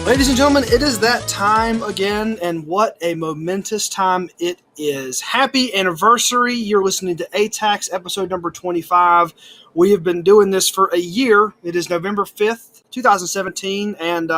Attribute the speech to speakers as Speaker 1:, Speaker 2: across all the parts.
Speaker 1: Ladies and gentlemen, it is that time again, and what a momentous time it is. Happy anniversary. You're listening to ATACS, episode number 25. We have been doing this for a year. It is November 5th, 2017, and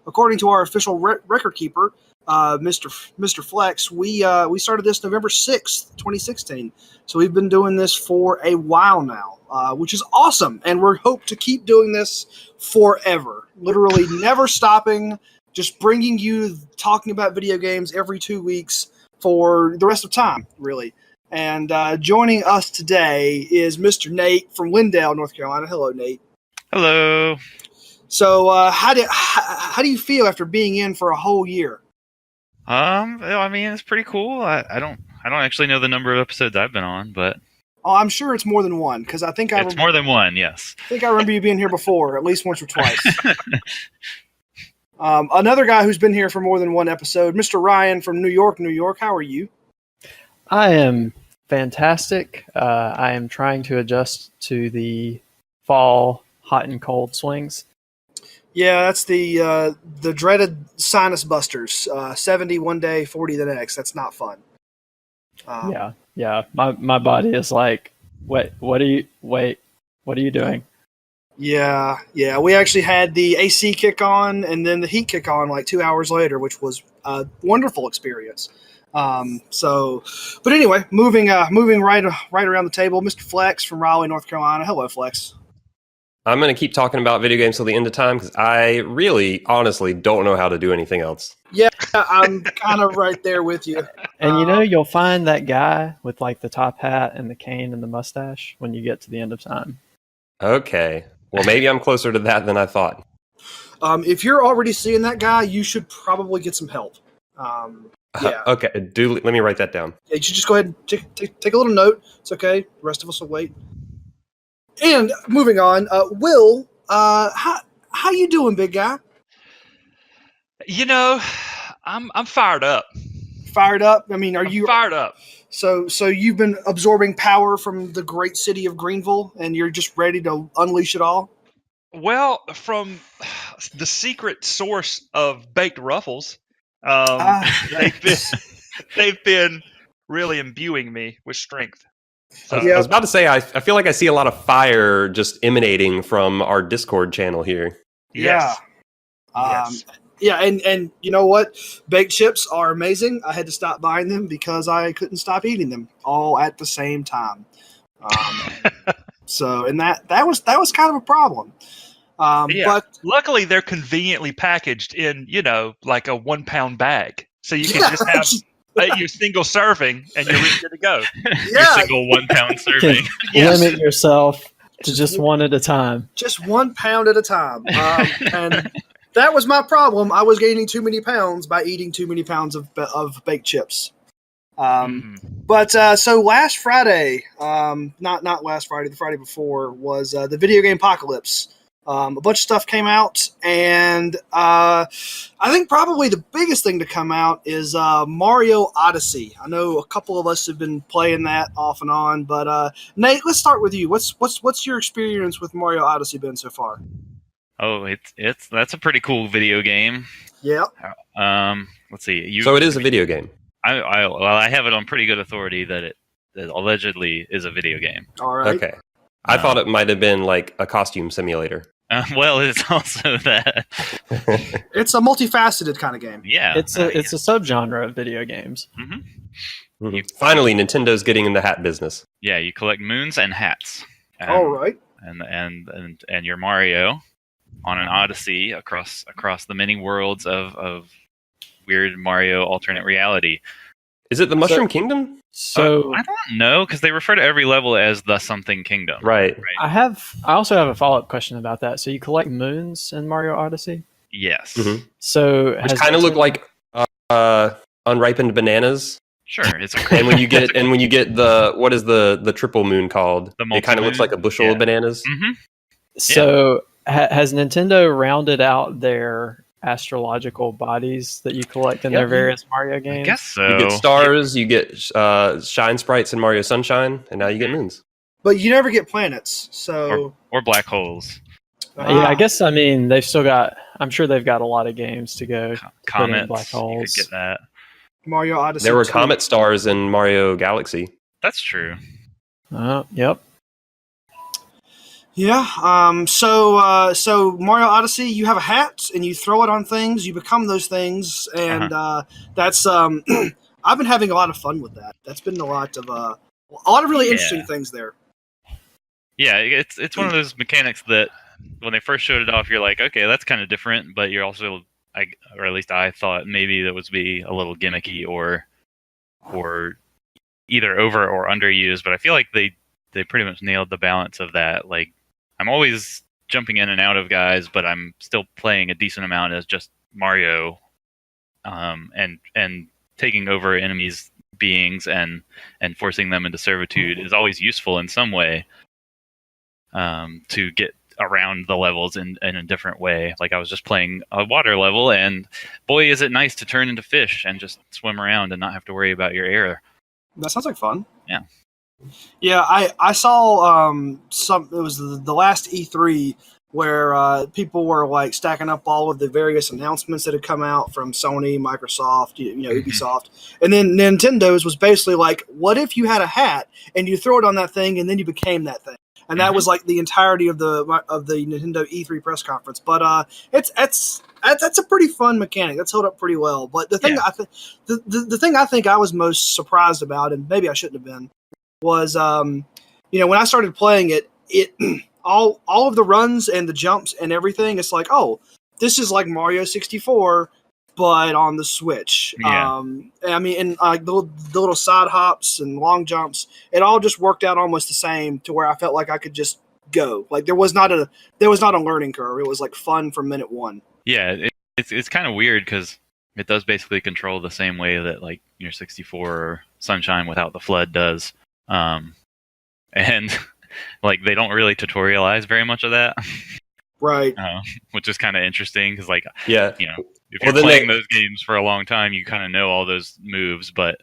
Speaker 1: according to our official record keeper, Mr. Flex, we started this November 6th, 2016. So we've been doing this for a while now, which is awesome, and we hope to keep doing this forever. Literally never stopping, just bringing you talking about video games every 2 weeks for the rest of time, really. And joining us today is Mr. Nate from Lindale, North Carolina. Hello, Nate.
Speaker 2: Hello.
Speaker 1: So how do you feel after being in for a whole year?
Speaker 2: I mean, it's pretty cool. I don't actually know the number of episodes I've been on, but
Speaker 1: I'm sure it's more than one, because I think
Speaker 2: it's more than one. Yes,
Speaker 1: I think I remember you being here before, at least once or twice. Another guy who's been here for more than one episode, Mr. Ryan from New York. How are you?
Speaker 3: I am fantastic. I am trying to adjust to the fall hot and cold swings.
Speaker 1: Yeah, that's the dreaded sinus busters. 70 one day, 40 the next. That's not fun.
Speaker 3: Yeah. My body is like, what are you doing?
Speaker 1: Yeah. We actually had the AC kick on and then the heat kick on like 2 hours later, which was a wonderful experience. But anyway, moving right around the table, Mr. Flex from Raleigh, North Carolina. Hello, Flex.
Speaker 4: I'm going to keep talking about video games till the end of time because I really, honestly don't know how to do anything else.
Speaker 1: Yeah, I'm kind of right there with you.
Speaker 3: And you'll find that guy with like the top hat and the cane and the mustache when you get to the end of time. Okay.
Speaker 4: Well, maybe I'm closer to that than I thought.
Speaker 1: If you're already seeing that guy, you should probably get some help. Yeah.
Speaker 4: Okay, let me write that down.
Speaker 1: Yeah, you should just go ahead and take a little note. It's okay. The rest of us will wait. And moving on, Will, how you doing, big guy?
Speaker 2: You know, I'm fired up.
Speaker 1: Fired up? I mean, you
Speaker 2: fired up?
Speaker 1: So you've been absorbing power from the great city of Greenville, and you're just ready to unleash it all?
Speaker 2: Well, from the secret source of baked ruffles, they've been really imbuing me with strength.
Speaker 4: I was about to say, I feel like I see a lot of fire just emanating from our Discord channel here.
Speaker 2: Yes.
Speaker 1: Yeah, and you know what? Baked chips are amazing. I had to stop buying them because I couldn't stop eating them all at the same time. And that was kind of a problem. But
Speaker 2: luckily they're conveniently packaged in, like a 1 pound bag. So you can just have your single serving and you're ready to go.
Speaker 4: Your single 1 pound serving.
Speaker 3: Limit yourself to just one at a time.
Speaker 1: Just 1 pound at a time. And that was my problem. I was gaining too many pounds by eating too many pounds of baked chips. But so last Friday, not last Friday, the Friday before, was the video game apocalypse. A bunch of stuff came out, and I think probably the biggest thing to come out is Mario Odyssey. I know a couple of us have been playing that off and on, but Nate, let's start with you. What's your experience with Mario Odyssey been so far?
Speaker 2: Oh, that's a pretty cool video game.
Speaker 1: Yeah.
Speaker 2: Let's see.
Speaker 4: So it is a video game.
Speaker 2: I have it on pretty good authority that it allegedly is a video game.
Speaker 1: All right.
Speaker 4: Okay. I thought it might have been like a costume simulator.
Speaker 2: Well, it's also that.
Speaker 1: It's a multifaceted kind of game.
Speaker 2: Yeah.
Speaker 3: It's a subgenre of video games.
Speaker 2: Mm-hmm.
Speaker 4: Mm-hmm. Finally, Nintendo's getting in the hat business.
Speaker 2: Yeah, you collect moons and hats.
Speaker 1: All right.
Speaker 2: And your Mario on an Odyssey across the many worlds of weird Mario alternate reality.
Speaker 4: Is it the Mushroom Kingdom?
Speaker 3: So
Speaker 2: I don't know, because they refer to every level as the something kingdom.
Speaker 4: Right.
Speaker 3: I also have a follow-up question about that. So you collect moons in Mario Odyssey?
Speaker 2: Yes.
Speaker 4: Mm-hmm.
Speaker 3: So
Speaker 4: which kind of look like unripened bananas.
Speaker 2: Sure, it's
Speaker 4: and when you get the what is the triple moon called? It kind of looks like a bushel of bananas.
Speaker 2: Mm-hmm.
Speaker 3: So has Nintendo rounded out their astrological bodies that you collect in their various Mario games?
Speaker 2: I guess so.
Speaker 4: You get stars, you get shine sprites in Mario Sunshine, and now you get moons.
Speaker 1: But you never get planets, so
Speaker 2: or black holes.
Speaker 3: Yeah, I guess, I mean, they've still got, I'm sure they've got a lot of games to go.
Speaker 2: Comets,
Speaker 3: black holes.
Speaker 2: you could get that.
Speaker 1: Mario Odyssey.
Speaker 4: There were
Speaker 1: 2.
Speaker 4: comet stars in Mario Galaxy.
Speaker 2: That's true.
Speaker 3: Yep.
Speaker 1: Yeah. So Mario Odyssey, you have a hat and you throw it on things. You become those things, and that's I've been having a lot of fun with that. That's been a lot of really interesting things there.
Speaker 2: Yeah, it's one of those mechanics that when they first showed it off, you're like, okay, that's kind of different, but you're also, or at least I thought maybe that would be a little gimmicky or either over or underused. But I feel like they pretty much nailed the balance of that. Like, I'm always jumping in and out of guys, but I'm still playing a decent amount as just Mario, and taking over enemies' beings and forcing them into servitude is always useful in some way, to get around the levels in a different way. Like, I was just playing a water level, and boy, is it nice to turn into fish and just swim around and not have to worry about your air.
Speaker 1: That sounds like fun.
Speaker 2: Yeah.
Speaker 1: Yeah, I saw it was the last E3 where people were like stacking up all of the various announcements that had come out from Sony, Microsoft, Ubisoft, and then Nintendo's was basically like, what if you had a hat and you throw it on that thing and then you became that thing? And that was like the entirety of the Nintendo E3 press conference. But that's a pretty fun mechanic. That's held up pretty well. But the thing the thing I think I was most surprised about, and maybe I shouldn't have been, was when I started playing it all of the runs and the jumps and everything, it's like, oh, this is like Mario 64 but on the Switch.
Speaker 2: Yeah.
Speaker 1: I mean, and the little side hops and long jumps, it all just worked out almost the same to where I felt like I could just go. Like there was not a learning curve. It was like fun from minute one.
Speaker 2: Yeah, it's kind of weird because it does basically control the same way that like your 64 or Sunshine Without the Flood does. And like they don't really tutorialize very much of that,
Speaker 1: right?
Speaker 2: Which is kind of interesting because, like,
Speaker 4: Yeah,
Speaker 2: if you're playing those games for a long time, you kind of know all those moves. But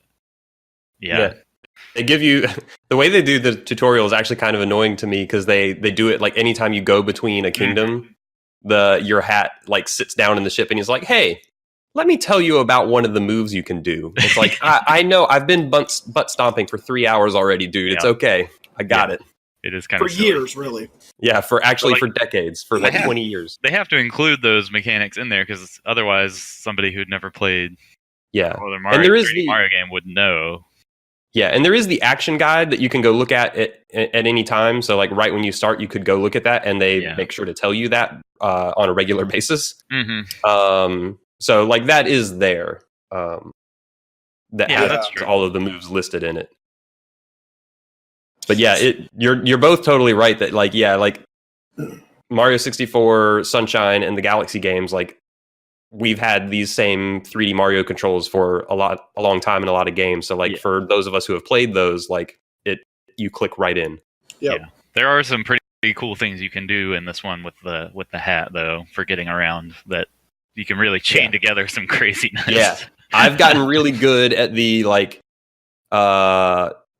Speaker 2: yeah,
Speaker 4: they give you the way they do the tutorial is actually kind of annoying to me because they do it like anytime you go between a kingdom, your hat like sits down in the ship and he's like, "Hey, let me tell you about one of the moves you can do." It's like, I know I've been butt stomping for 3 hours already, dude. It's okay. I got it.
Speaker 2: It is kind
Speaker 1: of
Speaker 2: for
Speaker 1: silly. Years, really.
Speaker 4: Yeah, for decades, for like 20 years.
Speaker 2: They have to include those mechanics in there because otherwise, somebody who'd never played other Mario game would know.
Speaker 4: Yeah, and there is the action guide that you can go look at any time. So, like right when you start, you could go look at that, and they make sure to tell you that on a regular basis.
Speaker 2: Mm-hmm.
Speaker 4: So, like that is there. That has
Speaker 2: true.
Speaker 4: all of the moves listed in it. But yeah, you're both totally right that like Mario 64, Sunshine, and the Galaxy games, like we've had these same 3D Mario controls for a long time in a lot of games. So like for those of us who have played those, like you click right in.
Speaker 1: Yep.
Speaker 2: Yeah, there are some pretty cool things you can do in this one with the hat though for getting around that you can really chain together some craziness.
Speaker 4: Yeah, I've gotten really good at the like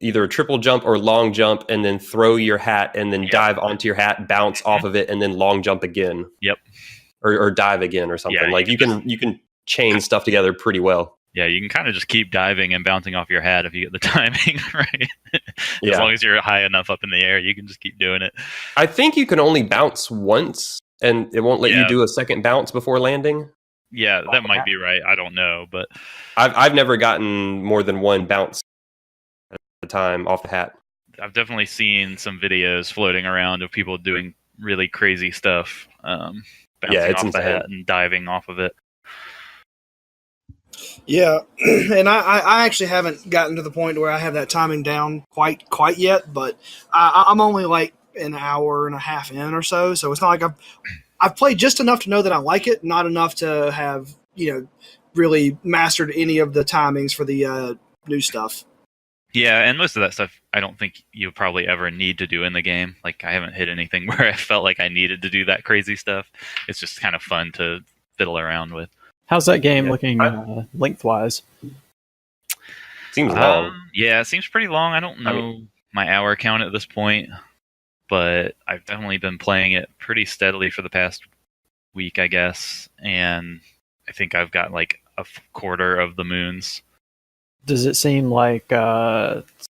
Speaker 4: either a triple jump or long jump and then throw your hat and then dive onto your hat, bounce off of it, and then long jump again.
Speaker 2: Yep.
Speaker 4: Or dive again or something.
Speaker 2: Yeah,
Speaker 4: like you can chain stuff together pretty well.
Speaker 2: Yeah, you can kind of just keep diving and bouncing off your hat if you get the timing right. As long as you're high enough up in the air, you can just keep doing it.
Speaker 4: I think you can only bounce once and it won't let you do a second bounce before landing.
Speaker 2: Yeah, that might be right. I don't know, but
Speaker 4: I've never gotten more than one bounce the time off the hat.
Speaker 2: I've definitely seen some videos floating around of people doing really crazy stuff, bouncing off the hat and diving off of it.
Speaker 1: Yeah, and I actually haven't gotten to the point where I have that timing down quite yet, but I'm only like an hour and a half in or so it's not like I've played just enough to know that I like it, not enough to have really mastered any of the timings for the new stuff.
Speaker 2: Yeah, and most of that stuff I don't think you'll probably ever need to do in the game. Like, I haven't hit anything where I felt like I needed to do that crazy stuff. It's just kind of fun to fiddle around with.
Speaker 3: How's that game looking lengthwise?
Speaker 4: Seems long.
Speaker 2: Yeah, it seems pretty long. I don't know my hour count at this point. but I've definitely been playing it pretty steadily for the past week, I guess, and I think I've got like a quarter of the moons.
Speaker 3: Does it seem like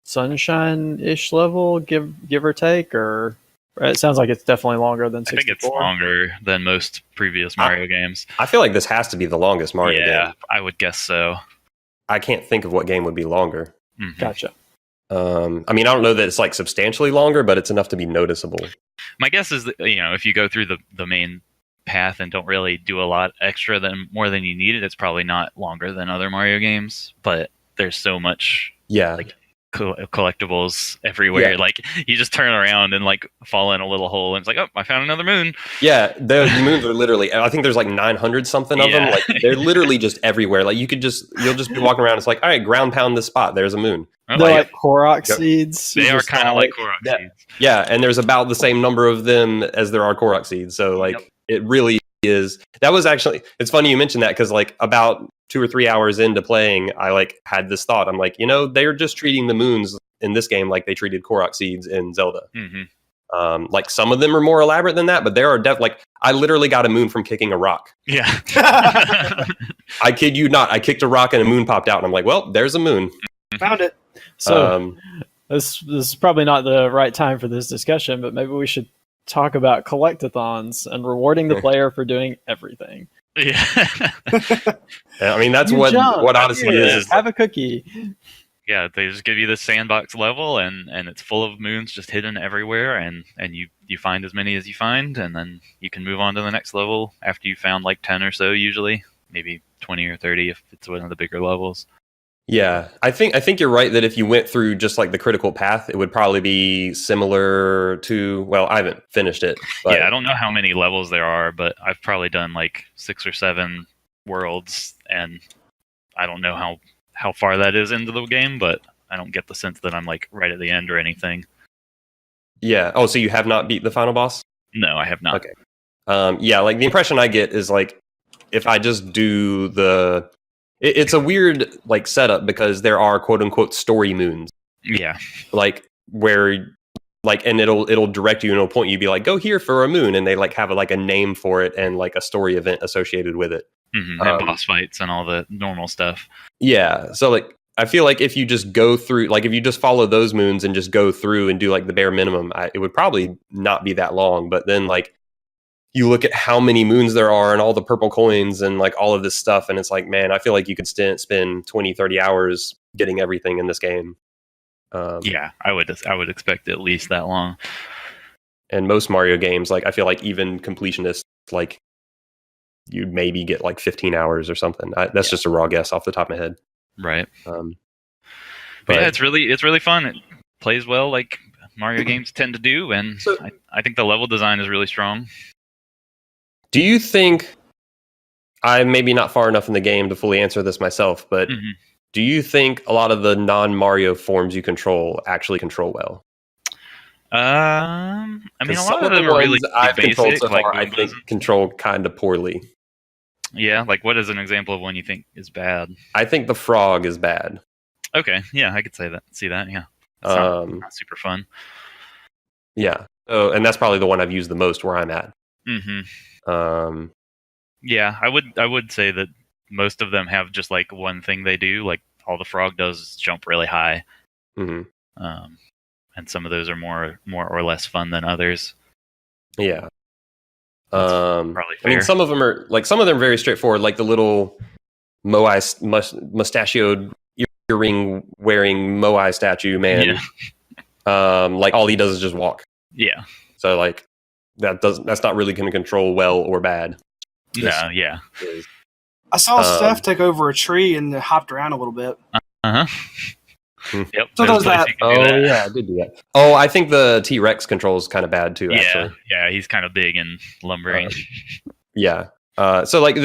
Speaker 3: Sunshine-ish level, give or take, or it sounds like it's definitely longer than 64?
Speaker 2: I think it's longer than most previous Mario games.
Speaker 4: I feel like this has to be the longest Mario game.
Speaker 2: Yeah, I would guess so.
Speaker 4: I can't think of what game would be longer.
Speaker 2: Mhm.
Speaker 3: Gotcha.
Speaker 4: I mean, I don't know that it's like substantially longer, but it's enough to be noticeable.
Speaker 2: My guess is that, if you go through the main path and don't really do a lot extra more than you needed, it's probably not longer than other Mario games. But there's so much like collectibles everywhere.
Speaker 4: Yeah.
Speaker 2: Like you just turn around and like fall in a little hole, and it's like, oh, I found another moon.
Speaker 4: Yeah, the moons are literally. I think there's like 900 something of them. Like they're literally just everywhere. Like you'll just be walking around. It's like, all right, ground pound this spot. There's a moon.
Speaker 2: Oh,
Speaker 3: They're like Korok seeds.
Speaker 2: They are kind of like Korok seeds.
Speaker 4: Yeah, and there's about the same number of them as there are Korok seeds. So like it really is. That was actually. It's funny you mentioned that because like about 2 or 3 hours into playing, I like had this thought. I'm like, they're just treating the moons in this game like they treated Korok seeds in Zelda.
Speaker 2: Mm-hmm.
Speaker 4: Like some of them are more elaborate than that, but there are like I literally got a moon from kicking a rock.
Speaker 2: Yeah.
Speaker 4: I kid you not. I kicked a rock and a moon popped out, and I'm like, well, there's a moon.
Speaker 1: Found it.
Speaker 3: So this is probably not the right time for this discussion, but maybe we should talk about collectathons and rewarding the player for doing everything.
Speaker 2: Yeah.
Speaker 4: I mean, that's what Odyssey is.
Speaker 3: Have a cookie.
Speaker 2: Yeah, they just give you this sandbox level, and it's full of moons just hidden everywhere, and you find as many as you find, and then you can move on to the next level after you found like 10 or so, usually maybe 20 or 30 if it's one of the bigger levels.
Speaker 4: Yeah, I think you're right that if you went through just like the critical path, it would probably be similar to. Well, I haven't finished it. But
Speaker 2: yeah, I don't know how many levels there are, but I've probably done like 6 or 7 worlds, and I don't know how far that is into the game, but I don't get the sense that I'm like right at the end or anything.
Speaker 4: Yeah. Oh, so you have not beat the final boss?
Speaker 2: No, I have not.
Speaker 4: Okay. Yeah, like the impression I get is like if I just do the. It's a weird like setup because there are quote unquote story moons.
Speaker 2: Yeah.
Speaker 4: Like where like and it'll direct you and it'll point you be like go here for a moon and they like have a name for it and like a story event associated with it.
Speaker 2: Mm-hmm. And boss fights and all the normal stuff.
Speaker 4: Yeah. So like I feel like if you just go through like if you just follow those moons and just go through and do like the bare minimum, it would probably not be that long. But then like you look at how many moons there are and all the purple coins and like all of this stuff. And it's like, man, I feel like you could spend 20, 30 hours getting everything in this game.
Speaker 2: Yeah, I would expect at least that long.
Speaker 4: And most Mario games, like I feel like even completionists, like you'd maybe get like 15 hours or something. That's just a raw guess off the top of my head.
Speaker 2: Right.
Speaker 4: But
Speaker 2: yeah, it's really fun. It plays well like Mario games tend to do. And
Speaker 4: so,
Speaker 2: I think the level design is really strong.
Speaker 4: Do you think, I'm maybe not far enough in the game to fully answer this myself, but do you think a lot of the non-Mario forms you control actually control well?
Speaker 2: I mean, a lot of them are really
Speaker 4: I've
Speaker 2: basic,
Speaker 4: controlled so far,
Speaker 2: like
Speaker 4: I think control kind of poorly.
Speaker 2: Yeah, like what is an example of one you think is bad?
Speaker 4: I think the frog is bad.
Speaker 2: Okay, yeah, I could say that. See that, yeah. It's not super fun.
Speaker 4: Yeah, and that's probably the one I've used the most where I'm at.
Speaker 2: Mm-hmm. Yeah, I would say that most of them have just like one thing they do. Like all the frog does is jump really high.
Speaker 4: Mm-hmm.
Speaker 2: And some of those are more or less fun than others.
Speaker 4: Yeah.
Speaker 2: Probably fair.
Speaker 4: I mean, some of them are very straightforward, like the little Moai mustachioed earring wearing Moai statue man. Yeah. Like all he does is just walk.
Speaker 2: Yeah.
Speaker 4: So like that's not really going to control well or bad.
Speaker 2: No, yeah.
Speaker 1: I saw Steph take over a tree and hopped around a little bit.
Speaker 2: Uh-huh. Yep.
Speaker 1: So does that.
Speaker 4: Yeah, I did do that. Oh, I think the T-Rex control is kind of bad too. Actually.
Speaker 2: Yeah, he's kind of big and lumbering.
Speaker 4: Yeah. So like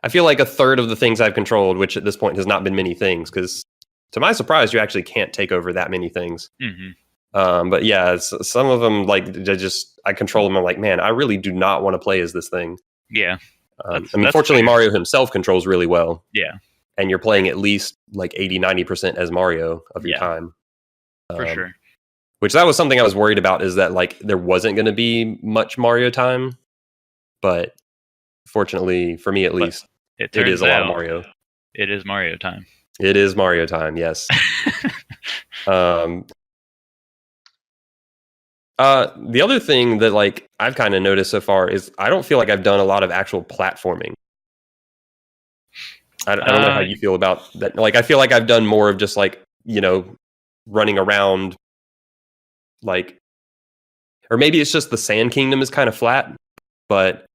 Speaker 4: I feel like a third of the things I've controlled, which at this point has not been many things, because to my surprise, you actually can't take over that many things.
Speaker 2: Mm-hmm.
Speaker 4: But yeah, some of them like I control them. I'm like, man, I really do not want to play as this thing.
Speaker 2: Yeah.
Speaker 4: I mean, fortunately, Mario himself controls really well.
Speaker 2: Yeah.
Speaker 4: And you're playing at least like 80-90% as Mario of your time.
Speaker 2: For sure.
Speaker 4: Which that was something I was worried about, is that like there wasn't going to be much Mario time, but fortunately for me at least,
Speaker 2: it
Speaker 4: is a lot of
Speaker 2: out
Speaker 4: Mario.
Speaker 2: It is Mario time.
Speaker 4: It is Mario time, yes. The other thing that like I've kind of noticed so far is I don't feel like I've done a lot of actual platforming. I don't know how you feel about that. Like, I feel like I've done more of just like, running around, like, or maybe it's just the Sand Kingdom is kind of flat, but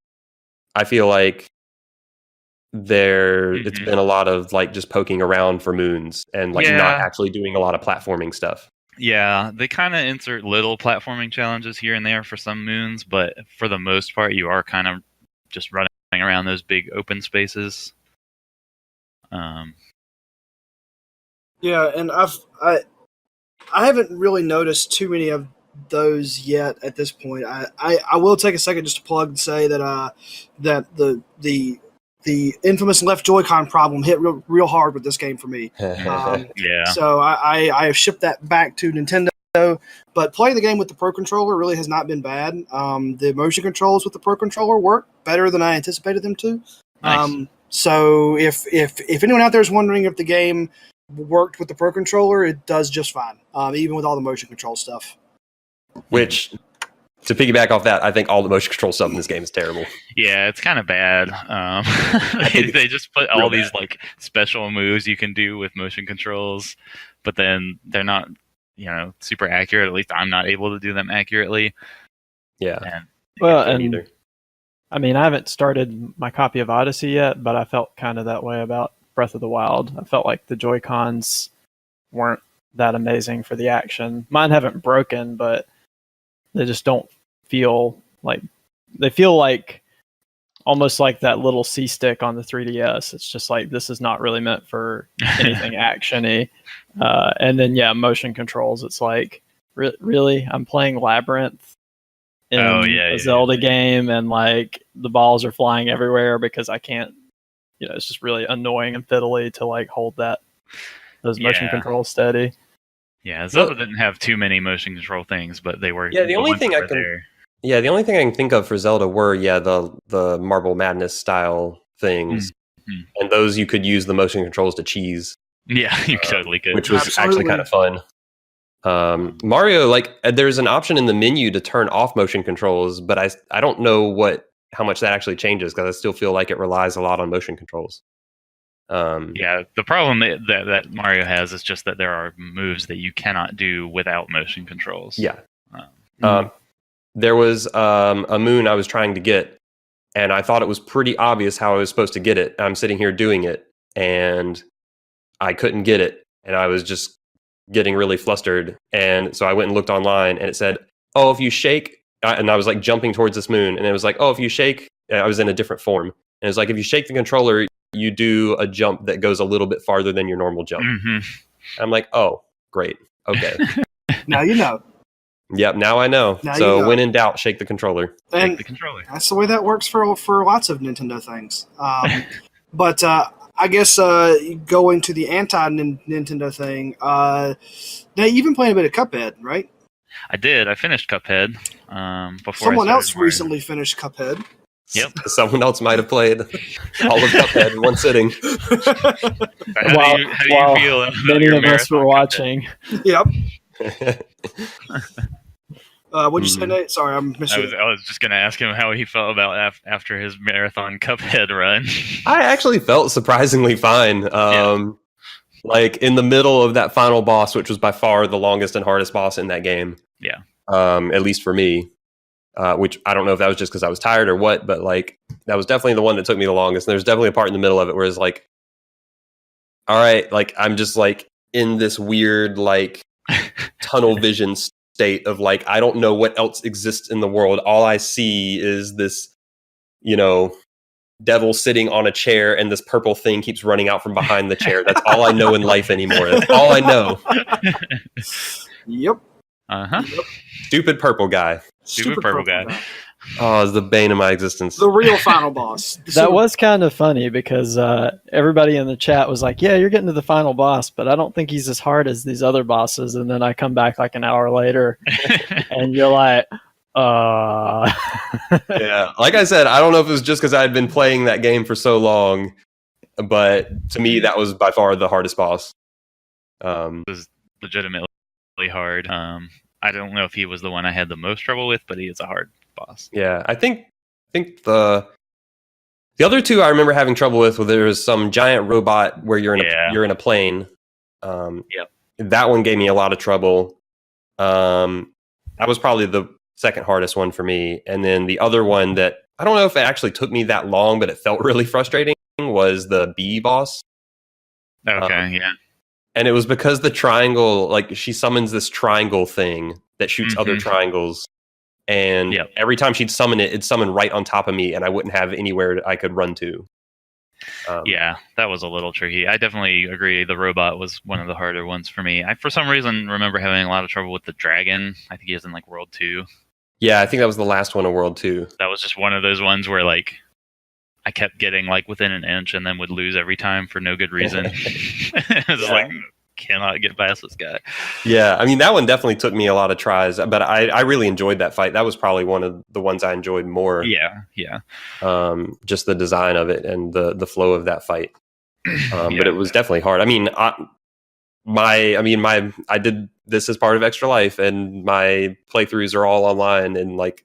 Speaker 4: I feel like it's been a lot of like just poking around for moons and like not actually doing a lot of platforming stuff.
Speaker 2: Yeah, they kind of insert little platforming challenges here and there for some moons, but for the most part, you are kind of just running around those big open spaces.
Speaker 1: Yeah, and I haven't really noticed too many of those yet at this point. I will take a second just to plug and say that that the infamous left Joy-Con problem hit real hard with this game for me.
Speaker 2: Yeah.
Speaker 1: So I have shipped that back to Nintendo, but playing the game with the Pro Controller really has not been bad. The motion controls with the Pro Controller work better than I anticipated them to.
Speaker 2: Nice.
Speaker 1: So if anyone out there is wondering if the game worked with the Pro Controller, it does just fine, even with all the motion control stuff.
Speaker 4: Which, to piggyback off that, I think all the motion control stuff in this game is terrible.
Speaker 2: Yeah, it's kind of bad. They just put all these like special moves you can do with motion controls, but then they're not, super accurate. At least I'm not able to do them accurately.
Speaker 4: Yeah.
Speaker 3: And I mean, I haven't started my copy of Odyssey yet, but I felt kind of that way about Breath of the Wild. I felt like the Joy-Cons weren't that amazing for the action. Mine haven't broken, but they just don't feel like... They feel like almost like that little C-stick on the 3DS. It's just like, this is not really meant for anything action-y. And then, motion controls. It's like, really? I'm playing Labyrinth in a Zelda game, and like the balls are flying everywhere because I can't, it's just really annoying and fiddly to like hold those motion controls steady.
Speaker 2: Yeah, Zelda didn't have too many motion control things, but they were.
Speaker 4: Yeah, the only thing I can think of for Zelda were the Marble Madness style things, and those you could use the motion controls to cheese. Yeah,
Speaker 2: you totally could,
Speaker 4: which was actually kind of fun. Mario, like, there's an option in the menu to turn off motion controls, but I don't know how much that actually changes, because I still feel like it relies a lot on motion controls.
Speaker 2: The problem that Mario has is just that there are moves that you cannot do without motion controls.
Speaker 4: Yeah. There was a moon I was trying to get, and I thought it was pretty obvious how I was supposed to get it. I'm sitting here doing it, and I couldn't get it, and I was just getting really flustered. And so I went and looked online, and it said, "Oh, if you shake," and I was like jumping towards this moon, and it was like, "Oh, if you shake," I was in a different form, and it was like, "If you shake the controller, you do a jump that goes a little bit farther than your normal jump." I'm like, "Oh, great, okay."
Speaker 1: Now you know.
Speaker 4: Yep, now I know. So when in doubt, shake the controller.
Speaker 2: Shake the controller.
Speaker 1: That's the way that works for lots of Nintendo things. But I guess going to the anti-Nintendo thing, now you've been playing a bit of Cuphead, right?
Speaker 2: I did. I finished Cuphead. Before
Speaker 1: someone else recently finished Cuphead.
Speaker 2: Yep.
Speaker 4: Someone else might have played all of Cuphead in one sitting.
Speaker 2: How do you feel?
Speaker 3: Many of us were watching.
Speaker 1: Yep. What'd you say, Nate? Sorry, I'm missing.
Speaker 2: I was just going to ask him how he felt about after his marathon Cuphead run.
Speaker 4: I actually felt surprisingly fine. Like in the middle of that final boss, which was by far the longest and hardest boss in that game.
Speaker 2: Yeah.
Speaker 4: At least for me. Which I don't know if that was just because I was tired or what, but like that was definitely the one that took me the longest. And there's definitely a part in the middle of it where it's like, all right, like I'm just like in this weird like tunnel vision state of like, I don't know what else exists in the world. All I see is this, devil sitting on a chair, and this purple thing keeps running out from behind the chair. That's all I know in life anymore. That's all I know.
Speaker 1: Yep.
Speaker 2: Uh-huh.
Speaker 1: Yep.
Speaker 4: Stupid purple guy.
Speaker 2: Stupid purple guy.
Speaker 4: Oh, it's the bane of my existence.
Speaker 1: The real final boss.
Speaker 3: That was kind of funny because everybody in the chat was like, "Yeah, you're getting to the final boss, but I don't think he's as hard as these other bosses." And then I come back like an hour later, and you're like,
Speaker 4: Yeah, like I said, I don't know if it was just because I had been playing that game for so long, but to me, that was by far the hardest boss.
Speaker 2: It was legitimately hard. I don't know if he was the one I had the most trouble with, but he is a hard boss.
Speaker 4: Yeah, I think the other two I remember having trouble with. Where there was some giant robot where you're in a plane.
Speaker 2: Yep.
Speaker 4: That one gave me a lot of trouble. That was probably the second hardest one for me. And then the other one that I don't know if it actually took me that long, but it felt really frustrating was the bee boss.
Speaker 2: Okay, yeah.
Speaker 4: And it was because the triangle, like she summons this triangle thing that shoots other triangles. And every time she'd summon it, it'd summon right on top of me, and I wouldn't have anywhere I could run to.
Speaker 2: Yeah, that was a little tricky. I definitely agree. The robot was one of the harder ones for me. I, for some reason, remember having a lot of trouble with the dragon. I think he was in like World 2.
Speaker 4: Yeah, I think that was the last one in World 2.
Speaker 2: That was just one of those ones where like I kept getting like within an inch and then would lose every time for no good reason. It was like, cannot get past this guy.
Speaker 4: Yeah, I mean, that one definitely took me a lot of tries, but I really enjoyed that fight. That was probably one of the ones I enjoyed more.
Speaker 2: Yeah.
Speaker 4: Just the design of it and the flow of that fight. But it was definitely hard. I mean, I did this as part of Extra Life, and my playthroughs are all online, and like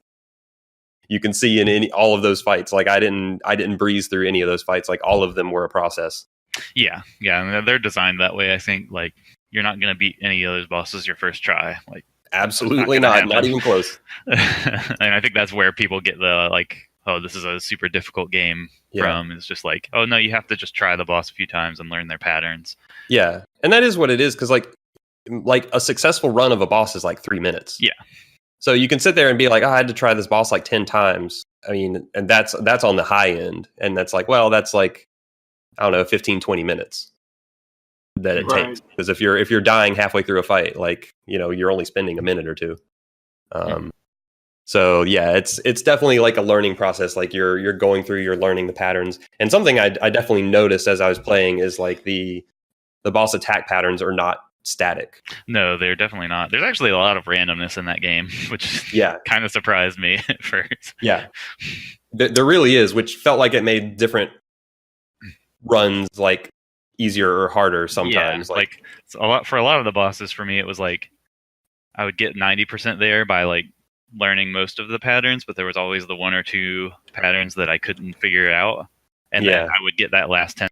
Speaker 4: you can see in all of those fights, like I didn't breeze through any of those fights. Like all of them were a process.
Speaker 2: Yeah, and they're designed that way. I think like you're not going to beat any of those bosses your first try. Like
Speaker 4: absolutely not even close.
Speaker 2: And I think that's where people get the like, oh, this is a super difficult game from. It's just like, oh no, you have to just try the boss a few times and learn their patterns.
Speaker 4: Yeah, and that is what it is, because like a successful run of a boss is like 3 minutes.
Speaker 2: Yeah.
Speaker 4: So you can sit there and be like, oh, I had to try this boss like 10 times. I mean, and that's on the high end. And that's like, well, that's like, I don't know, 15, 20 minutes that it takes. Because if you're dying halfway through a fight, like, you know, you're only spending a minute or two. So yeah, it's definitely like a learning process. Like you're going through, you're learning the patterns. And something I definitely noticed as I was playing is like the boss attack patterns are not static.
Speaker 2: No, they're definitely not. There's actually a lot of randomness in that game, which kind of surprised me at first.
Speaker 4: Yeah, there really is, which felt like it made different runs like easier or harder sometimes.
Speaker 2: Yeah, like a lot of the bosses for me, it was like I would get 90% there by like learning most of the patterns, but there was always the one or two patterns that I couldn't figure out, and then I would get that last 10%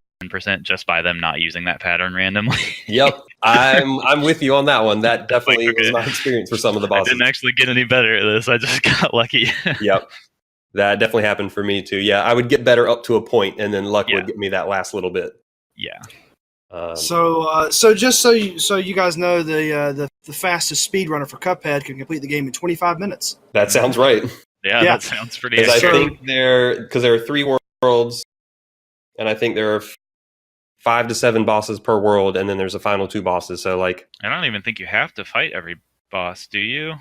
Speaker 2: just by them not using that pattern randomly.
Speaker 4: Yep, I'm with you on that one. That definitely was my experience for some of the bosses.
Speaker 2: I didn't actually get any better at this. I just got lucky.
Speaker 4: Yep, that definitely happened for me too. Yeah, I would get better up to a point, and then luck would get me that last little bit.
Speaker 2: Yeah.
Speaker 1: So just so you guys know, the fastest speedrunner for Cuphead can complete the game in 25 minutes.
Speaker 4: That sounds right.
Speaker 2: Yeah, that sounds pretty.
Speaker 4: I think there are 3 worlds, and I think there are 5 to 7 bosses per world, and then there's the final 2 bosses. So like,
Speaker 2: I don't even think you have to fight every boss, do you?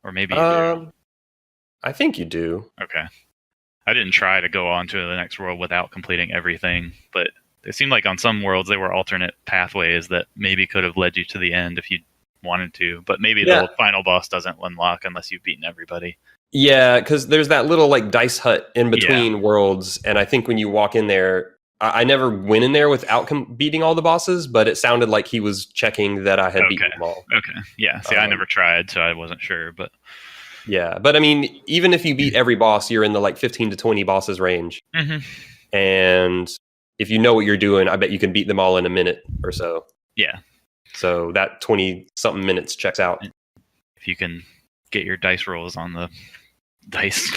Speaker 2: Or maybe you do.
Speaker 4: I think you do.
Speaker 2: Okay. I didn't try to go on to the next world without completing everything, but it seemed like on some worlds there were alternate pathways that maybe could have led you to the end if you wanted to, but maybe the final boss doesn't unlock unless you've beaten everybody. Yeah,
Speaker 4: because there's that little like dice hut in between worlds, and I think when you walk in there, I never went in there without beating all the bosses, but it sounded like he was checking that I had beaten them all.
Speaker 2: Okay, yeah. See, I never tried, so I wasn't sure, but...
Speaker 4: Yeah, but I mean, even if you beat every boss, you're in the like 15 to 20 bosses range.
Speaker 2: Mm-hmm.
Speaker 4: And if you know what you're doing, I bet you can beat them all in a minute or so.
Speaker 2: Yeah.
Speaker 4: So that 20-something minutes checks out.
Speaker 2: If you can get your dice rolls on the dice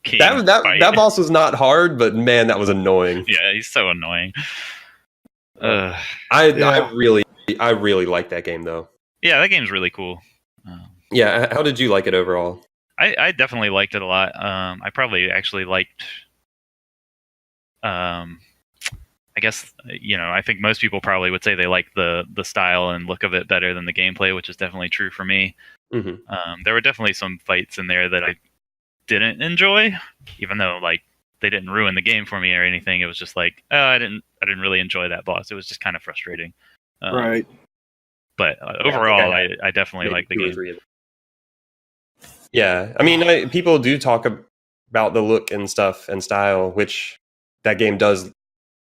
Speaker 2: king
Speaker 4: that boss was not hard, but man, that was annoying.
Speaker 2: Yeah, he's so annoying.
Speaker 4: I really like that game, though.
Speaker 2: Yeah, that game's really cool.
Speaker 4: Yeah, how did you like it overall?
Speaker 2: I definitely liked it a lot. I probably actually liked... I guess, you know, I think most people probably would say they like the style and look of it better than the gameplay, which is definitely true for me.
Speaker 4: Mm-hmm.
Speaker 2: There were definitely some fights in there that I didn't enjoy, even though like they didn't ruin the game for me or anything. It was just like, oh, I didn't really enjoy that boss. It was just kind of frustrating.
Speaker 1: Right.
Speaker 2: But
Speaker 4: Yeah, I think
Speaker 2: overall,
Speaker 4: I had
Speaker 2: I definitely
Speaker 4: maybe
Speaker 2: like the
Speaker 4: 2 or
Speaker 2: game.
Speaker 4: 3 of them. Yeah, I mean, people do talk about the look and stuff and style, which that game does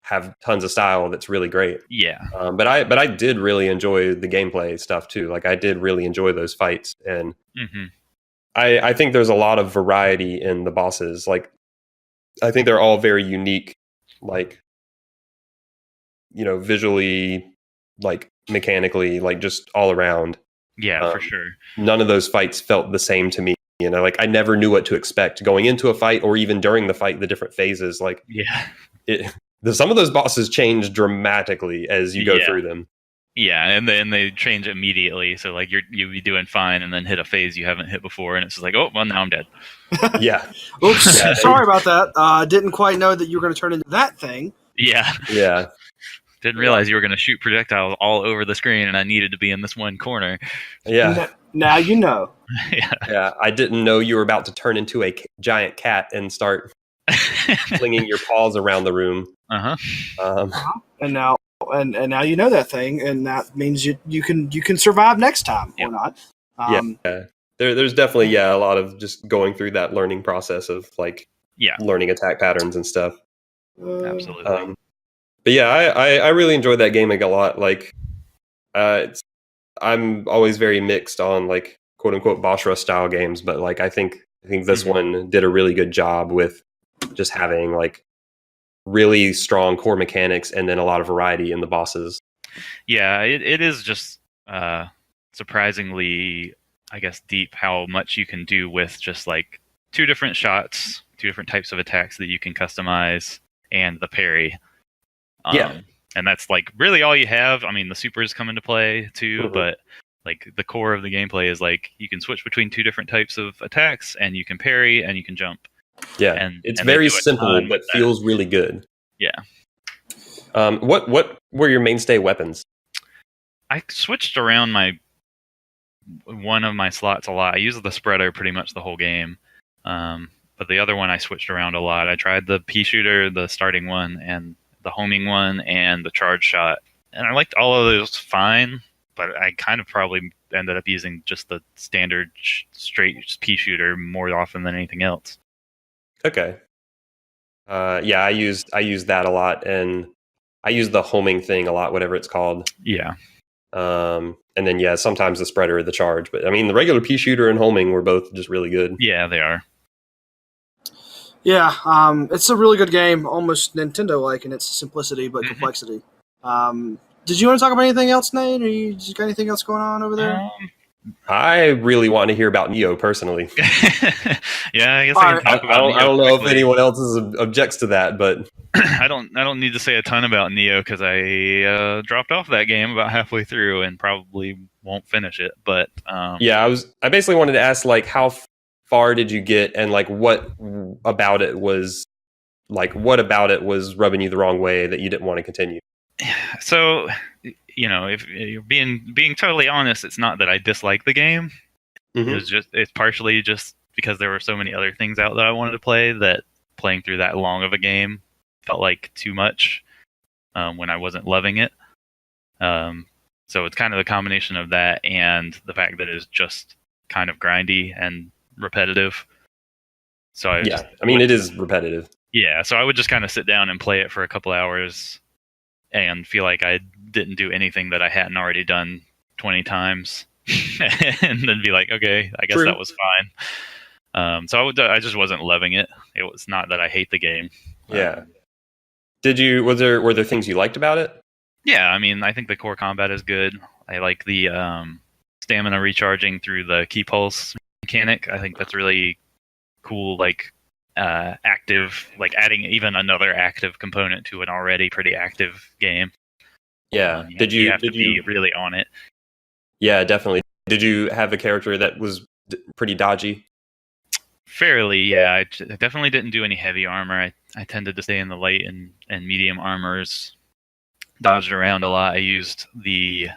Speaker 4: have tons of style that's really great.
Speaker 2: Yeah.
Speaker 4: But I did really enjoy the gameplay stuff too. Like I did really enjoy those fights, and
Speaker 2: Hmm.
Speaker 4: I think there's a lot of variety in the bosses. Like I think they're all very unique, like visually, like mechanically, like just all around.
Speaker 2: Yeah, for sure.
Speaker 4: None of those fights felt the same to me. Like I never knew what to expect going into a fight, or even during the fight, the different phases. Like
Speaker 2: Yeah.
Speaker 4: some of those bosses change dramatically as you go through them.
Speaker 2: Yeah, and then they change immediately. So like you'll be doing fine, and then hit a phase you haven't hit before, and it's just like, oh well, now I'm dead.
Speaker 4: Yeah.
Speaker 1: Oops.
Speaker 4: Yeah,
Speaker 1: Sorry about that. Didn't quite know that you were going to turn into that thing.
Speaker 2: Yeah.
Speaker 4: Yeah.
Speaker 2: Didn't realize you were going to shoot projectiles all over the screen, and I needed to be in this one corner.
Speaker 4: Yeah.
Speaker 1: Now you know.
Speaker 2: Yeah.
Speaker 4: Yeah. I didn't know you were about to turn into a giant cat and start flinging your paws around the room.
Speaker 2: Uh-huh.
Speaker 1: And now now you know that thing, and that means you can survive next time or not.
Speaker 4: Yeah. There's definitely a lot of just going through that learning process of like learning attack patterns and stuff.
Speaker 2: Absolutely.
Speaker 4: But yeah, I really enjoyed that game a lot. Like, I'm always very mixed on like quote unquote boss rush style games, but like I think this one did a really good job with just having like really strong core mechanics and then a lot of variety in the bosses.
Speaker 2: Yeah, it is just surprisingly, I guess, deep how much you can do with just like 2 different shots, 2 different types of attacks that you can customize, and the parry. And that's like really all you have. I mean, the supers come into play too, but like the core of the gameplay is like you can switch between 2 different types of attacks, and you can parry, and you can jump.
Speaker 4: Yeah,
Speaker 2: and
Speaker 4: it's
Speaker 2: and
Speaker 4: very simple, but feels really good.
Speaker 2: Yeah.
Speaker 4: What were your mainstay weapons?
Speaker 2: I switched around one of my slots a lot. I used the spreader pretty much the whole game, but the other one I switched around a lot. I tried the pea shooter, the starting one, and the homing one, and the charge shot, and I liked all of those fine. But I kind of probably ended up using just the standard straight pea shooter more often than anything else.
Speaker 4: Okay. I used that a lot, and I used the homing thing a lot, whatever it's called.
Speaker 2: Yeah.
Speaker 4: And then sometimes the spreader or the charge, but I mean the regular pea shooter and homing were both just really good.
Speaker 2: Yeah, they are.
Speaker 1: Yeah, it's a really good game, almost Nintendo-like in its simplicity but complexity. Did you want to talk about anything else, Nate? Or you got anything else going on over there?
Speaker 4: I really want to hear about Nioh personally.
Speaker 2: Yeah, I guess I can talk about Nioh.
Speaker 4: I don't know
Speaker 2: quickly.
Speaker 4: if anyone else objects to that, but
Speaker 2: I don't need to say a ton about Nioh because I dropped off that game about halfway through and probably won't finish it. But
Speaker 4: I basically wanted to ask like how far did you get, and like what about it was rubbing you the wrong way that you didn't want to continue?
Speaker 2: So, if you're being totally honest, it's not that I dislike the game. It's partially just because there were so many other things out that I wanted to play that playing through that long of a game felt like too much when I wasn't loving it. So it's kind of the combination of that and the fact that it's just kind of grindy and repetitive. So it is repetitive. Yeah, so I would just kind of sit down and play it for a couple hours and feel like I didn't do anything that I hadn't already done 20 times, and then be like, okay, I guess that was fine. So I just wasn't loving it. It was not that I hate the game.
Speaker 4: Yeah. Were there things you liked about it?
Speaker 2: Yeah, I mean, I think the core combat is good. I like the stamina recharging through the key pulse mechanic. I think that's really cool. Like active, like adding even another active component to an already pretty active game.
Speaker 4: Yeah.
Speaker 2: You have to be really on it.
Speaker 4: Yeah, definitely. Did you have a character that was pretty dodgy?
Speaker 2: Fairly, yeah. I definitely didn't do any heavy armor. I tended to stay in the light and medium armors. Dodged around a lot. I used the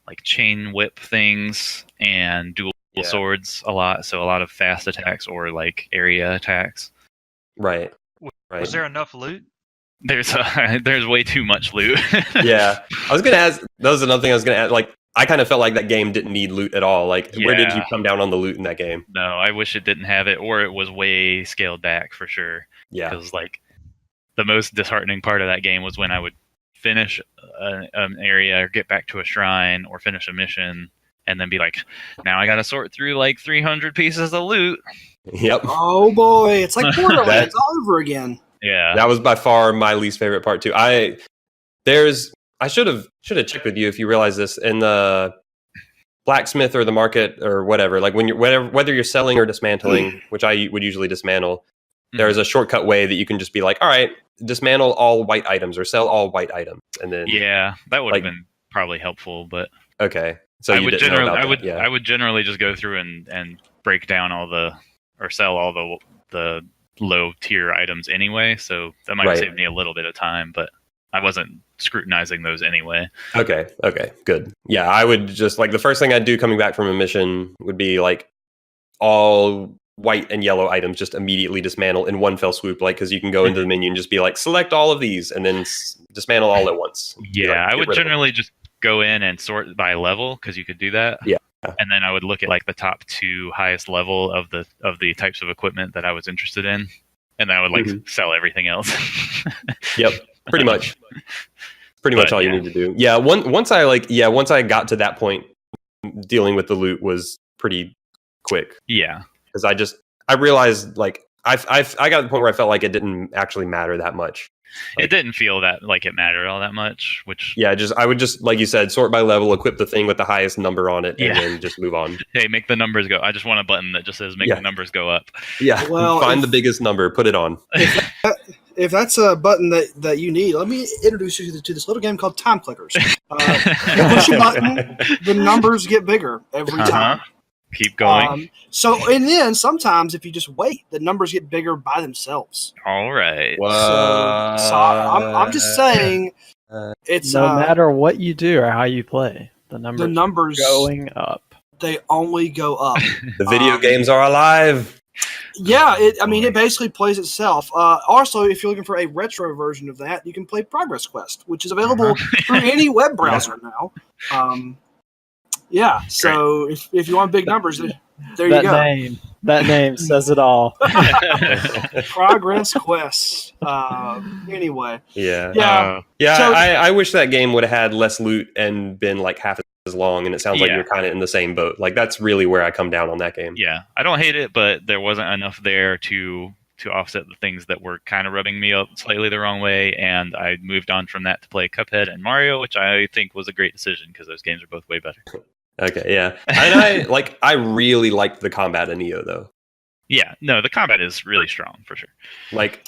Speaker 2: like chain whip things and dual swords a lot, so a lot of fast attacks or like area attacks.
Speaker 4: Right.
Speaker 5: Was there enough loot?
Speaker 2: There's way too much loot.
Speaker 4: Yeah, I was gonna ask. That was another thing I was gonna ask. Like, I kind of felt like that game didn't need loot at all. Like, where did you come down on the loot in that game?
Speaker 2: No, I wish it didn't have it, or it was way scaled back for sure.
Speaker 4: Yeah,
Speaker 2: because like the most disheartening part of that game was when I would finish an area or get back to a shrine or finish a mission and then be like, now I gotta sort through like 300 pieces of loot.
Speaker 4: Yep.
Speaker 1: Oh boy, it's like Borderlands all over again.
Speaker 2: Yeah,
Speaker 4: that was by far my least favorite part too. I should have checked with you if you realize this in the blacksmith or the market or whatever. Like when whether you're selling or dismantling, which I would usually dismantle. There's a shortcut way that you can just be like, all right, dismantle all white items or sell all white items, and then
Speaker 2: that would have been probably helpful. But
Speaker 4: okay, so
Speaker 2: I would generally just go through and break down or sell all the low tier items anyway. So that might save me a little bit of time, but I wasn't scrutinizing those anyway.
Speaker 4: Okay, good. Yeah, I would just like the first thing I'd do coming back from a mission would be like all white and yellow items just immediately dismantle in one fell swoop, like because you can go into the menu and just be like select all of these and then dismantle all at once.
Speaker 2: I would generally just go in and sort by level because you could do that.
Speaker 4: Yeah,
Speaker 2: and then I would look at like the top 2 highest level of the types of equipment that I was interested in, and then I would like sell everything else.
Speaker 4: Yep, pretty much. Pretty much all you need to do. Yeah, once I got to that point, dealing with the loot was pretty quick.
Speaker 2: Yeah.
Speaker 4: Because I realized like I got to the point where I felt like it didn't actually matter that much. Like,
Speaker 2: it didn't feel that like it mattered all that much. Which
Speaker 4: I would just like you said, sort by level, equip the thing with the highest number on it, and then just move on.
Speaker 2: Hey, make the numbers go. I just want a button that just says make the numbers go up.
Speaker 4: Yeah, well, find the biggest number, put it on.
Speaker 1: If that's a button that you need, let me introduce you to this little game called Time Clickers. You push a button, the numbers get bigger every time.
Speaker 2: Keep going.
Speaker 1: And then sometimes if you just wait, the numbers get bigger by themselves.
Speaker 2: All right.
Speaker 1: So I'm just saying, it's
Speaker 3: no matter what you do or how you play, the numbers going up.
Speaker 1: They only go up.
Speaker 4: The video games are alive.
Speaker 1: Yeah, it basically plays itself. Also, if you're looking for a retro version of that, you can play Progress Quest, which is available through any web browser now. Yeah, so if you want big numbers, there you go.
Speaker 3: That name says it all.
Speaker 1: Progress Quest. Anyway.
Speaker 4: Yeah. So, I wish that game would have had less loot and been like half as long, and it sounds like you're kind of in the same boat. Like that's really where I come down on that game.
Speaker 2: Yeah, I don't hate it, but there wasn't enough there to offset the things that were kind of rubbing me up slightly the wrong way, and I moved on from that to play Cuphead and Mario, which I think was a great decision because those games are both way better.
Speaker 4: Okay, yeah. And I really liked the combat in Nioh though.
Speaker 2: Yeah, no, the combat is really strong for sure.
Speaker 4: Like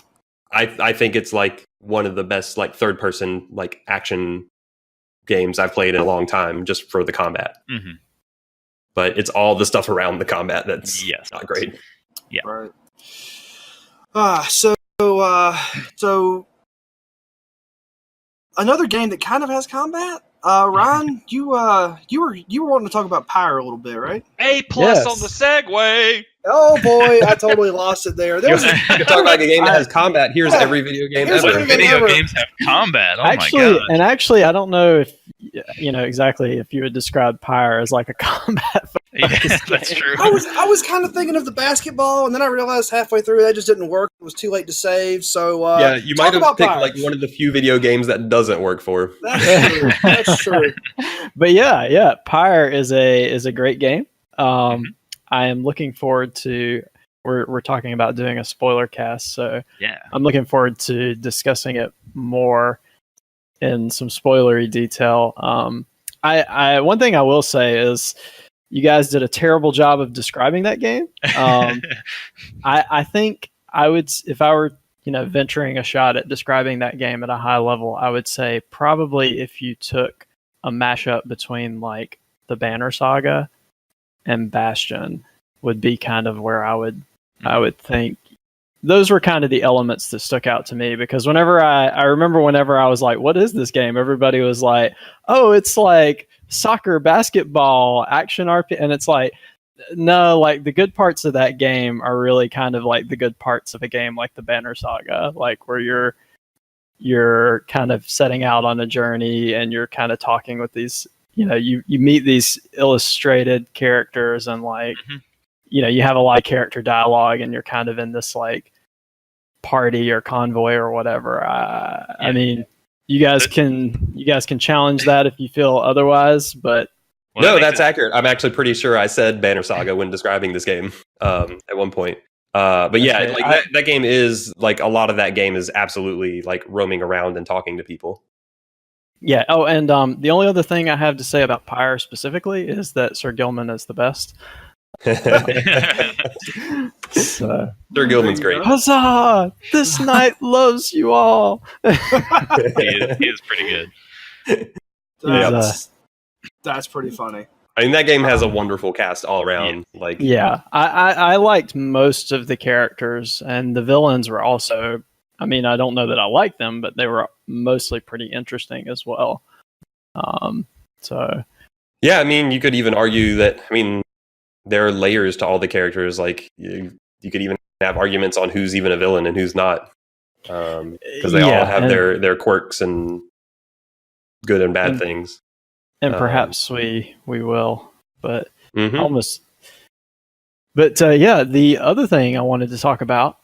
Speaker 4: I think it's like one of the best like third person like action games I've played in a long time just for the combat. Mm-hmm. But it's all the stuff around the combat that's not great.
Speaker 2: Yeah.
Speaker 1: Right. So another game that kind of has combat. Ryan, you were wanting to talk about Pyre a little bit, right?
Speaker 5: A+ on the segue.
Speaker 1: Oh boy, I totally lost it there.
Speaker 4: You're talking about a game that has combat. Here's every video game ever.
Speaker 2: Video games have combat. Oh
Speaker 3: my god! And actually, I don't know if exactly if you would describe Pyre as like a combat.
Speaker 2: Yeah, that's true.
Speaker 1: I was kind of thinking of the basketball, and then I realized halfway through that just didn't work. It was too late to save. So
Speaker 4: you might have picked Pyre. Like one of the few video games that doesn't work for.
Speaker 1: That's true. That's true.
Speaker 3: But yeah, Pyre is a great game. I am looking forward to. We're talking about doing a spoiler cast, so I'm looking forward to discussing it more in some spoilery detail. I one thing I will say is you guys did a terrible job of describing that game. I think I would, if I were venturing a shot at describing that game at a high level, I would say probably if you took a mashup between like the Banner Saga and Bastion would be kind of where I would think those were kind of the elements that stuck out to me, because whenever I remember whenever I was like, what is this game? Everybody was like, oh, it's like soccer, basketball, action RP. And it's like, No, like the good parts of that game are really kind of like the good parts of a game like the Banner Saga, like where you're kind of setting out on a journey and you're kind of talking with these, you meet these illustrated characters and like, you have a lot of character dialogue and you're kind of in this like party or convoy or whatever. I mean, you guys can challenge that if you feel otherwise, but
Speaker 4: no, that's accurate. I'm actually pretty sure I said Banner Saga when describing this game at one point. But yeah,
Speaker 3: okay,
Speaker 4: like that game is like a lot of that game is absolutely like roaming around and talking to people.
Speaker 3: Yeah. Oh, and the only other thing I have to say about Pyre specifically is that Sir Gilman is the best. So,
Speaker 4: Sir Gilman's great.
Speaker 3: Huzzah! This knight loves you all.
Speaker 2: He is pretty good.
Speaker 1: That's pretty funny.
Speaker 4: I mean, that game has a wonderful cast all around. Like,
Speaker 3: yeah, I liked most of the characters, and the villains were also. I mean, I don't know that I liked them, but they were mostly pretty interesting as well. So,
Speaker 4: yeah, I mean, you could even argue that. I mean, there are layers to all the characters. Like, you could even have arguments on who's even a villain and who's not, because they all have their quirks and good and bad things.
Speaker 3: And perhaps we will, but
Speaker 4: Mm-hmm.
Speaker 3: almost. But yeah, the other thing I wanted to talk about,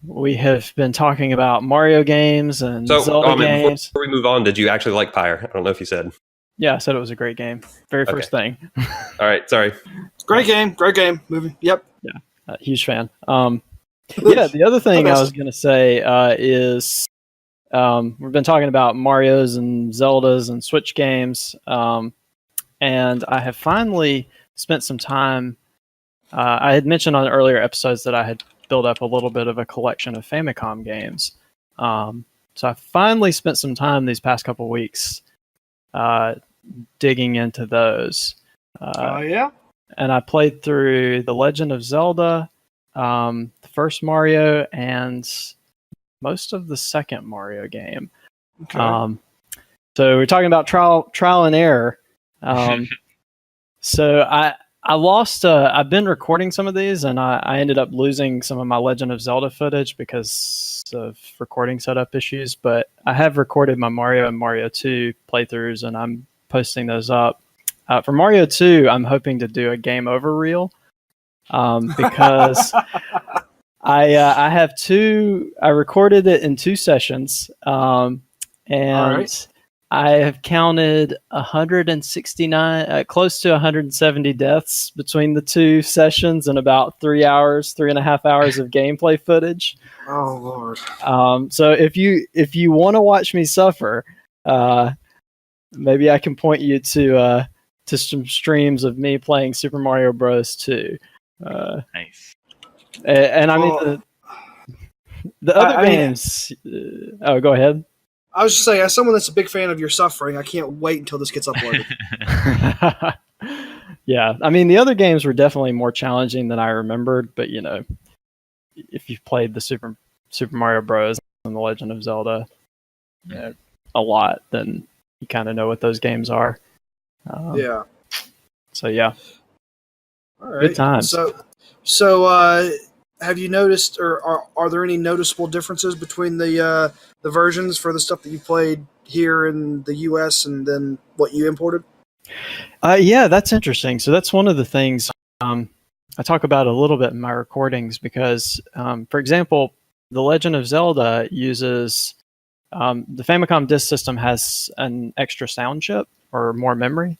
Speaker 3: we have been talking about Mario games and Zelda games.
Speaker 4: Before we move on, did you actually like Pyre? I don't know if you said.
Speaker 3: Yeah, I said it was a great game. Very first thing.
Speaker 4: All right, sorry.
Speaker 1: Great game. Movie. Yep.
Speaker 3: Yeah, huge fan. Yeah, the other thing I was going to say is we've been talking about Marios and Zeldas and Switch games, and I have finally spent some time. I had mentioned on earlier episodes that I had built up a little bit of a collection of Famicom games. So I finally spent some time these past couple weeks digging into those.
Speaker 1: Yeah.
Speaker 3: And I played through The Legend of Zelda, the first Mario, and most of the second Mario game.
Speaker 1: Okay.
Speaker 3: So we're talking about trial and error. So I lost. I've been recording some of these, and I ended up losing some of my Legend of Zelda footage because of recording setup issues. But I have recorded my Mario and Mario 2 playthroughs, and I'm posting those up. For Mario 2, I'm hoping to do a game over reel because I have two. I recorded it in 2 sessions, and
Speaker 1: right.
Speaker 3: I have counted 169, close to 170 deaths between the 2 sessions and about 3.5 hours of gameplay footage.
Speaker 1: Oh Lord!
Speaker 3: So if you want to watch me suffer, maybe I can point you to some streams of me playing Super Mario Bros. 2.
Speaker 2: Nice.
Speaker 3: And I mean the other games. Oh, go ahead.
Speaker 1: I was just saying, as someone that's a big fan of your suffering, I can't wait until this gets uploaded.
Speaker 3: Yeah, I mean, the other games were definitely more challenging than I remembered, but if you've played the Super Mario Bros. And The Legend of Zelda a lot, then you kind of know what those games are.
Speaker 1: Yeah.
Speaker 3: So yeah.
Speaker 1: All right.
Speaker 3: Good times.
Speaker 1: So have you noticed, or are there any noticeable differences between the versions for the stuff that you played here in the U.S. and then what you imported?
Speaker 3: Yeah, that's interesting. So that's one of the things I talk about a little bit in my recordings because, for example, The Legend of Zelda uses the Famicom disk system has an extra sound chip or more memory.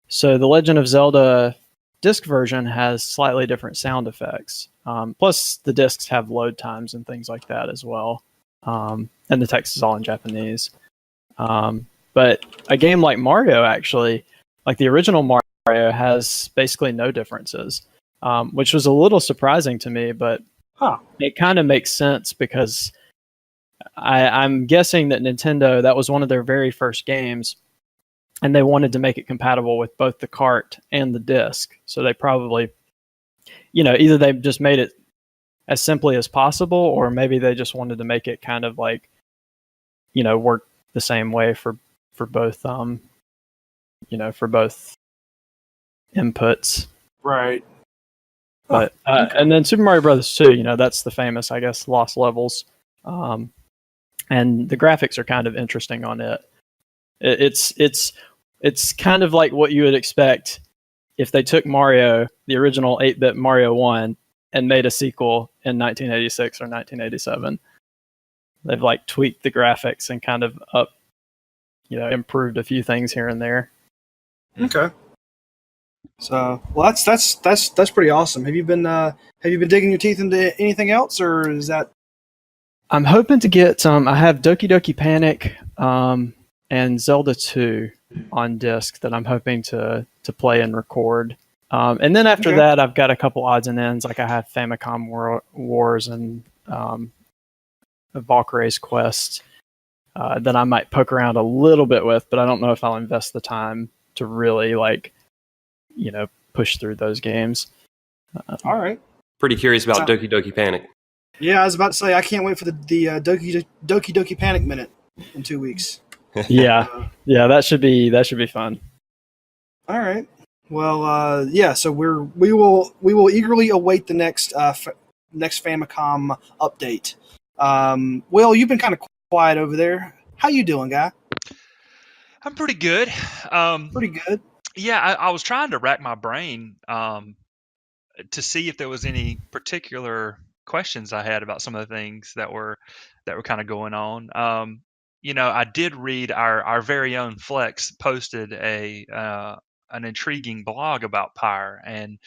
Speaker 3: So The Legend of Zelda disk version has slightly different sound effects. Plus, the discs have load times and things like that as well. And the text is all in Japanese. But a game like Mario, actually, like the original Mario, has basically no differences, which was a little surprising to me, but it kind of makes sense because I'm guessing that Nintendo, that was one of their very first games, and they wanted to make it compatible with both the cart and the disc. So they probably, either they just made it as simply as possible, or maybe they just wanted to make it kind of like, work the same way for both, for both inputs.
Speaker 1: Right.
Speaker 3: But
Speaker 1: okay.
Speaker 3: and then Super Mario Brothers 2, that's the famous, I guess, Lost Levels, and the graphics are kind of interesting on it. It's kind of like what you would expect if they took Mario, the original 8-bit Mario 1, and made a sequel in 1986 or 1987. They've like tweaked the graphics and kind of improved a few things here and there.
Speaker 1: Okay. So, well, that's pretty awesome. Have you been digging your teeth into anything else, or is that?
Speaker 3: I'm hoping to get I have Doki Doki Panic and Zelda 2 on disc that I'm hoping to play and record. And then after that, I've got a couple odds and ends. Like I have Famicom Wars and Valkyrie's Quest that I might poke around a little bit with, but I don't know if I'll invest the time to really push through those games.
Speaker 1: All right.
Speaker 4: Pretty curious about Doki Doki Panic.
Speaker 1: Yeah, I was about to say I can't wait for the Doki Doki Panic Minute in 2 weeks.
Speaker 3: Yeah, that should be fun.
Speaker 1: All right. Well, yeah. So we will eagerly await the next Famicom update. Will, you've been kind of quiet over there. How you doing, guy?
Speaker 5: I'm pretty good.
Speaker 1: Pretty good.
Speaker 5: Yeah, I was trying to rack my brain to see if there was any particular questions I had about some of the things that were kind of going on. I did read our very own Flex posted an intriguing blog about Pyre and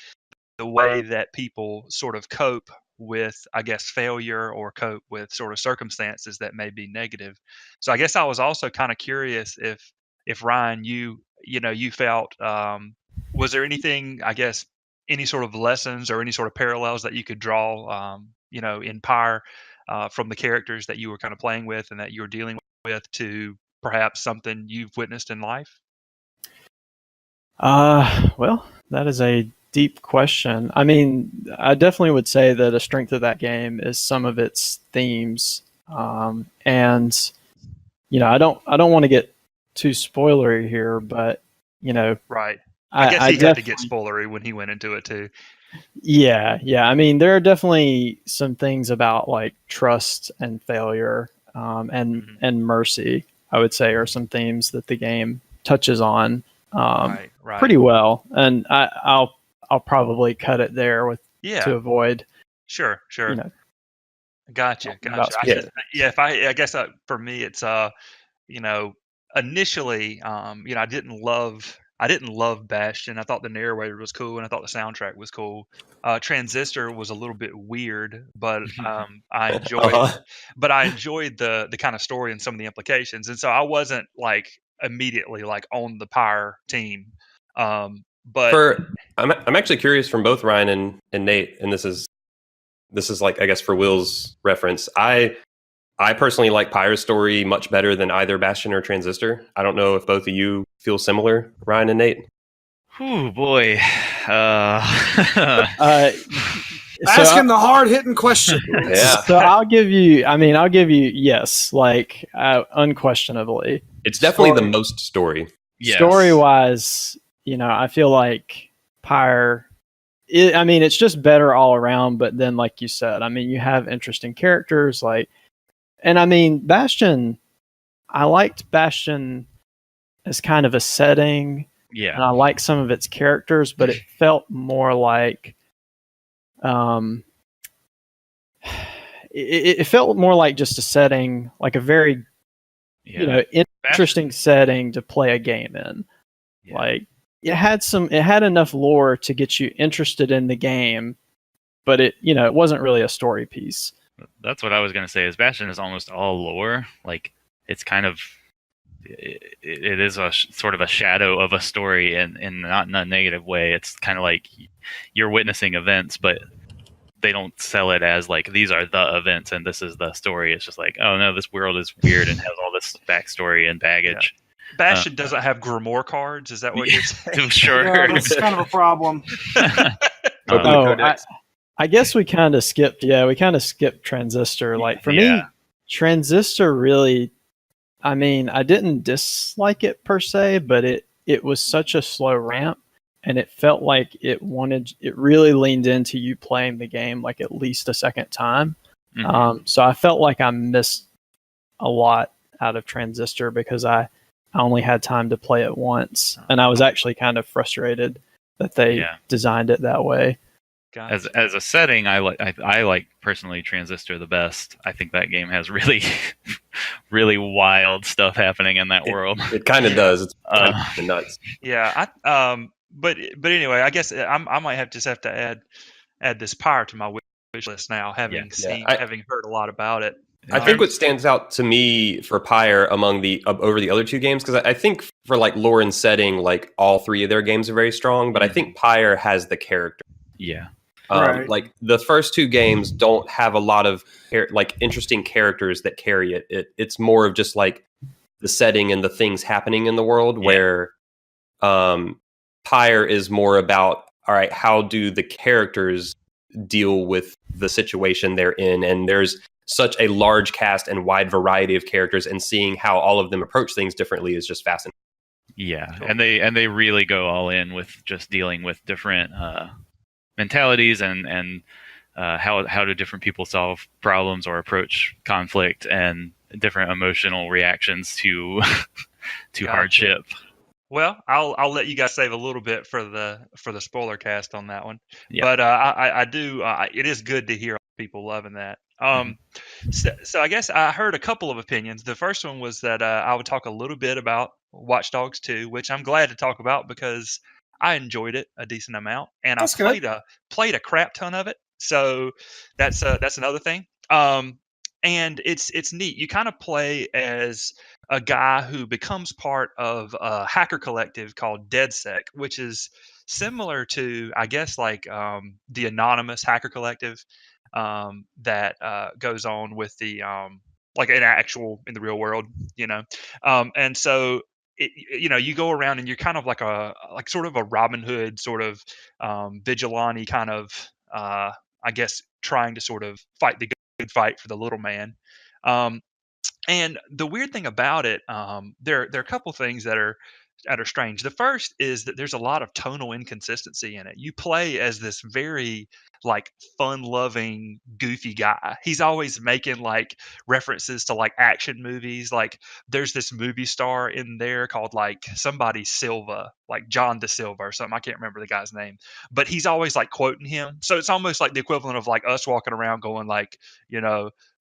Speaker 5: the way that people sort of cope with, I guess, failure or cope with sort of circumstances that may be negative. So I guess I was also kind of curious if Ryan, you felt, was there anything, I guess, any sort of lessons or any sort of parallels that you could draw, in Pyre from the characters that you were kind of playing with and that you were dealing with to perhaps something you've witnessed in life?
Speaker 3: Well, that is a deep question. I mean, I definitely would say that a strength of that game is some of its themes. And I don't want to get too spoilery here, but
Speaker 5: right. I guess he had to get spoilery when he went into it too.
Speaker 3: Yeah. I mean, there are definitely some things about like trust and failure, and mercy, I would say, are some themes that the game touches on
Speaker 5: right.
Speaker 3: pretty well. And I'll probably cut it there to avoid.
Speaker 5: Sure. Gotcha.
Speaker 3: Yeah.
Speaker 5: I guess for me, it's initially, I didn't love Bastion. I thought the narrator was cool, and I thought the soundtrack was cool. Transistor was a little bit weird, but I enjoyed. But I enjoyed the kind of story and some of the implications, and so I wasn't like immediately like on the Pyre team. But
Speaker 4: I'm actually curious from both Ryan and Nate, and this is like, I guess, for Will's reference. I personally like Pyre's story much better than either Bastion or Transistor. I don't know if both of you feel similar, Ryan and Nate.
Speaker 2: Oh boy.
Speaker 1: Asking the hard-hitting question.
Speaker 4: Yeah.
Speaker 3: So I'll give you yes, like unquestionably.
Speaker 4: It's definitely the most story.
Speaker 2: Yes.
Speaker 3: Story-wise, I feel like Pyre, it's just better all around, but then like you said, you have interesting characters, and Bastion, I liked Bastion as kind of a setting.
Speaker 2: Yeah.
Speaker 3: And I like some of its characters, but it felt more like it felt more like just a setting, like a very interesting setting to play a game in.
Speaker 2: Yeah.
Speaker 3: Like it had enough lore to get you interested in the game, but it wasn't really a story piece.
Speaker 2: That's what I was going to say. Is Bastion is almost all lore. Like it's kind of, it is a sort of a shadow of a story, in not in a negative way. It's kind of like you're witnessing events, but they don't sell it as like these are the events and this is the story. It's just like, oh no, this world is weird and has all this backstory and baggage.
Speaker 5: Yeah. Bastion doesn't have Grimoire cards. Is that what you're saying?
Speaker 2: Sure.
Speaker 1: Yeah, that's kind of a problem.
Speaker 3: I guess we kind of skipped. Yeah, we kind of skipped Transistor. Like for me, Transistor really. I didn't dislike it per se, but it was such a slow ramp and it felt like it really leaned into you playing the game like at least a second time. So I felt like I missed a lot out of Transistor because I only had time to play it once, and I was actually kind of frustrated that they designed it that way.
Speaker 2: As a setting, I like personally Transistor the best. I think that game has really really wild stuff happening in that world.
Speaker 4: It kind of does. It's kind of nuts.
Speaker 5: Yeah, but anyway, I guess I might have to add this Pyre to my wish list now, having heard a lot about it.
Speaker 4: I think what stands out to me for Pyre among over the other two games, because I think for like lore and setting, like all three of their games are very strong, but I think Pyre has the character.
Speaker 2: Yeah.
Speaker 1: Right.
Speaker 4: Like the first two games don't have a lot of like interesting characters that carry it. It's more of just like the setting and the things happening in the world, where Pyre is more about, all right, how do the characters deal with the situation they're in? And there's such a large cast and wide variety of characters, and seeing how all of them approach things differently is just fascinating.
Speaker 2: Yeah, and they really go all in with just dealing with different mentalities and how do different people solve problems or approach conflict and different emotional reactions to hardship.
Speaker 5: Well, I'll let you guys save a little bit for the spoiler cast on that one.
Speaker 2: Yeah.
Speaker 5: But I do. It is good to hear people loving that. So I guess I heard a couple of opinions. The first one was that I would talk a little bit about Watch Dogs 2, which I'm glad to talk about because I enjoyed it a decent amount, and I played a crap ton of it. So that's another thing. And it's neat. You kind of play as a guy who becomes part of a hacker collective called DeadSec, which is similar to, I guess, like the anonymous hacker collective that goes on with the like in the real world, and so you go around and you're kind of like sort of a Robin Hood sort of vigilante kind of I guess trying to sort of fight the good fight for the little man. And the weird thing about it, there are a couple things that are strange. The first is that there's a lot of tonal inconsistency in it. You play as this very like fun-loving, goofy guy. He's always making like references to like action movies. Like there's this movie star in there called like somebody Silva, like John Da Silva or something. I can't remember the guy's name, but he's always like quoting him. So it's almost like the equivalent of like us walking around going like,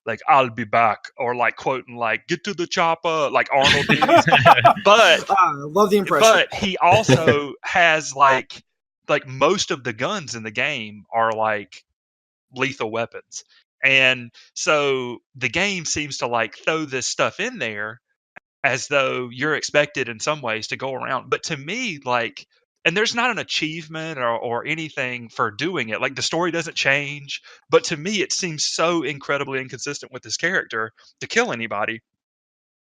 Speaker 5: like I'll be back, or like quoting like get to the chopper, like Arnold movies. But
Speaker 1: I love the impression.
Speaker 5: But he also has like most of the guns in the game are like lethal weapons. And so the game seems to like throw this stuff in there as though you're expected in some ways to go around. But to me, like, and there's not an achievement or anything for doing it. Like the story doesn't change. But to me, it seems so incredibly inconsistent with this character to kill anybody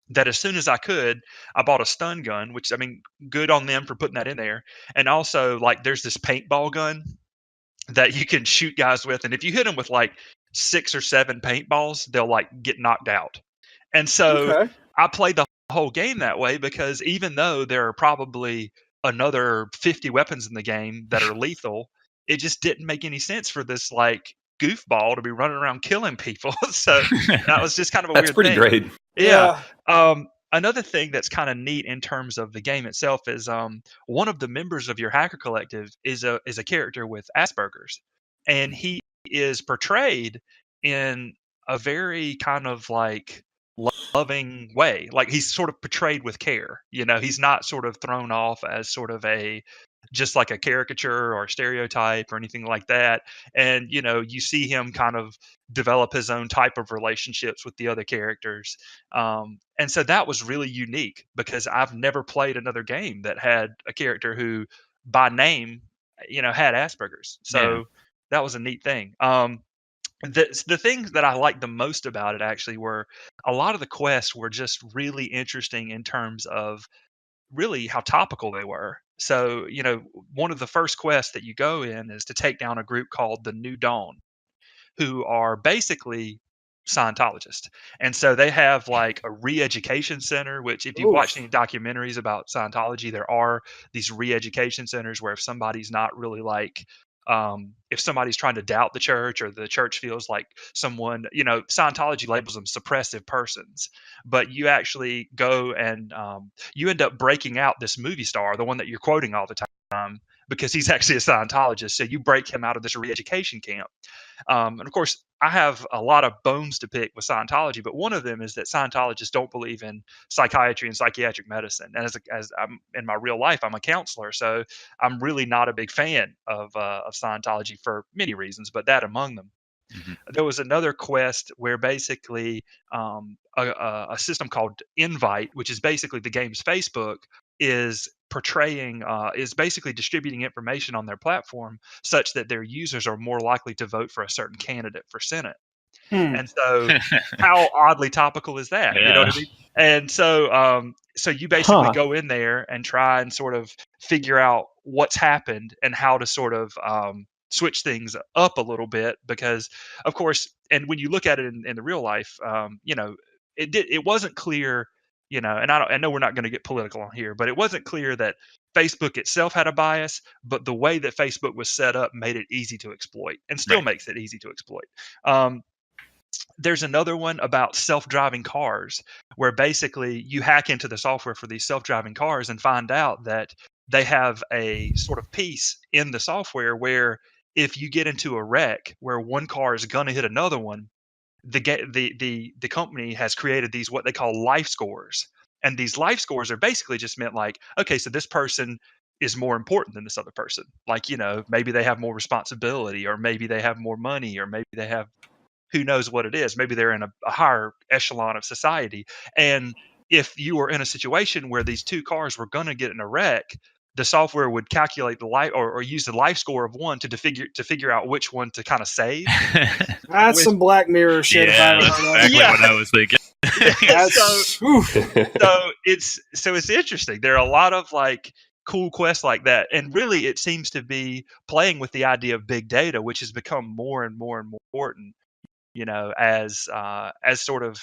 Speaker 5: that as soon as I could, I bought a stun gun, which, I mean, good on them for putting that in there. And also, like, there's this paintball gun that you can shoot guys with. And if you hit them with like 6 or 7 paintballs, they'll like get knocked out. And so I played the whole game that way because even though there are probably another 50 weapons in the game that are lethal, it just didn't make any sense for this like goofball to be running around killing people. So that was just kind of a
Speaker 4: That's
Speaker 5: weird
Speaker 4: pretty
Speaker 5: thing.
Speaker 4: great.
Speaker 5: Yeah. Another thing that's kind of neat in terms of the game itself is one of the members of your hacker collective is a character with Asperger's, and he is portrayed in a very kind of like loving way. Like he's sort of portrayed with care. He's not sort of thrown off as sort of just like a caricature or stereotype or anything like that. And, you see him kind of develop his own type of relationships with the other characters. And so that was really unique because I've never played another game that had a character who by name, had Asperger's. So that was a neat thing. The things that I liked the most about it actually were a lot of the quests were just really interesting in terms of really how topical they were. So, one of the first quests that you go in is to take down a group called the New Dawn, who are basically Scientologist. And so they have like a re-education center, which if you've watched any documentaries about Scientology, there are these re-education centers where if somebody's not really like, if somebody's trying to doubt the church or the church feels like someone, Scientology labels them suppressive persons, but you actually go and you end up breaking out this movie star, the one that you're quoting all the time, because he's actually a Scientologist. So you break him out of this re-education camp. And of course, I have a lot of bones to pick with Scientology, but one of them is that Scientologists don't believe in psychiatry and psychiatric medicine. And as I'm in my real life, I'm a counselor, so I'm really not a big fan of Scientology for many reasons, but that among them.
Speaker 2: Mm-hmm.
Speaker 5: There was another quest where basically a system called Invite, which is basically the game's Facebook, is portraying is basically distributing information on their platform such that their users are more likely to vote for a certain candidate for Senate. And so how oddly topical is that?
Speaker 2: Yeah.
Speaker 5: You know what I mean? And so so you basically go in there and try and sort of figure out what's happened and how to sort of switch things up a little bit, because of course, and when you look at it in the real life, it wasn't clear, and I know we're not going to get political on here, but it wasn't clear that Facebook itself had a bias, but the way that Facebook was set up made it easy to exploit, and still makes it easy to exploit. There's another one about self-driving cars where basically you hack into the software for these self-driving cars and find out that they have a sort of piece in the software where if you get into a wreck where one car is going to hit another one, the company has created these what they call life scores. And these life scores are basically just meant like, okay, so this person is more important than this other person. Like, maybe they have more responsibility, or maybe they have more money, or maybe they have who knows what it is. Maybe they're in a higher echelon of society. And if you were in a situation where these two cars were going to get in a wreck, the software would calculate the life or use the life score of one to figure out which one to kind of save.
Speaker 1: That's some Black Mirror shit.
Speaker 2: Yeah, that's exactly what I was thinking.
Speaker 5: So it's interesting. There are a lot of like cool quests like that, and really it seems to be playing with the idea of big data, which has become more and more and more important. As sort of,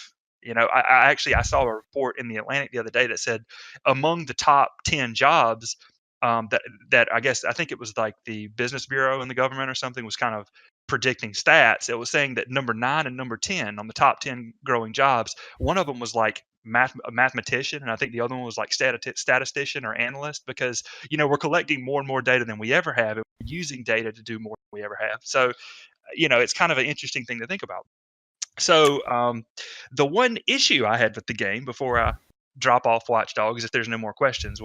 Speaker 5: I saw a report in the Atlantic the other day that said among the top 10 jobs that I think it was like the Business Bureau in the government or something was kind of predicting stats. It was saying that number 9 and number 10 on the top 10 growing jobs, one of them was like a mathematician, and I think the other one was like statistician or analyst, because we're collecting more and more data than we ever have, and we're using data to do more than we ever have. So it's kind of an interesting thing to think about. So the one issue I had with the game before I drop off Watch Dogs, if there's no more questions,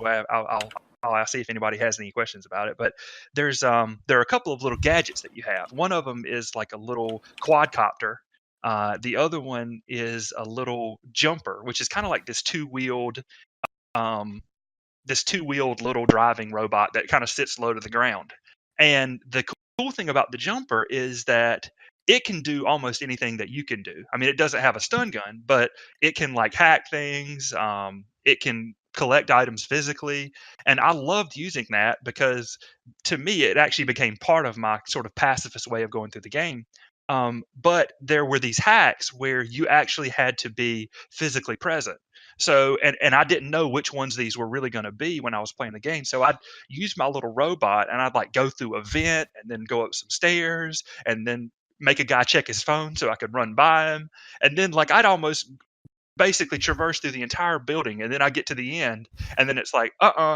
Speaker 5: I'll see if anybody has any questions about it. But there are a couple of little gadgets that you have. One of them is like a little quadcopter. The other one is a little jumper, which is kind of like this two-wheeled little driving robot that kind of sits low to the ground. And the cool thing about the jumper is that it can do almost anything that you can do. I mean, it doesn't have a stun gun, but it can like hack things. It can collect items physically. And I loved using that because to me, it actually became part of my sort of pacifist way of going through the game. But there were these hacks where you actually had to be physically present. So, and I didn't know which ones these were really going to be when I was playing the game. So I'd use my little robot and I'd like go through a vent and then go up some stairs and then make a guy check his phone so I could run by him. And then like I'd almost basically traverse through the entire building, and then I get to the end, and then it's like,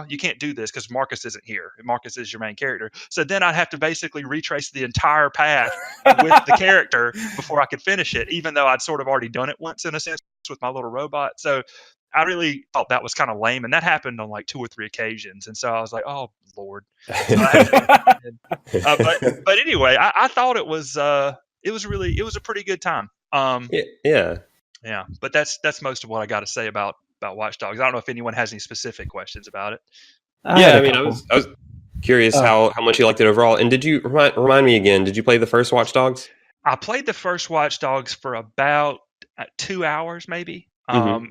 Speaker 5: you can't do this because Marcus isn't here. Marcus is your main character. So then I'd have to basically retrace the entire path with the character before I could finish it, even though I'd sort of already done it once in a sense with my little robot. So I really thought that was kind of lame, and that happened on like 2 or 3 occasions. And so I was like, oh Lord. But anyway, I thought it was a pretty good time. Yeah, but that's most of what I got to say about Watch Dogs. I don't know if anyone has any specific questions about it.
Speaker 4: I was curious how much you liked it overall. And did you remind me again? Did you play the first Watch Dogs?
Speaker 5: I played the first Watch Dogs for about 2 hours, maybe, and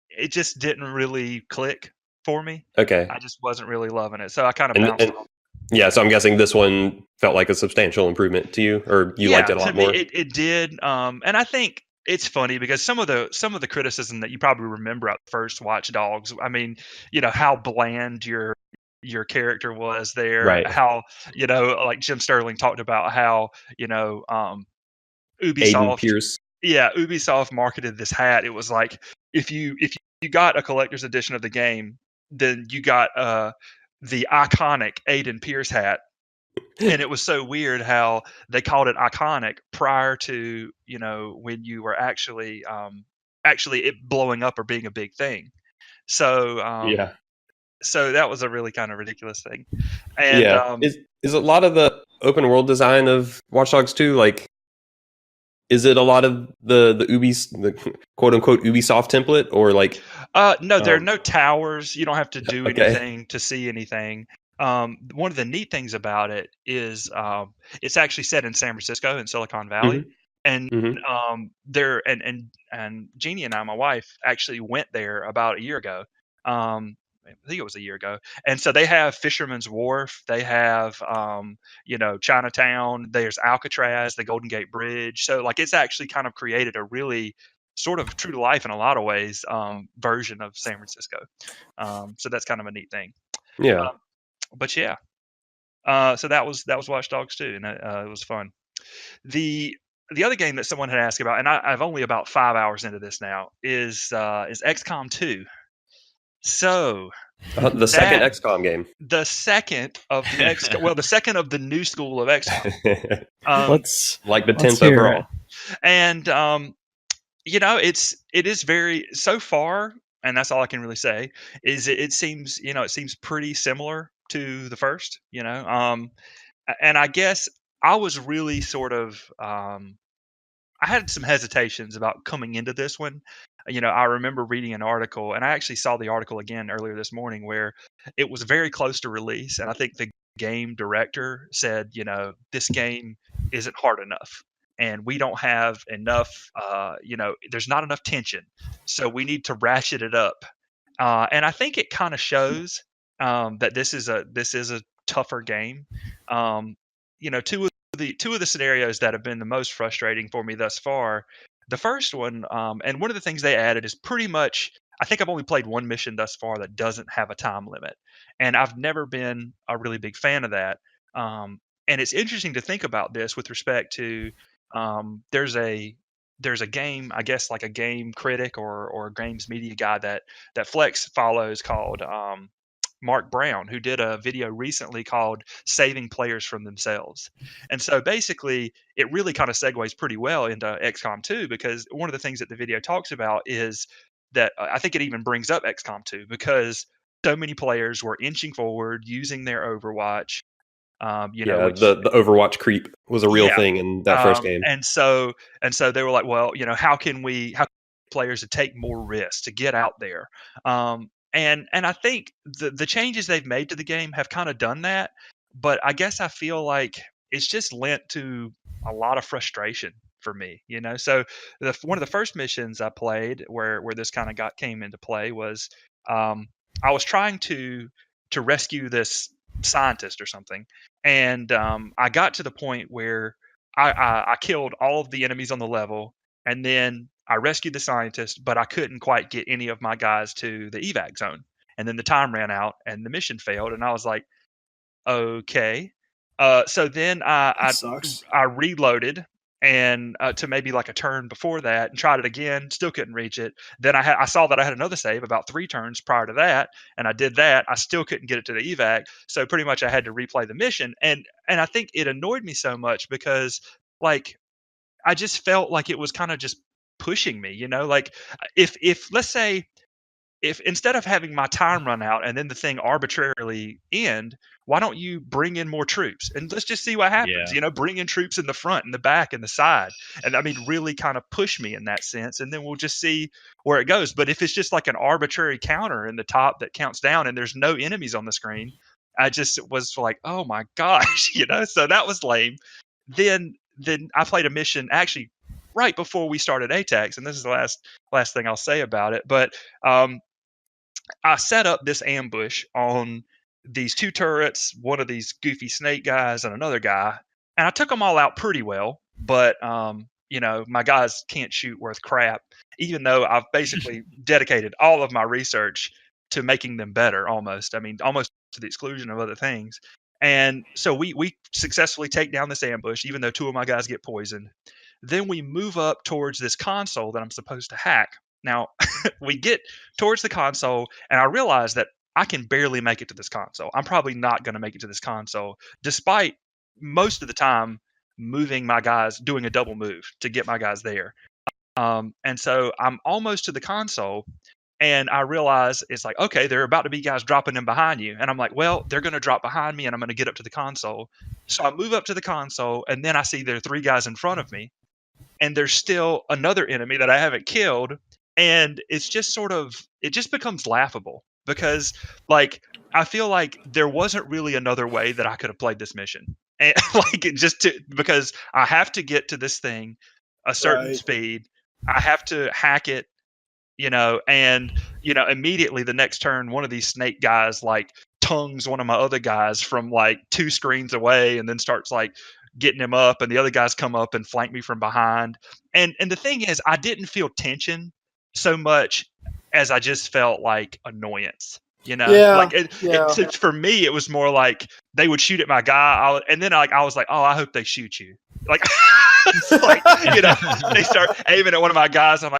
Speaker 5: it just didn't really click for me.
Speaker 4: Okay,
Speaker 5: I just wasn't really loving it, so I kind of bounced off.
Speaker 4: Yeah, so I'm guessing this one felt like a substantial improvement to you, or you liked it a lot
Speaker 5: to me
Speaker 4: more.
Speaker 5: it did. And I think it's funny because some of the criticism that you probably remember at first Watch Dogs, I mean, how bland your character was there,
Speaker 4: Right.
Speaker 5: how like Jim Sterling talked about how
Speaker 4: Aiden
Speaker 5: Ubisoft
Speaker 4: Pierce.
Speaker 5: Ubisoft marketed this hat. It was like if you got a collector's edition of the game, then you got the iconic Aiden Pierce hat. And it was so weird how they called it iconic prior to when you were actually it blowing up or being a big thing. So
Speaker 4: Yeah.
Speaker 5: so that was a really kind of ridiculous thing. And
Speaker 4: Yeah. Is a lot of the open world design of Watch Dogs 2 like? Is it a lot of the quote unquote Ubisoft template, or like?
Speaker 5: no, there are no towers. You don't have to do
Speaker 4: Okay.
Speaker 5: anything to see anything. One of the neat things about it is it's actually set in San Francisco in Silicon Valley, and
Speaker 4: Mhm.
Speaker 5: there and Jeannie and I, my wife, actually went there about a year ago. I think it was a year ago, and so they have Fisherman's Wharf, they have Chinatown, there's Alcatraz, the Golden Gate Bridge. So like it's actually kind of created a really sort of true to life in a lot of ways version of San Francisco. So that's kind of a neat thing.
Speaker 4: Yeah.
Speaker 5: But yeah, so that was Watch Dogs 2, and it was fun. The other game that someone had asked about, and I've only about 5 hours into this now, is XCOM 2. So
Speaker 4: The second
Speaker 5: that
Speaker 4: XCOM game.
Speaker 5: the second of the the second of the new school of XCOM.
Speaker 3: Let's
Speaker 4: Like the
Speaker 3: let's
Speaker 4: 10th
Speaker 3: hear
Speaker 4: overall.
Speaker 3: it.
Speaker 5: And it is very so far, and that's all I can really say. Is it seems pretty similar to the first. And I guess I was really sort of I had some hesitations about coming into this one. I remember reading an article, and I actually saw the article again earlier this morning where it was very close to release, and I think the game director said, this game isn't hard enough, and we don't have enough. There's not enough tension, so we need to ratchet it up. And I think it kind of shows that this is a tougher game. Two of the scenarios that have been the most frustrating for me thus far. The first one, and one of the things they added is pretty much. I think I've only played one mission thus far that doesn't have a time limit, and I've never been a really big fan of that. And it's interesting to think about this with respect to there's a game, I guess, like a game critic or a games media guy that Flex follows called Mark Brown, who did a video recently called Saving Players from Themselves. And so basically, it really kind of segues pretty well into XCOM 2 because one of the things that the video talks about is that I think it even brings up XCOM 2 because so many players were inching forward using their Overwatch.
Speaker 4: Yeah,
Speaker 5: Which
Speaker 4: the Overwatch creep was a real
Speaker 5: yeah,
Speaker 4: thing in that first game.
Speaker 5: and so they were like, well, how can players to take more risks to get out there? And I think the changes they've made to the game have kind of done that, but I guess I feel like it's just lent to a lot of frustration for me. So one of the first missions I played where this kind of came into play was I was trying to rescue this scientist or something, and I got to the point where I killed all of the enemies on the level, and then I rescued the scientist, but I couldn't quite get any of my guys to the evac zone. And then the time ran out, and the mission failed, and I was like, okay. So then
Speaker 1: That sucks.
Speaker 5: I reloaded and to maybe like a turn before that and tried it again, still couldn't reach it. Then I saw that I had another save about 3 turns prior to that, and I did that. I still couldn't get it to the evac, so pretty much I had to replay the mission. And I think it annoyed me so much because like I just felt like it was kind of just pushing me, like if let's say if instead of having my time run out and then the thing arbitrarily end, why don't you bring in more troops and let's just see what happens?
Speaker 2: Yeah.
Speaker 5: Bring in troops in the front and the back and the side, and I mean really kind of push me in that sense, and then we'll just see where it goes. But if it's just like an arbitrary counter in the top that counts down and there's no enemies on the screen, I just was like, oh my gosh, So that was lame. Then I played a mission actually right before we started ATACS, and this is the last thing I'll say about it, but I set up this ambush on these 2 turrets, one of these goofy snake guys, and another guy, and I took them all out pretty well. But my guys can't shoot worth crap, even though I've basically dedicated all of my research to making them better. Almost to the exclusion of other things. And so we successfully take down this ambush, even though 2 of my guys get poisoned. Then we move up towards this console that I'm supposed to hack. Now, we get towards the console, and I realize that I can barely make it to this console. I'm probably not going to make it to this console, despite most of the time moving my guys, doing a double move to get my guys there. And so I'm almost to the console, and I realize it's like, okay, there are about to be guys dropping in behind you. And I'm like, well, they're going to drop behind me, and I'm going to get up to the console. So I move up to the console, and then I see there are 3 guys in front of me, and there's still another enemy that I haven't killed. And it's just it just becomes laughable because, like, I feel like there wasn't really another way that I could have played this mission. And because I have to get to this thing a certain speed, I have to hack it, and immediately the next turn, one of these snake guys like tongues one of my other guys from like 2 screens away, and then starts like getting him up, and the other guys come up and flank me from behind. And the thing is, I didn't feel tension so much as I just felt like annoyance. For me, it was more like they would shoot at my guy, and then I was like, oh, I hope they shoot you. Like, they start aiming at one of my guys. I'm like,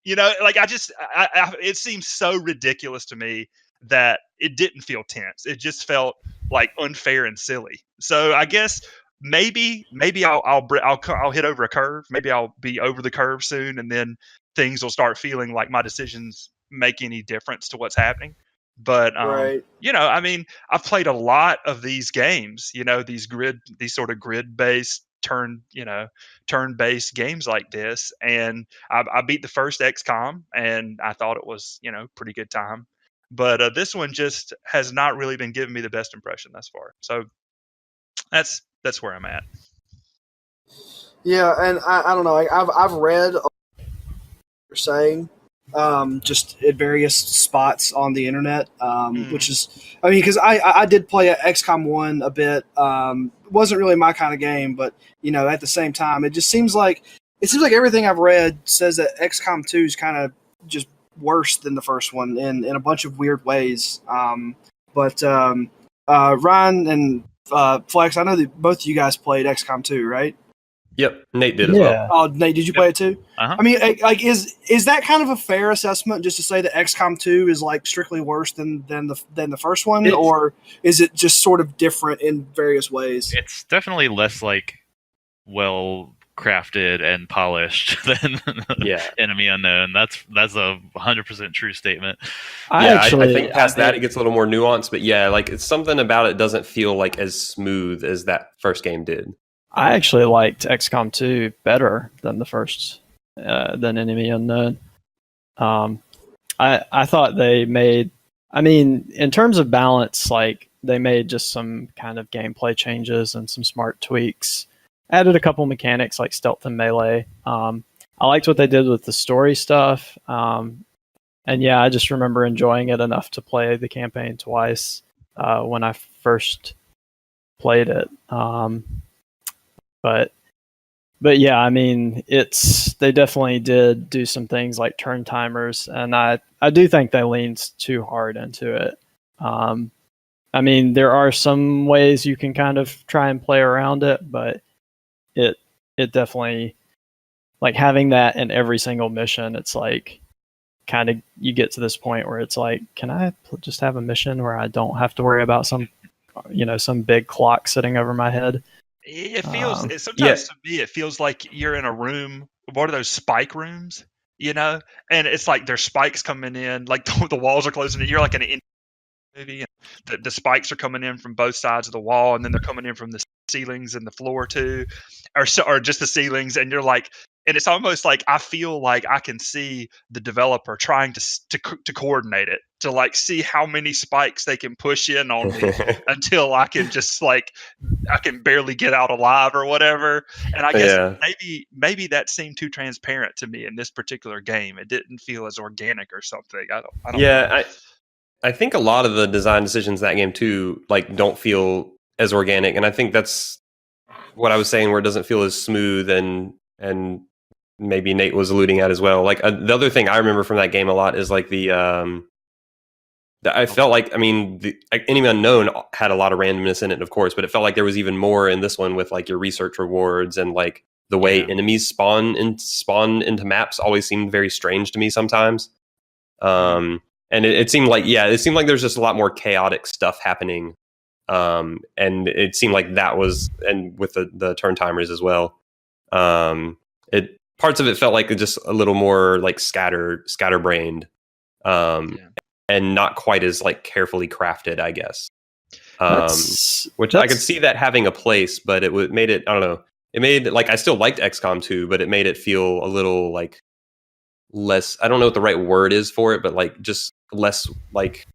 Speaker 5: it seems so ridiculous to me that it didn't feel tense. It just felt like unfair and silly. So I guess maybe I'll hit over a curve. Maybe I'll be over the curve soon, and then things will start feeling like my decisions make any difference to what's happening. But I've played a lot of these games. These sort of grid-based turn-based games like this, and I beat the first XCOM, and I thought it was pretty good time. But this one just has not really been giving me the best impression thus far. So that's where I'm at.
Speaker 1: Yeah, and I don't know. I've read what you're saying, just at various spots on the internet, which is, because I did play XCOM 1 a bit. Wasn't really my kind of game, but at the same time, it seems like everything I've read says that XCOM 2 is kind of just worse than the first one in a bunch of weird ways. But Ryan and Flex, I know that both of you guys played XCOM 2, right?
Speaker 4: Yep, Nate did as well.
Speaker 1: Oh, Nate, did you play it too?
Speaker 2: Uh-huh.
Speaker 1: I mean, like, is that kind of a fair assessment, just to say that XCOM 2 is like strictly worse than the first one, or is it just sort of different in various ways?
Speaker 2: It's definitely less like well crafted and polished than Enemy Unknown. That's a 100% true statement.
Speaker 4: I think past that it gets a little more nuanced, but like it's something about it doesn't feel like as smooth as that first game did.
Speaker 3: I actually liked XCOM 2 better than the first, than Enemy Unknown. I thought they made, in terms of balance, like they made just some kind of gameplay changes and some smart tweaks. Added a couple mechanics like stealth and melee. I liked what they did with the story stuff. And I just remember enjoying it enough to play the campaign twice when I first played it. But yeah, they definitely did do some things like turn timers, and I do think they leaned too hard into it. There are some ways you can kind of try and play around it, but it definitely, like, having that in every single mission, it's like kind of you get to this point where it's like, can I just have a mission where I don't have to worry about some big clock sitting over my head?
Speaker 5: It feels sometimes to me it feels like you're in a room. What are those spike rooms? And it's like there's spikes coming in, like the walls are closing in. You're like in an movie, and the spikes are coming in from both sides of the wall, and then they're coming in from the ceilings and the floor too, or just the ceilings. And you're like, and it's almost like I feel like I can see the developer trying to coordinate it, to like see how many spikes they can push in on me until I can just like I can barely get out alive or whatever. And I guess maybe that seemed too transparent to me in this particular game. It didn't feel as organic or something. I don't know.
Speaker 4: I think a lot of the design decisions in that game too, like, don't feel as organic, and I think that's what I was saying, where it doesn't feel as smooth, and maybe Nate was alluding at as well. Like the other thing I remember from that game a lot is like I felt like, I mean, like, Enemy Unknown had a lot of randomness in it, of course, but it felt like there was even more in this one with like your research rewards, and like the way enemies spawn into maps always seemed very strange to me sometimes. And it seemed like there's just a lot more chaotic stuff happening. And it seemed like that was, and with the turn timers as well. Parts of it felt like just a little more like scatterbrained. And not quite as like carefully crafted, I guess. Which I could see that having a place, but it made it, I don't know. It made, like, I still liked XCOM 2, but it made it feel a little like less, I don't know what the right word is for it, but like just less like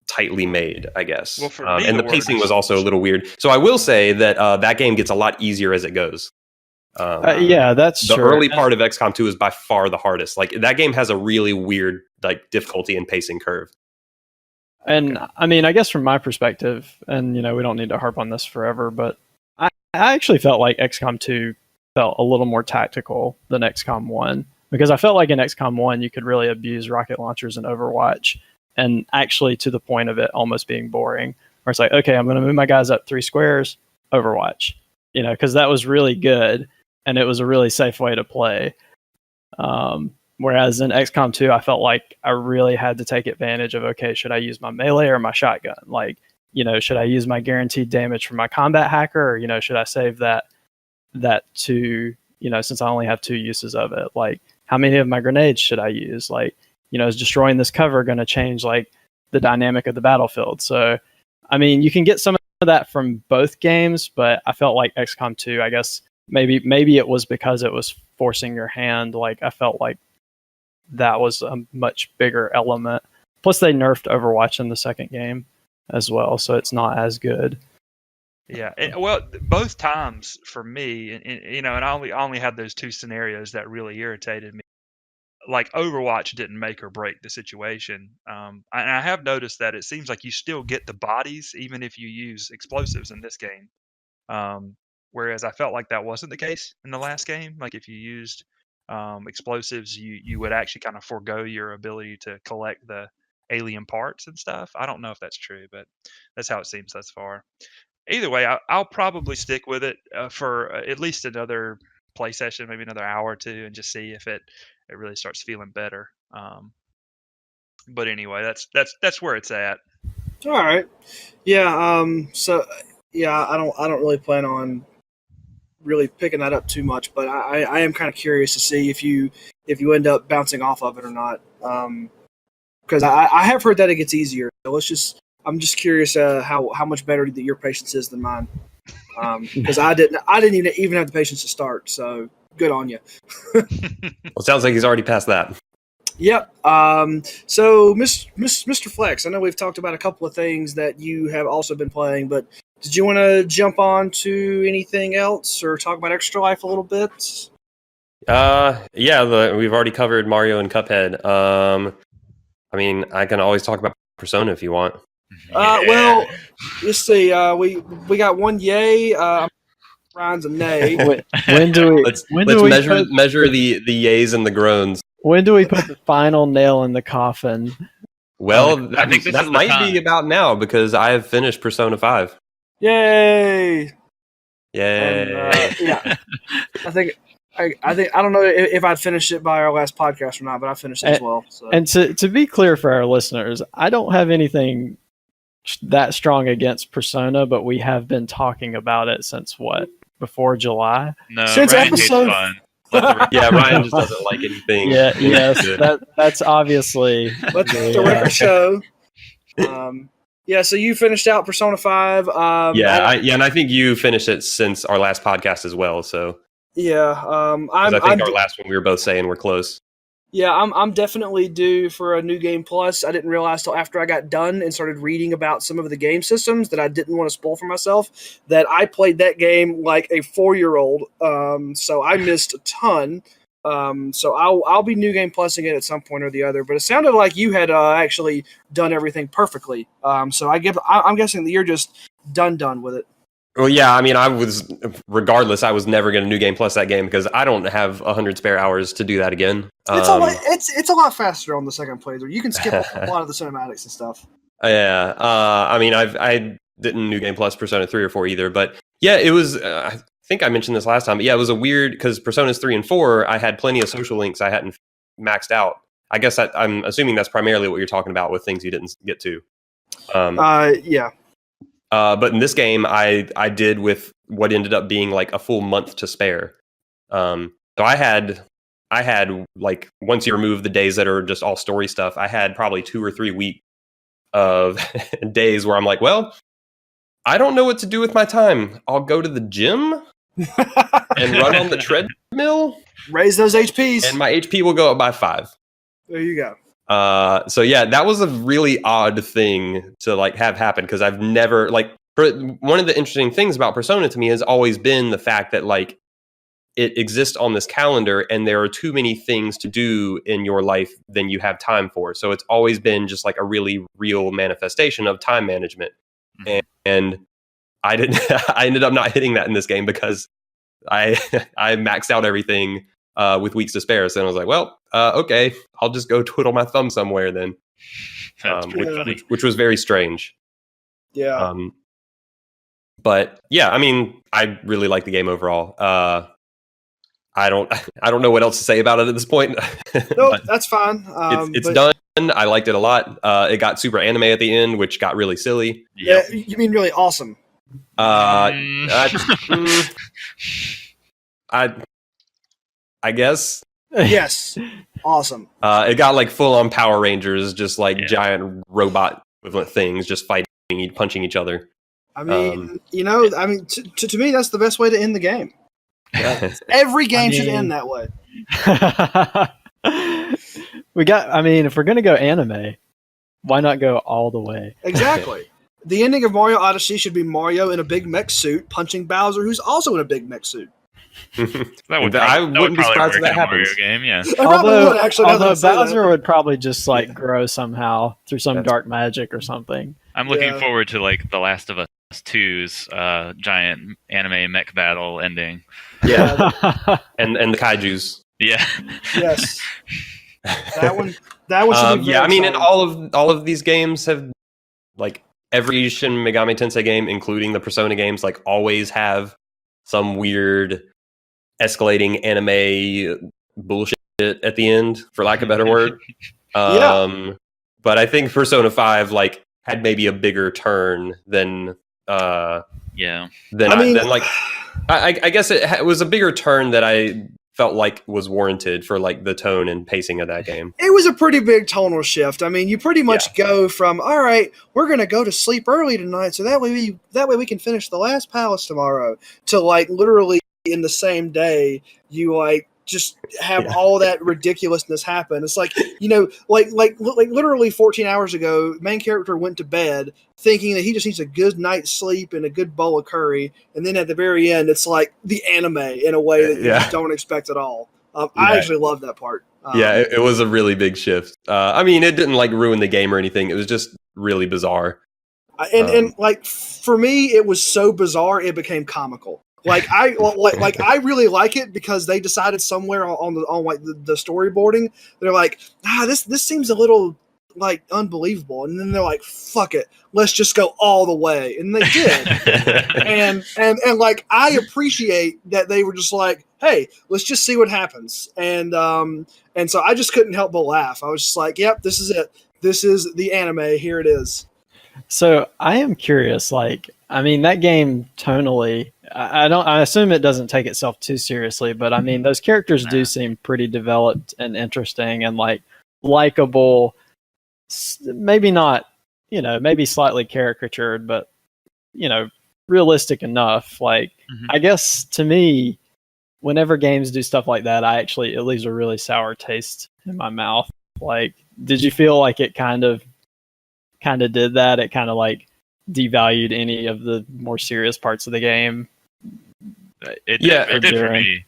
Speaker 4: tightly made, I guess.
Speaker 5: Well, for me,
Speaker 4: and the pacing was also a little weird. So I will say that that game gets a lot easier as it goes.
Speaker 3: That's
Speaker 4: the
Speaker 3: true.
Speaker 4: early part of XCOM 2 is by far the hardest. Like, that game has a really weird like difficulty and pacing curve.
Speaker 3: And I mean, I guess from my perspective, and we don't need to harp on this forever, but I actually felt like XCOM 2 felt a little more tactical than XCOM 1, because I felt like in XCOM 1 you could really abuse rocket launchers in Overwatch, and actually to the point of it almost being boring, where it's like, okay, I'm going to move my guys up 3 squares, Overwatch, because that was really good and it was a really safe way to play. Whereas in XCOM 2, I felt like I really had to take advantage of, okay, should I use my melee or my shotgun? Like, should I use my guaranteed damage from my combat hacker, or, should I save that to, since I only have 2 uses of it? Like, how many of my grenades should I use? Like, is destroying this cover going to change, like, the dynamic of the battlefield? So, I mean, you can get some of that from both games, but I felt like XCOM 2, I guess, maybe it was because it was forcing your hand. Like, I felt like that was a much bigger element. Plus, they nerfed Overwatch in the second game as well, so it's not as good.
Speaker 5: Yeah, well, both times for me, and I only had those 2 scenarios that really irritated me. Like, Overwatch didn't make or break the situation. And I have noticed that it seems like you still get the bodies even if you use explosives in this game. Whereas I felt like that wasn't the case in the last game. Like, if you used explosives, you would actually kind of forego your ability to collect the alien parts and stuff. I don't know if that's true, but that's how it seems thus far. Either way, I'll probably stick with it for at least another play session, maybe another hour or 2, and just see if it really starts feeling better. But anyway, that's where it's at.
Speaker 1: All right. Yeah. So yeah, I don't really plan on really picking that up too much, but I am kind of curious to see if you end up bouncing off of it or not. Because I have heard that it gets easier. So I'm just curious how much better that your patience is than mine. Because I didn't even have the patience to start. So good on you.
Speaker 4: Well, it sounds like he's already past that.
Speaker 1: Yep. So Mr. Flex, I know we've talked about a couple of things that you have also been playing, but did you want to jump on to anything else or talk about Extra Life a little bit?
Speaker 4: Yeah, we've already covered Mario and Cuphead. I mean, I can always talk about Persona if you want.
Speaker 1: Well, let's see. We got one yay. Ryan's a nay.
Speaker 3: When do we?
Speaker 4: Let's measure the yays and the groans.
Speaker 3: When do we put the final nail in the coffin?
Speaker 4: Well,
Speaker 2: I think
Speaker 4: that might be about now, because I have finished Persona 5.
Speaker 1: Yay!
Speaker 4: Yay!
Speaker 1: Yeah, I think I don't know if I'd finished it by our last podcast or not, but I finished it as well. So.
Speaker 3: And to be clear for our listeners, I don't have anything that strong against Persona, but we have been talking about it since before July?
Speaker 2: No,
Speaker 1: since
Speaker 2: Ryan
Speaker 1: episode.
Speaker 2: hates fun.
Speaker 4: Yeah, Ryan just doesn't like anything.
Speaker 3: Yeah, yes, that's obviously.
Speaker 1: Let's the record show. Yeah, so you finished out Persona 5.
Speaker 4: And I think you finished it since our last podcast as well. So
Speaker 1: yeah,
Speaker 4: I think our last one we were both saying we're close.
Speaker 1: Yeah, I'm definitely due for a New Game Plus. I didn't realize till after I got done and started reading about some of the game systems that I didn't want to spoil for myself that I played that game like a 4-year-old. So I missed a ton. So I'll be New Game Plusing it at some point or the other. But it sounded like you had actually done everything perfectly. So I'm guessing that you're just done with it.
Speaker 4: Well, yeah, I mean, I was never going to New Game Plus that game because I don't have 100 spare hours to do that again.
Speaker 1: It's a lot faster on the second playthrough. You can skip a lot of the cinematics and stuff.
Speaker 4: Yeah, I mean, I didn't New Game Plus Persona 3 or 4 either, but yeah, it was. I think I mentioned this last time, but yeah, it was a weird because Personas 3 and 4, I had plenty of social links I hadn't maxed out. I guess I'm assuming that's primarily what you're talking about with things you didn't get to.
Speaker 1: Yeah.
Speaker 4: But in this game, I did with what ended up being like a full month to spare. So I had like, once you remove the days that are just all story stuff, I had probably 2 or 3 weeks of days where I'm like, well, I don't know what to do with my time. I'll go to the gym and run on the treadmill.
Speaker 1: Raise those HPs.
Speaker 4: And my HP will go up by 5.
Speaker 1: There you go.
Speaker 4: So yeah, that was a really odd thing to like have happen because I've never one of the interesting things about Persona to me has always been the fact that like it exists on this calendar and there are too many things to do in your life than you have time for. So it's always been just like a really real manifestation of time management. And I ended up not hitting that in this game because I maxed out everything with weeks to spare. So I was like, well, okay, I'll just go twiddle my thumb somewhere then.
Speaker 2: That's pretty funny.
Speaker 4: Which was very strange.
Speaker 1: Yeah.
Speaker 4: But yeah, I mean, I really like the game overall. I don't know what else to say about it at this point.
Speaker 1: No, that's fine.
Speaker 4: It's done. I liked it a lot. It got super anime at the end, which got really silly.
Speaker 1: Yeah, you mean really awesome?
Speaker 4: I guess.
Speaker 1: Yes, awesome.
Speaker 4: It got like full on Power Rangers, just like giant robot equivalent things, just fighting, punching each other.
Speaker 1: I mean, to me, that's the best way to end the game. Every game should end that way.
Speaker 3: If we're gonna go anime, why not go all the way?
Speaker 1: Exactly. The ending of Mario Odyssey should be Mario in a big mech suit punching Bowser, who's also in a big mech suit.
Speaker 4: I wouldn't be surprised if that happens.
Speaker 2: Game, yeah.
Speaker 3: Although Bowser would probably just like grow somehow through some dark magic or something.
Speaker 2: I'm looking forward to like The Last of Us 2's giant anime mech battle ending.
Speaker 4: Yeah, and the kaijus.
Speaker 2: Yeah.
Speaker 1: Yes. That one should be
Speaker 4: I mean, and all of these games have like every Shin Megami Tensei game, including the Persona games, like always have some weird escalating anime bullshit at the end, for lack of a better word. But I think Persona 5 like had maybe a bigger turn than I guess it was a bigger turn that I felt like was warranted for like the tone and pacing of that game.
Speaker 1: It was a pretty big tonal shift. I mean, you pretty much go from, all right, we're going to go to sleep early tonight so that way we can finish the last palace tomorrow, to like literally in the same day you like just have all that ridiculousness happen. It's like, like literally 14 hours ago, main character went to bed thinking that he just needs a good night's sleep and a good bowl of curry, and then at the very end, it's like the anime in a way that you just don't expect at all. I actually love that part.
Speaker 4: It was a really big shift. I mean, it didn't like ruin the game or anything. It was just really bizarre.
Speaker 1: And like for me, it was so bizarre it became comical. Like I really like it because they decided somewhere on the storyboarding, they're like, this seems a little like unbelievable, and then they're like, fuck it, let's just go all the way, and they did. and like I appreciate that they were just like, hey, let's just see what happens, and so I just couldn't help but laugh. I was just like, yep, this is it. This is the anime. Here it is.
Speaker 3: So I am curious, like, I mean, that game tonally, I assume it doesn't take itself too seriously, but I mean, those characters do seem pretty developed and interesting and like likable, maybe not, maybe slightly caricatured, but, realistic enough. Like, I guess to me, whenever games do stuff like that, it leaves a really sour taste in my mouth. Like, did you feel like it kind of did that? It kind of like devalued any of the more serious parts of the game.
Speaker 2: It did for me.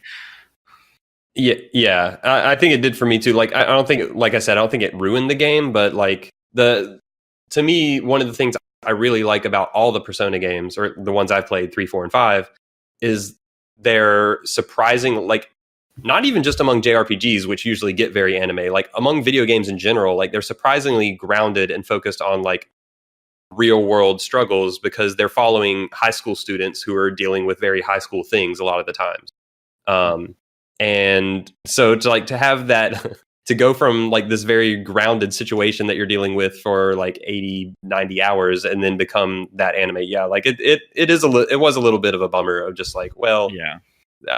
Speaker 4: Yeah. I think it did for me too. Like, I don't think, like I said, I don't think it ruined the game, but like to me, one of the things I really like about all the Persona games, or the ones I've played, 3, 4, and 5, is they're surprising, like, not even just among JRPGs, which usually get very anime, like among video games in general, like they're surprisingly grounded and focused on like real world struggles, because they're following high school students who are dealing with very high school things a lot of the times. And so to have that, to go from like this very grounded situation that you're dealing with for like 80, 90 hours and then become that anime. Yeah. Like it was a little bit of a bummer of just like, well,
Speaker 2: Yeah.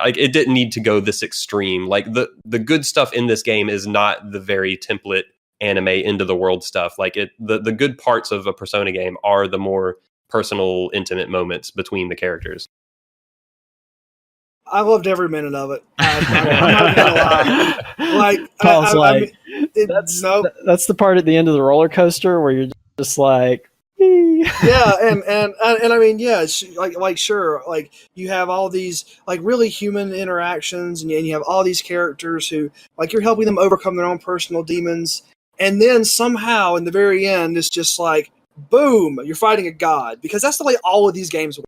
Speaker 4: like it didn't need to go this extreme. Like the good stuff in this game is not the very template anime into the world stuff. Like the good parts of a Persona game are the more personal, intimate moments between the characters.
Speaker 1: I loved every minute of it. I'm not gonna lie. Like,
Speaker 3: Paul's that's the part at the end of the roller coaster where you're just like,
Speaker 1: yeah, and I mean, yeah, it's like sure, like you have all these like really human interactions, and you have all these characters who like you're helping them overcome their own personal demons, and then somehow in the very end, it's just like boom, you're fighting a god, because that's the way all of these games work.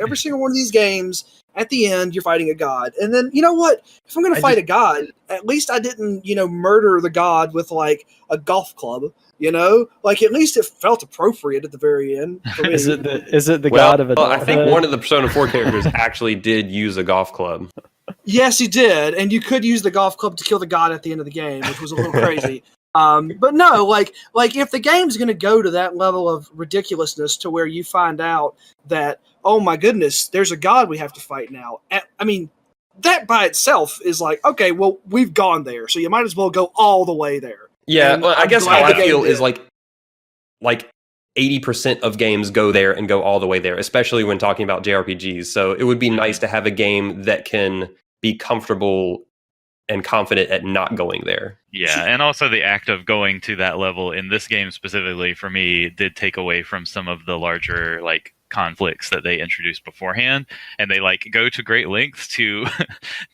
Speaker 1: Every single one of these games, at the end, you're fighting a god. And then, you know what? If I'm going to fight a god, at least I didn't, murder the god with, like, a golf club, Like, at least it felt appropriate at the very end for me.
Speaker 3: Is it the god of
Speaker 4: I think one of the Persona 4 characters actually did use a golf club.
Speaker 1: Yes, he did. And you could use the golf club to kill the god at the end of the game, which was a little crazy. But no, like if the game's going to go to that level of ridiculousness to where you find out that, oh my goodness, there's a god we have to fight now. I mean, that by itself is like, okay, well, we've gone there, so you might as well go all the way there.
Speaker 4: Yeah, well, I guess how I feel is like 80% of games go there and go all the way there, especially when talking about JRPGs. So it would be nice to have a game that can be comfortable and confident at not going there.
Speaker 2: Yeah, and also the act of going to that level in this game specifically, for me, did take away from some of the larger like conflicts that they introduced beforehand, and they like go to great lengths to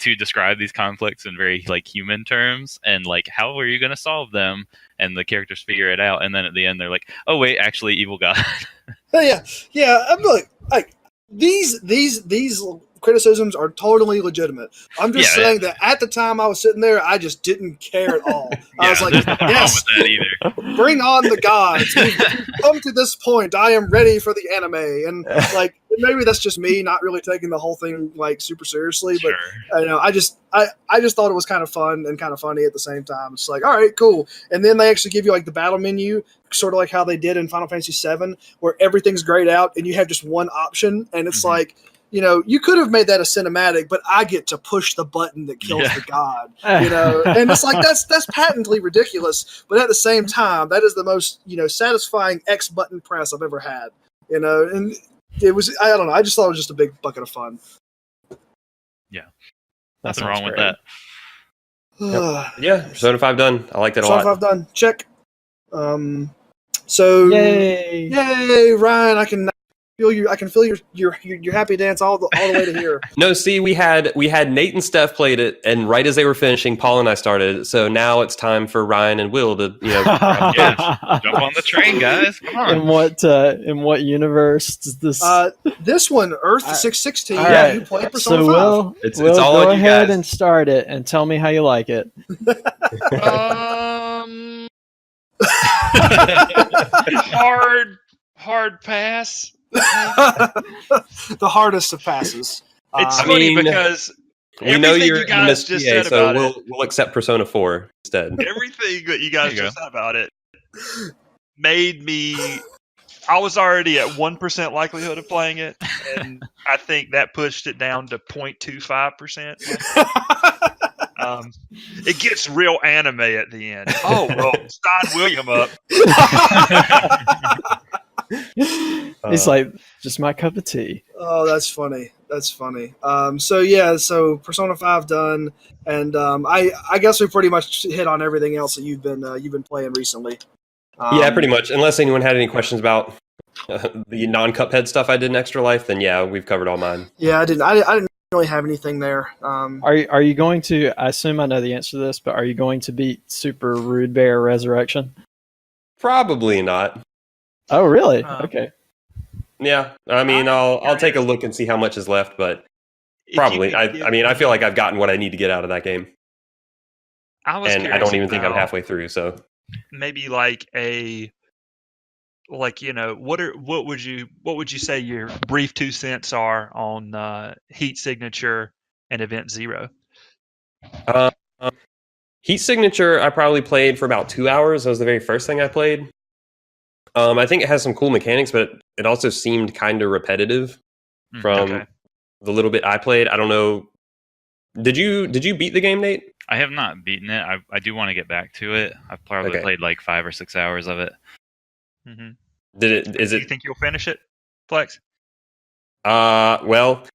Speaker 2: to describe these conflicts in very like human terms, and like how are you going to solve them, and the characters figure it out, and then at the end they're like, oh wait, actually evil god.
Speaker 1: yeah, I'm like these criticisms are totally legitimate. I'm just saying that at the time I was sitting there, I just didn't care at all. I was like, yes, bring on the gods. We've come to this point. I am ready for the anime. And like, maybe that's just me not really taking the whole thing like super seriously, but I just thought it was kind of fun and kind of funny at the same time. It's like, all right, cool. And then they actually give you like the battle menu, sort of like how they did in Final Fantasy VII, where everything's grayed out and you have just one option, and it's like, you could have made that a cinematic, but I get to push the button that kills the god, and it's like, that's patently ridiculous. But at the same time, that is the most, satisfying X button press I've ever had, and it was, I don't know. I just thought it was just a big bucket of fun.
Speaker 2: Yeah. Nothing wrong with that.
Speaker 4: Yeah. Persona 5 done. I liked it a lot.
Speaker 1: Persona 5 done. Check. So yay, Ryan, I can feel your happy dance all the way to here.
Speaker 4: No, see, we had Nate and Steph played it, and right as they were finishing, Paul and I started. So now it's time for Ryan and Will to jump
Speaker 2: on the train, guys. Come on.
Speaker 3: In what universe does this?
Speaker 1: This one, Earth 616.
Speaker 3: Right.
Speaker 1: You play Persona 5.
Speaker 3: So
Speaker 4: it's all
Speaker 3: go
Speaker 4: on you
Speaker 3: ahead
Speaker 4: guys.
Speaker 3: and start it, and tell me how you like it.
Speaker 5: Hard pass.
Speaker 1: The hardest of passes.
Speaker 5: It's funny because
Speaker 4: we know you're
Speaker 5: you guys just said
Speaker 4: so
Speaker 5: about
Speaker 4: we'll accept Persona 4 instead.
Speaker 5: Everything that you guys just said about it made me. I was already at 1% likelihood of playing it, and I think that pushed it down to 0.25%. It gets real anime at the end. Oh, well, sign William up.
Speaker 3: He's like, just my cup of tea.
Speaker 1: Oh, that's funny. So Persona 5 done, and I guess we pretty much hit on everything else that you've been playing recently.
Speaker 4: Yeah, pretty much. Unless anyone had any questions about the non-Cuphead stuff I did in Extra Life, then yeah, we've covered all mine.
Speaker 1: Yeah, I didn't really have anything there.
Speaker 3: Are you going to? I assume I know the answer to this, but are you going to beat Super Rude Bear Resurrection?
Speaker 4: Probably not.
Speaker 3: Oh, really?
Speaker 1: Uh,
Speaker 3: Okay.
Speaker 4: Yeah, I mean, I'll take a look and see how much is left, but
Speaker 5: If you
Speaker 4: probably.
Speaker 5: could give
Speaker 4: I mean, I
Speaker 5: me-
Speaker 4: feel like I've gotten what I need to get out of that game,
Speaker 5: I was
Speaker 4: and I
Speaker 5: curious
Speaker 4: don't even think I'm
Speaker 5: about
Speaker 4: halfway through. So
Speaker 5: maybe like what would you say your brief 2 cents are on heat signature and event zero?
Speaker 4: uh, Heat Signature, I probably played for about 2 hours. That was the very first thing I played. I think it has some cool mechanics, but it also seemed kind of repetitive from
Speaker 5: Okay.
Speaker 4: the little bit I played. I don't know. Did you beat the game, Nate?
Speaker 2: I have not beaten it. I do want to get back to it. I've probably
Speaker 4: Okay.
Speaker 2: played like 5 or 6 hours of it.
Speaker 5: Mm-hmm.
Speaker 4: Is
Speaker 5: Do you
Speaker 4: it?
Speaker 5: think you'll finish it, Flex?
Speaker 4: Well,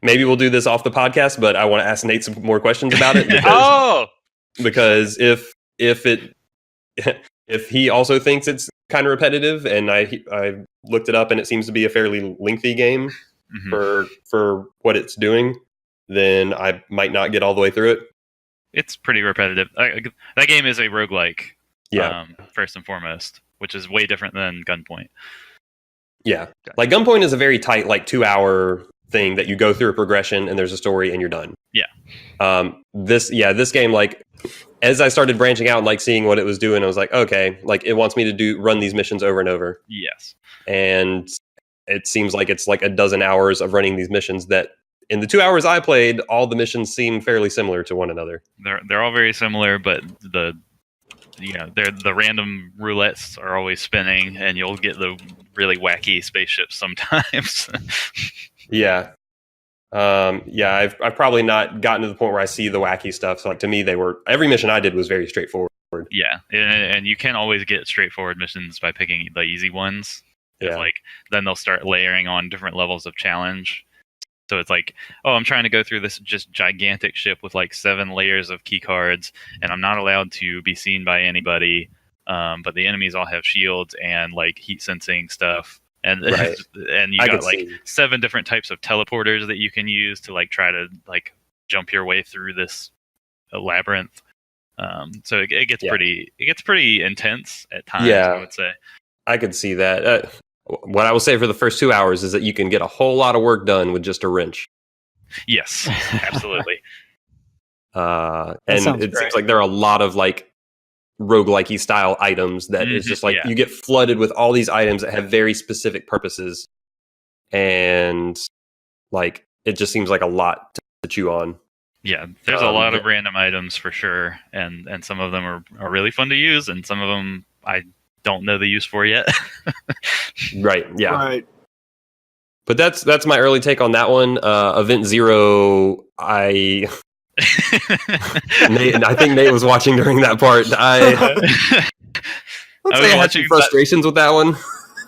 Speaker 4: maybe we'll do this off the podcast, but I want to ask Nate some more questions about it
Speaker 5: Oh,
Speaker 4: because if it if he also thinks it's kind of repetitive, and I looked it up and it seems to be a fairly lengthy game
Speaker 2: Mhm.
Speaker 4: for what it's doing, then I might not get all the way through it.
Speaker 2: It's pretty repetitive. That game is a roguelike,
Speaker 4: Yeah,
Speaker 2: first and foremost, which is way different than Gunpoint.
Speaker 4: yeah. Like Gunpoint is a very tight, like 2 hour thing that you go through a progression and there's a story and you're done.
Speaker 2: Yeah.
Speaker 4: This game, like, as I started branching out and like seeing what it was doing, I was like, okay, like it wants me to run these missions over and over.
Speaker 2: Yes.
Speaker 4: And it seems like it's like a dozen hours of running these missions that in the 2 hours I played, all the missions seem fairly similar to one another.
Speaker 2: They're all very similar, but the random roulettes are always spinning, and you'll get the really wacky spaceships sometimes.
Speaker 4: Yeah. I've probably not gotten to the point where I see the wacky stuff. So like to me, every mission I did was very straightforward.
Speaker 2: Yeah, and you can always get straightforward missions by picking the easy ones. It's
Speaker 4: Yeah.
Speaker 2: like then they'll start layering on different levels of challenge. So it's like, oh, I'm trying to go through this just gigantic ship with like 7 layers of key cards, and I'm not allowed to be seen by anybody. But the enemies all have shields and like heat sensing stuff, and
Speaker 4: Right.
Speaker 2: and you
Speaker 4: I
Speaker 2: got
Speaker 4: could
Speaker 2: like
Speaker 4: see.
Speaker 2: 7 different types of teleporters that you can use to like try to like jump your way through this labyrinth. So it gets
Speaker 4: Yeah.
Speaker 2: pretty intense at times.
Speaker 4: Yeah.
Speaker 2: I would say.
Speaker 4: I could see that. What I will say for the first 2 hours is that you can get a whole lot of work done with just a wrench.
Speaker 2: Yes, absolutely.
Speaker 4: And
Speaker 3: sounds
Speaker 4: it
Speaker 3: great.
Speaker 4: seems like there are a lot of like roguelike-y style items that is just like
Speaker 2: yeah.
Speaker 4: you get flooded with all these items that have very specific purposes, and like it just seems like a lot to chew on.
Speaker 2: Yeah, there's a lot of random items for sure, and some of them are really fun to use, and some of them I don't know the use for yet.
Speaker 4: Right. Yeah.
Speaker 1: Right.
Speaker 4: But that's my early take on that one. Event Zero, I think Nate was watching during that part. I
Speaker 2: was
Speaker 4: had
Speaker 2: watching
Speaker 4: some frustrations with that one.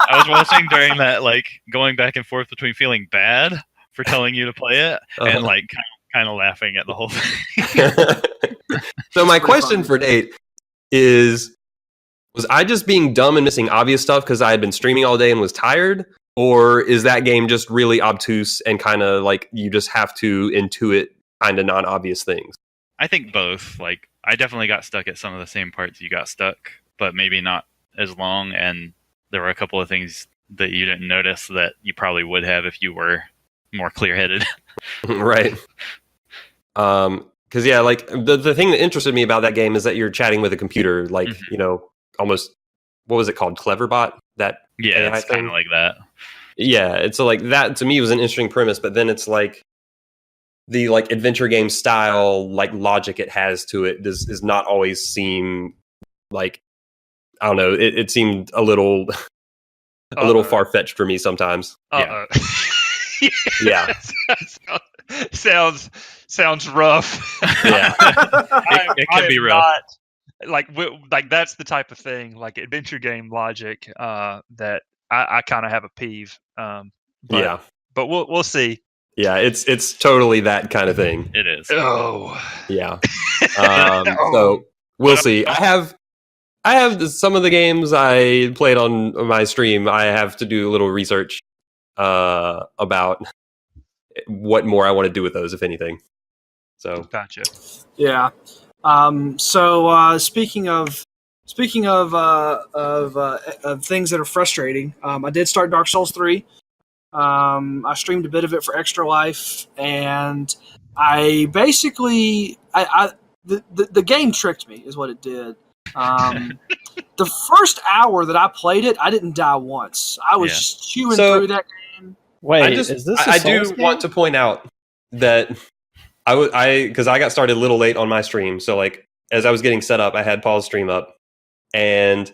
Speaker 2: I was watching during that, like going back and forth between feeling bad for telling you to play it and like kind of laughing at the whole thing.
Speaker 4: So my question for Nate is, was I just being dumb and missing obvious stuff because I had been streaming all day and was tired? Or is that game just really obtuse and kind of like you just have to intuit kind of non-obvious things?
Speaker 2: I think both. Like, I definitely got stuck at some of the same parts you got stuck, but maybe not as long. And there were a couple of things that you didn't notice that you probably would have if you were more clear-headed.
Speaker 4: Right. Because yeah, like the thing that interested me about that game is that you're chatting with a computer, like you know, almost what was it called, Cleverbot? That
Speaker 2: Yeah,
Speaker 4: AI
Speaker 2: it's kind
Speaker 4: thing?
Speaker 2: of like that.
Speaker 4: Yeah, it's so like that to me was an interesting premise, but then it's like the like adventure game style like logic it has to it does not always seem like, I don't know, it seemed a little far fetched for me sometimes.
Speaker 2: Yeah.
Speaker 4: Yeah.
Speaker 5: sounds rough.
Speaker 4: Yeah.
Speaker 2: It can be rough.
Speaker 5: Like that's the type of thing, like adventure game logic, that I kind of have a peeve. But we'll see.
Speaker 4: Yeah, it's totally that kind of thing.
Speaker 2: It is.
Speaker 5: Oh,
Speaker 4: Yeah. So we'll see. I have some of the games I played on my stream. I have to do a little research about. what more I want to do with those, if anything. So
Speaker 5: Gotcha.
Speaker 1: Yeah. Speaking of things that are frustrating, I did start Dark Souls 3. I streamed a bit of it for Extra Life, and I basically the game tricked me, is what it did. The first hour that I played it, I didn't die once. I was just chewing through that game.
Speaker 3: Wait,
Speaker 4: is
Speaker 3: this
Speaker 4: I do want to point out that because I got started a little late on my stream, so like as I was getting set up, I had Paul's stream up, and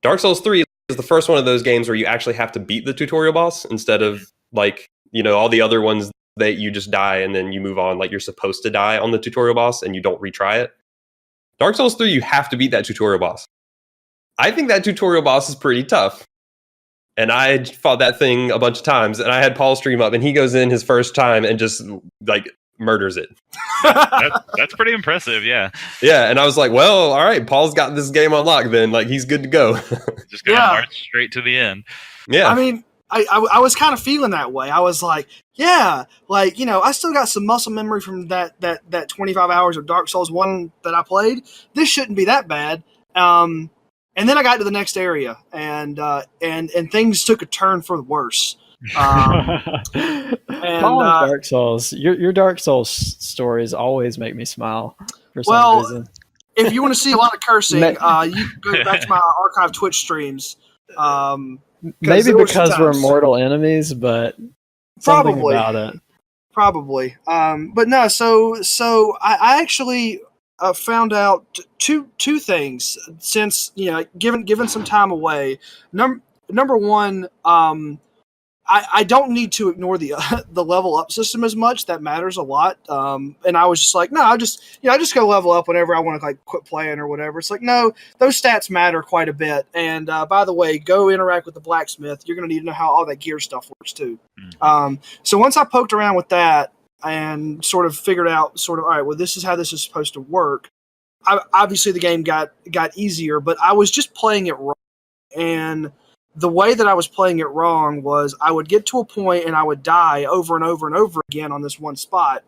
Speaker 4: Dark Souls 3 is the first one of those games where you actually have to beat the tutorial boss instead of like, all the other ones that you just die and then you move on, like you're supposed to die on the tutorial boss and you don't retry it. Dark Souls 3, you have to beat that tutorial boss. I think that tutorial boss is pretty tough. And I fought that thing a bunch of times, and I had Paul stream up, and he goes in his first time and just like murders it.
Speaker 2: That's pretty impressive, yeah.
Speaker 4: Yeah, and I was like, well, all right, Paul's got this game unlocked then. Like, he's good to go.
Speaker 2: Just gonna march straight to the end.
Speaker 4: Yeah.
Speaker 1: I mean, I was kind of feeling that way. I was like, yeah, like, I still got some muscle memory from that 25 hours of Dark Souls 1 that I played. This shouldn't be that bad. And then I got to the next area, and things took a turn for the worse.
Speaker 3: Dark Souls. Your Dark Souls stories always make me smile for some reason.
Speaker 1: If you want to see a lot of cursing, you can go back to my archive Twitch streams.
Speaker 3: Maybe because we're mortal enemies, but something
Speaker 1: probably
Speaker 3: about it.
Speaker 1: Probably. But no. So I actually found out two things since given some time away. Number one, I don't need to ignore the level up system as much. That matters a lot. And I was just like, no, I just go level up whenever I want to like quit playing or whatever. It's like, no, those stats matter quite a bit. And by the way, go interact with the blacksmith. You're going to need to know how all that gear stuff works too. So once I poked around with that and sort of figured out all right, well, this is how this is supposed to work. Obviously the game got easier, but I was just playing it wrong. And the way that I was playing it wrong was I would get to a point and I would die over and over and over again on this one spot.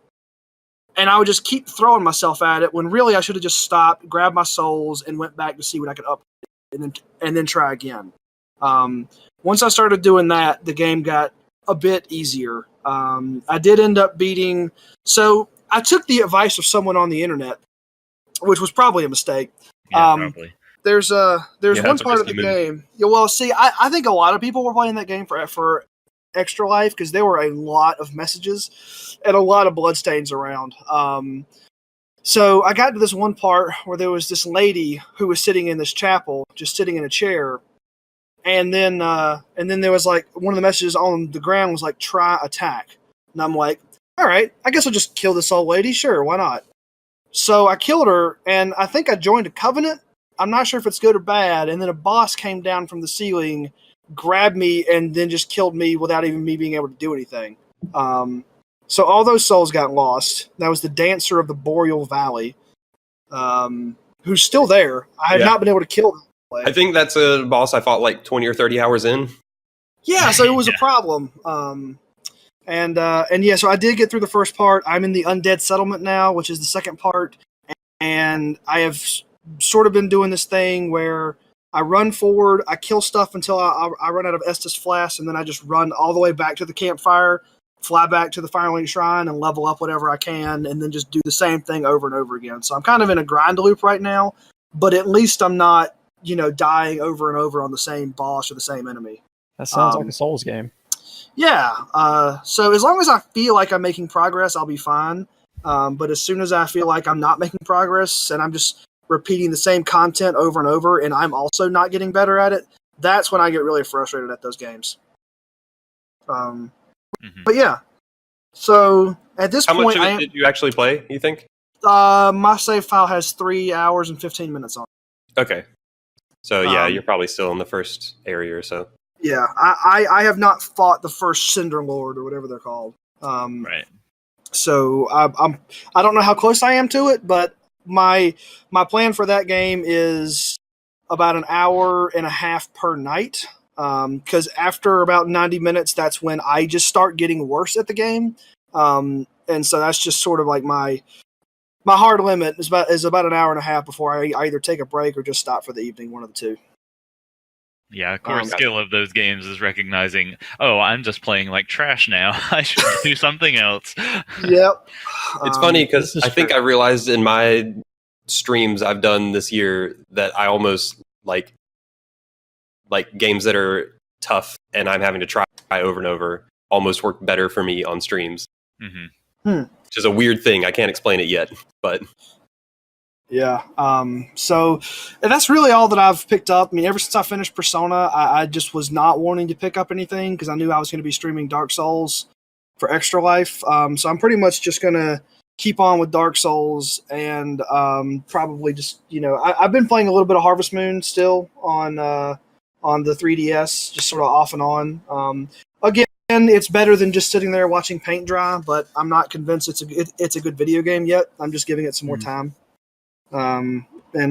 Speaker 1: And I would just keep throwing myself at it when really I should have just stopped, grabbed my souls, and went back to see what I could upgrade and then try again. Once I started doing that, the game got a bit easier. I did end up beating... So I took the advice of someone on the internet, which was probably a mistake.
Speaker 2: Yeah, probably.
Speaker 1: There's one part of the game. Yeah, well, see, I think a lot of people were playing that game for Extra Life because there were a lot of messages and a lot of bloodstains around. So I got to this one part where there was this lady who was sitting in this chapel, just sitting in a chair, and then there was like one of the messages on the ground was like, "Try attack," and I'm like, all right, I guess I'll just kill this old lady. Sure, why not? So I killed her, and I think I joined a covenant. I'm not sure if it's good or bad. And then a boss came down from the ceiling, grabbed me, and then just killed me without even me being able to do anything. So all those souls got lost. That was the Dancer of the Boreal Valley, who's still there. I have not been able to kill him.
Speaker 4: I think that's a boss I fought like 20 or 30 hours in.
Speaker 1: Yeah, so it was a problem. And so I did get through the first part. I'm in the Undead Settlement now, which is the second part. And I have sort of been doing this thing where I run forward, I kill stuff until I run out of Estus Flask, and then I just run all the way back to the campfire, fly back to the Firelink Shrine, and level up whatever I can, and then just do the same thing over and over again. So I'm kind of in a grind loop right now, but at least I'm not, dying over and over on the same boss or the same enemy.
Speaker 3: That sounds like a Souls game.
Speaker 1: Yeah. So as long as I feel like I'm making progress, I'll be fine. But as soon as I feel like I'm not making progress and I'm just repeating the same content over and over, and I'm also not getting better at it, that's when I get really frustrated at those games. But yeah. So at this point,
Speaker 4: how much of it did you actually play, you think?
Speaker 1: My save file has 3 hours and 15 minutes on it.
Speaker 4: Okay. So yeah, you're probably still in the first area or so.
Speaker 1: Yeah, I have not fought the first Cinder Lord or whatever they're called.
Speaker 2: Right.
Speaker 1: So I don't know how close I am to it, but my plan for that game is about an hour and a half per night. Because after about 90 minutes, that's when I just start getting worse at the game. And so that's just sort of like my hard limit is about an hour and a half before I either take a break or just stop for the evening, one of the two.
Speaker 2: Yeah, a core skill of those games is recognizing, oh, I'm just playing like trash now. I should do something else.
Speaker 1: Yep.
Speaker 4: It's funny because
Speaker 3: this is
Speaker 4: I think
Speaker 3: true.
Speaker 4: I realized in my streams I've done this year that I almost like games that are tough and I'm having to try over and over almost work better for me on streams.
Speaker 2: Mm-hmm.
Speaker 4: Which is a weird thing. I can't explain it yet, but
Speaker 1: yeah. So and that's really all that I've picked up. I mean, ever since I finished Persona, I just was not wanting to pick up anything because I knew I was going to be streaming Dark Souls for Extra Life. So I'm pretty much just going to keep on with Dark Souls and probably just, I've been playing a little bit of Harvest Moon still on the 3DS, just sort of off and on. Again, it's better than just sitting there watching paint dry, but I'm not convinced it's a good video game yet. I'm just giving it some more time. And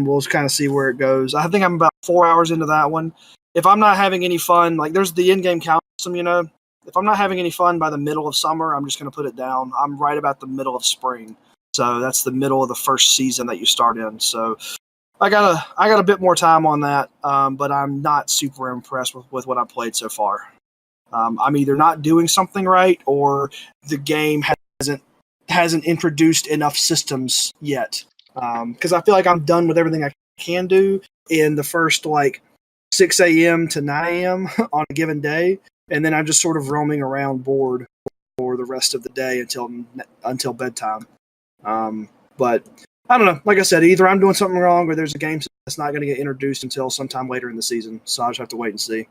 Speaker 1: we'll kind of see where it goes. I think I'm about 4 hours into that one. If I'm not having any fun, like there's the in-game count system, if I'm not having any fun by the middle of summer, I'm just going to put it down. I'm right about the middle of spring. So that's the middle of the first season that you start in. So I got a bit more time on that, but I'm not super impressed with what I played so far. I'm either not doing something right or the game hasn't introduced enough systems yet. Because I feel like I'm done with everything I can do in the first 6 a.m. to 9 a.m. on a given day, and then I'm just sort of roaming around bored for the rest of the day until bedtime. But I don't know. Like I said, either I'm doing something wrong or there's a game that's not going to get introduced until sometime later in the season. So I'll just have to wait and see.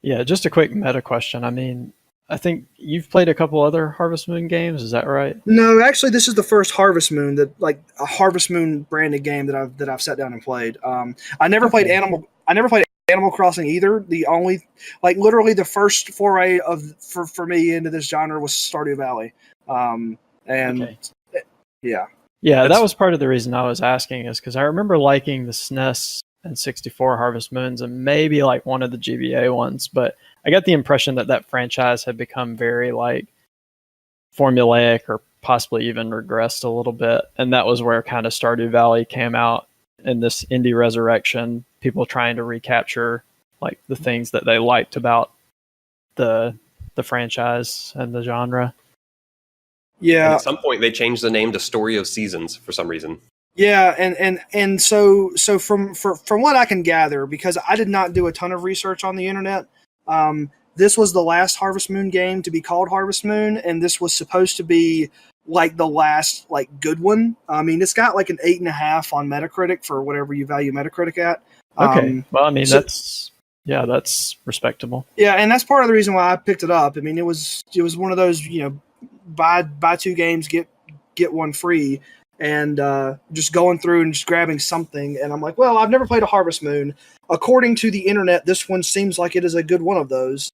Speaker 3: Yeah, just a quick meta question. I mean, I think you've played a couple other Harvest Moon games. Is that right?
Speaker 1: No, actually, this is the first Harvest Moon a Harvest Moon branded game that I've sat down and played. I never played Animal Crossing either. The only literally the first foray for me into this genre was Stardew Valley.
Speaker 3: Yeah, that was part of the reason I was asking is because I remember liking the SNES and 64 Harvest Moons and maybe one of the GBA ones, but I got the impression that franchise had become very formulaic or possibly even regressed a little bit, and that was where kind of Stardew Valley came out in this indie resurrection, people trying to recapture the things that they liked about the franchise and the genre.
Speaker 1: Yeah.
Speaker 4: And at some point they changed the name to Story of Seasons for some reason.
Speaker 1: Yeah, and so from what I can gather, because I did not do a ton of research on the internet, this was the last Harvest Moon game to be called Harvest Moon, and this was supposed to be the last good one. I mean, it's got an 8.5 on Metacritic for whatever you value Metacritic at.
Speaker 3: Okay, well, I mean that's respectable.
Speaker 1: Yeah, and that's part of the reason why I picked it up. I mean, it was one of those buy 2 games get one free. And just going through and just grabbing something, and I'm like, well, I've never played a Harvest Moon. According to the internet, this one seems like it is a good one of those.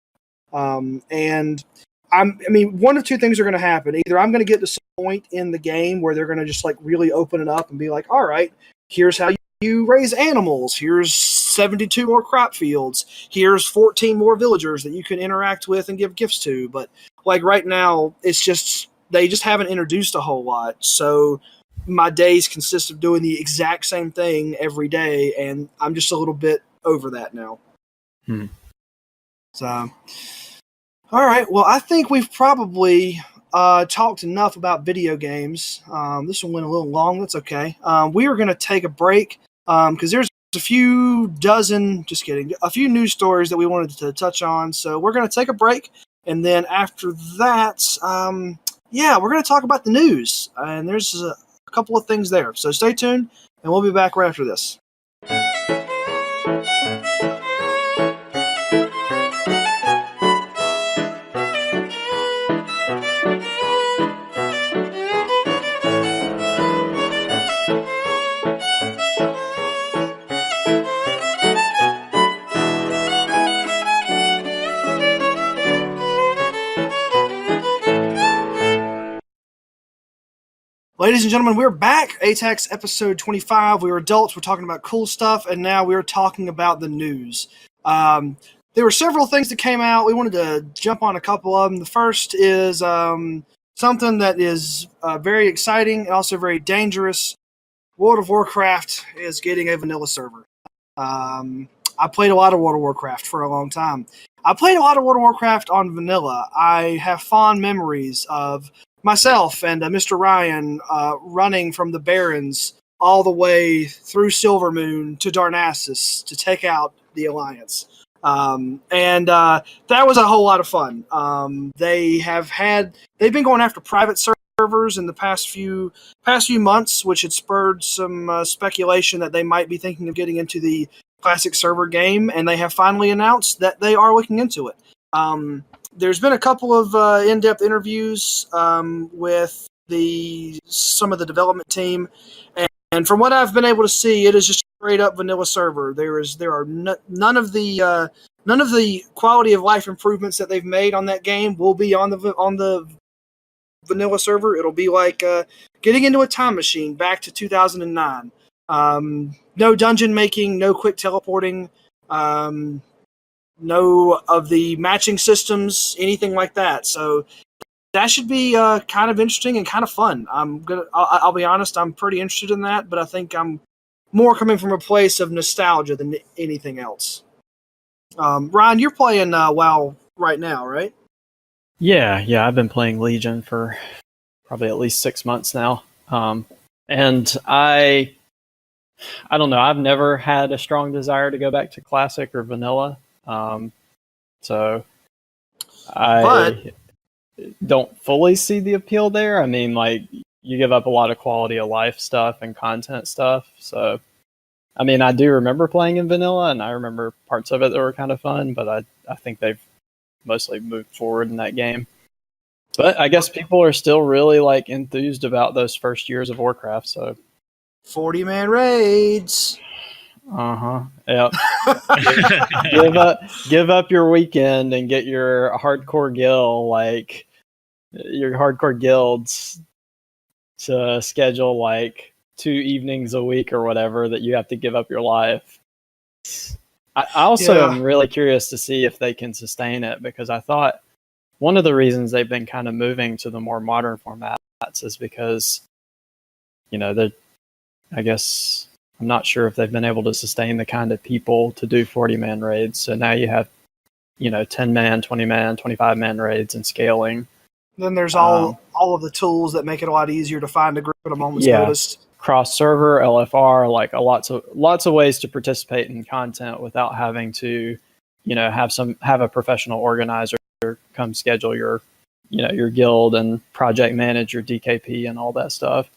Speaker 1: And I mean, one of two things are going to happen. Either I'm going to get to some point in the game where they're going to just really open it up and be like, all right, here's how you raise animals. Here's 72 more crop fields. Here's 14 more villagers that you can interact with and give gifts to. But right now, it's just they just haven't introduced a whole lot. So my days consist of doing the exact same thing every day, and I'm just a little bit over that now. So, all right. Well, I think we've probably talked enough about video games. This one went a little long. That's okay. We are going to take a break because there's a few news stories that we wanted to touch on. So we're going to take a break, and then after that, we're going to talk about the news. And there's a couple of things there. So stay tuned, and we'll be back right after this. Ladies and gentlemen, we're back. ATACS episode 25. We were adults. We're talking about cool stuff, and now we're talking about the news. There were several things that came out. We wanted to jump on a couple of them. The first is something that is very exciting and also very dangerous. World of Warcraft is getting a vanilla server. I played a lot of World of Warcraft for a long time. I played a lot of World of Warcraft on vanilla. I have fond memories of myself and Mr. Ryan running from the Barrens all the way through Silvermoon to Darnassus to take out the Alliance. That was a whole lot of fun. They've been going after private servers in the past few months, which had spurred some speculation that they might be thinking of getting into the classic server game, and they have finally announced that they are looking into it. There's been a couple of in-depth interviews with some of the development team, and from what I've been able to see, it is just straight up vanilla server. There are none of the quality of life improvements that they've made on that game will be on the vanilla server. It'll be like getting into a time machine back to 2009. No dungeon making, no quick teleporting, no of the matching systems, anything like that. So that should be kind of interesting and kind of fun. I'll be honest, I'm pretty interested in that, but I think I'm more coming from a place of nostalgia than anything else. Ryan, you're playing WoW right now, right?
Speaker 3: Yeah, I've been playing Legion for probably at least 6 months now. And I don't know, I've never had a strong desire to go back to classic or vanilla. So I don't fully see the appeal there. I mean, like, you give up a lot of quality of life stuff and content stuff. So, I mean, I do remember playing in vanilla, and I remember parts of it that were kind of fun, but I think they've mostly moved forward in that game. But I guess people are still really like enthused about those first years of Warcraft. So
Speaker 1: 40-man raids.
Speaker 3: Yep. give up your weekend and get your hardcore guild, like your hardcore guilds, to schedule like 2 evenings a week or whatever that you have to give up your life. I also am really curious to see if they can sustain it, because I thought one of the reasons they've been kind of moving to the more modern formats is because, I guess I'm not sure if they've been able to sustain the kind of people to do 40-man raids. So now you have, 10-man, 20-man, 25-man raids and scaling.
Speaker 1: Then there's all of the tools that make it a lot easier to find a group at a moment's notice. Cross
Speaker 3: server, LFR, like lots of ways to participate in content without having to, have a professional organizer come schedule your guild and project manage your DKP and all that stuff.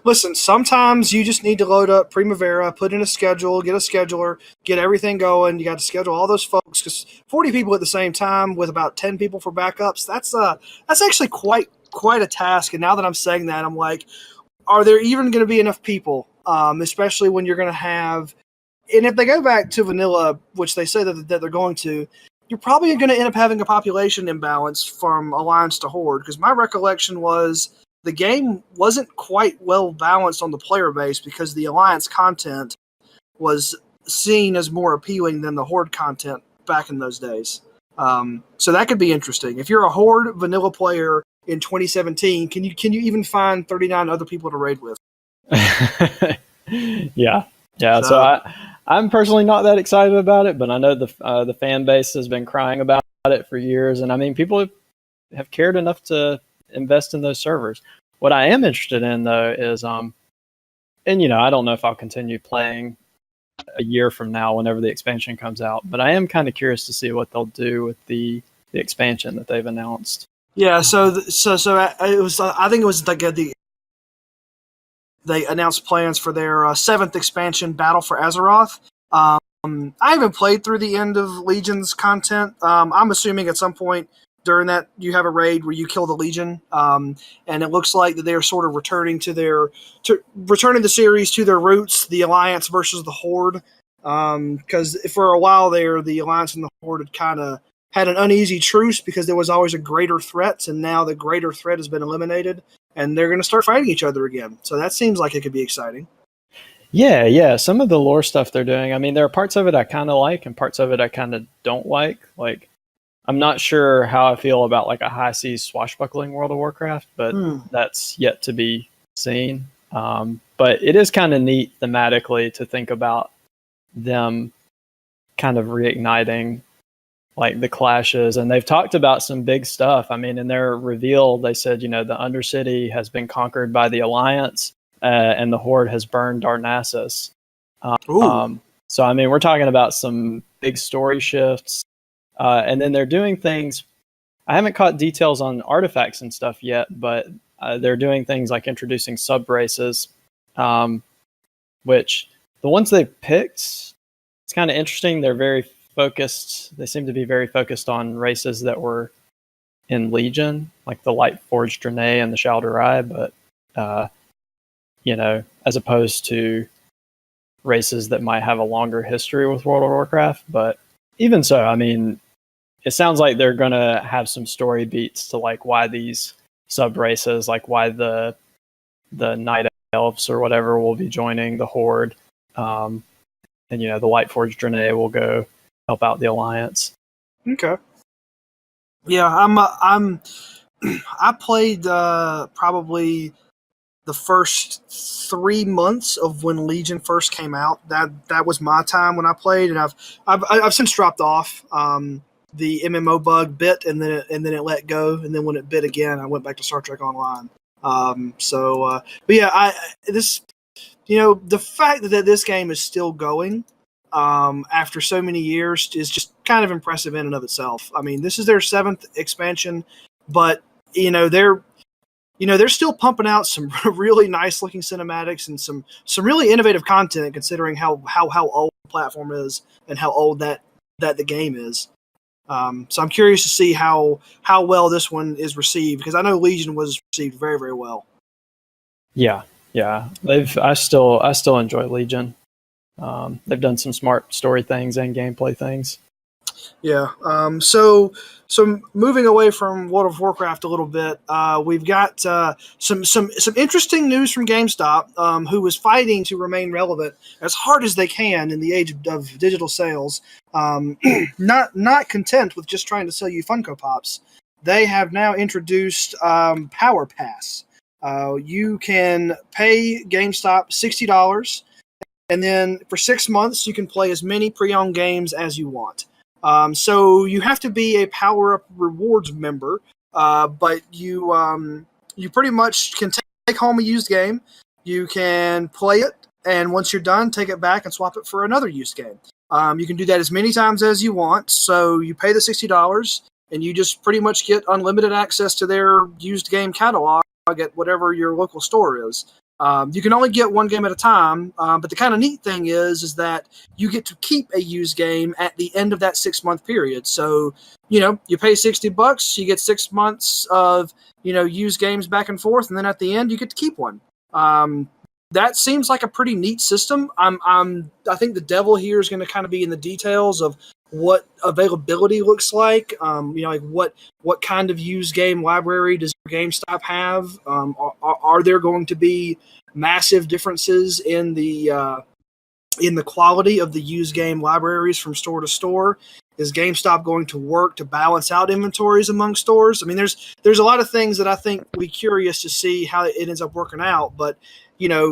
Speaker 1: Listen, sometimes you just need to load up Primavera, put in a schedule, get a scheduler, get everything going. You got to schedule all those folks, because 40 people at the same time with about 10 people for backups, that's actually quite a task. And now that I'm saying that, I'm like, are there even going to be enough people, especially when you're going to have, and if they go back to vanilla, which they say that they're going to, you're probably going to end up having a population imbalance from Alliance to Horde, because my recollection was the game wasn't quite well balanced on the player base because the Alliance content was seen as more appealing than the Horde content back in those days. So that could be interesting. If you're a Horde vanilla player in 2017, can you even find 39 other people to raid with?
Speaker 3: Yeah. So I'm personally not that excited about it, but I know the fan base has been crying about it for years, and I mean, people have cared enough to invest in those servers. What I am interested in, though, is and I don't know if I'll continue playing a year from now whenever the expansion comes out, but I am kind of curious to see what they'll do with the expansion that they've announced.
Speaker 1: Yeah, so it was. I think it was like they announced plans for their 7th expansion, Battle for Azeroth. I haven't played through the end of Legion's content. I'm assuming at some point during that you have a raid where you kill the Legion, and it looks like that they're sort of returning the series to their roots, the Alliance versus the Horde. Because for a while there, the Alliance and the Horde had kind of had an uneasy truce because there was always a greater threat, and now the greater threat has been eliminated, and they're going to start fighting each other again. So that seems like it could be exciting.
Speaker 3: Yeah. Some of the lore stuff they're doing, I mean, there are parts of it I kind of like and parts of it I kind of don't like. Like, I'm not sure how I feel about like a high seas swashbuckling World of Warcraft, but that's yet to be seen. But it is kind of neat thematically to think about them kind of reigniting like the clashes, and they've talked about some big stuff. I mean, in their reveal, they said, the Undercity has been conquered by the Alliance, and the Horde has burned Darnassus. So, I mean, we're talking about some big story shifts, and then they're doing things. I haven't caught details on artifacts and stuff yet, but they're doing things like introducing sub races, which the ones they've picked, it's kind of interesting. They're very focused. They seem to be very focused on races that were in Legion, like the Light Forged Draenei and the Shal'Durai, but as opposed to races that might have a longer history with World of Warcraft. But even so, I mean, it sounds like they're going to have some story beats to like why these sub races, like why the Night Elves or whatever will be joining the Horde, and the Light Forged Draenei will go help out the Alliance.
Speaker 1: Okay. Yeah, I played probably the first 3 months of when Legion first came out. That was my time when I played, and I've since dropped off. The MMO bug bit, and then it let go, and then when it bit again, I went back to Star Trek Online. But yeah, the fact that this game is still going after so many years is just kind of impressive in and of itself. I mean, this is their 7th expansion, but they're still pumping out some really nice looking cinematics and some really innovative content, considering how old the platform is and how old that the game is. So I'm curious to see how well this one is received, because I know Legion was received very, very well.
Speaker 3: Yeah. I still enjoy Legion. They've done some smart story things and gameplay things.
Speaker 1: Yeah. So moving away from World of Warcraft a little bit, we've got some interesting news from GameStop, who is fighting to remain relevant as hard as they can in the age of digital sales. Not content with just trying to sell you Funko Pops, they have now introduced Power Pass. You can pay GameStop $60, and then for 6 months you can play as many pre-owned games as you want. So you have to be a Power Up Rewards member, but you pretty much can take home a used game. You can play it, and once you're done, take it back and swap it for another used game. You can do that as many times as you want. So you pay the $60, and you just pretty much get unlimited access to their used game catalog at whatever your local store is. You can only get one game at a time, but the kind of neat thing is that you get to keep a used game at the end of that 6-month period. So, you pay $60, you get 6 months of, used games back and forth, and then at the end you get to keep one. That seems like a pretty neat system. I think the devil here is going to kind of be in the details of what availability looks like. Like what kind of used game library does GameStop have? Are there going to be massive differences in the quality of the used game libraries from store to store? Is GameStop going to work to balance out inventories among stores? I mean, there's a lot of things that I think we're curious to see how it ends up working out. But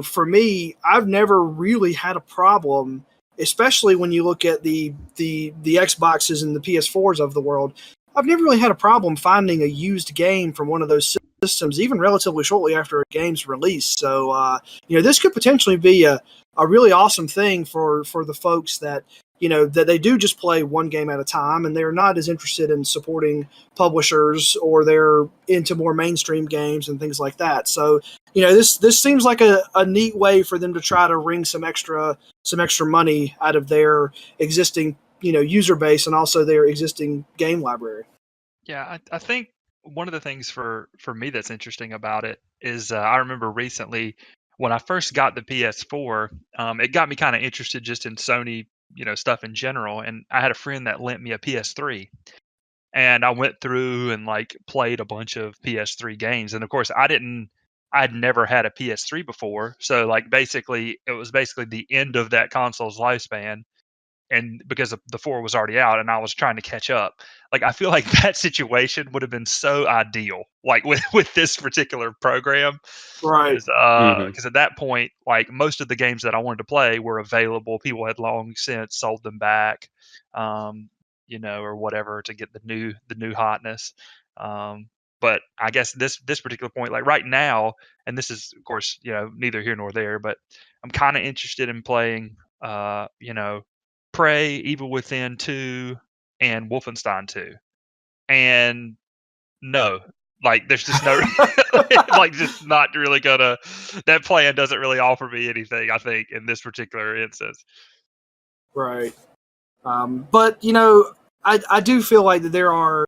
Speaker 1: for me, I've never really had a problem, especially when you look at the Xboxes and the PS4s of the world. I've never really had a problem finding a used game from one of those systems, even relatively shortly after a game's release. So, this could potentially be a really awesome thing for the folks that, that they do just play one game at a time, and they're not as interested in supporting publishers, or they're into more mainstream games and things like that. So, this seems like a neat way for them to try to wring some extra money out of their existing, user base, and also their existing game library.
Speaker 5: Yeah, I think one of the things for me that's interesting about it is I remember recently when I first got the PS4, it got me kind of interested just in Sony, stuff in general. And I had a friend that lent me a PS3, and I went through and like played a bunch of PS3 games. And of course, I'd never had a PS3 before, so like basically it was basically the end of that console's lifespan. and because the 4 was already out and I was trying to catch up. Like, I feel like that situation would have been so ideal, like with this particular program,
Speaker 1: Right.
Speaker 5: because at that point, like, most of the games that I wanted to play were available. People had long since sold them back, or whatever to get the new hotness. But I guess this particular point, like right now, and this is of course neither here nor there, but I'm kind of interested in playing, Prey, Evil Within 2, and Wolfenstein 2. And no, like there's just no, like just not really gonna. That plan doesn't really offer me anything, I think, in this particular instance.
Speaker 1: Right. But I do feel like that there are,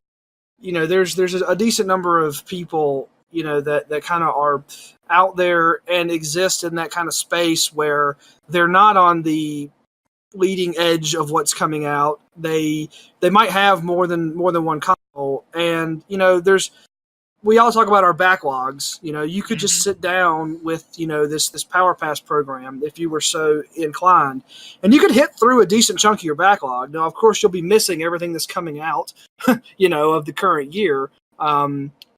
Speaker 1: there's a decent number of people, that kind of are out there and exist in that kind of space where they're not on the leading edge of what's coming out. They might have more than one console, and we all talk about our backlogs. You could just sit down with this Power Pass program if you were so inclined, and you could hit through a decent chunk of your backlog. Now, of course, you'll be missing everything that's coming out, of the current year.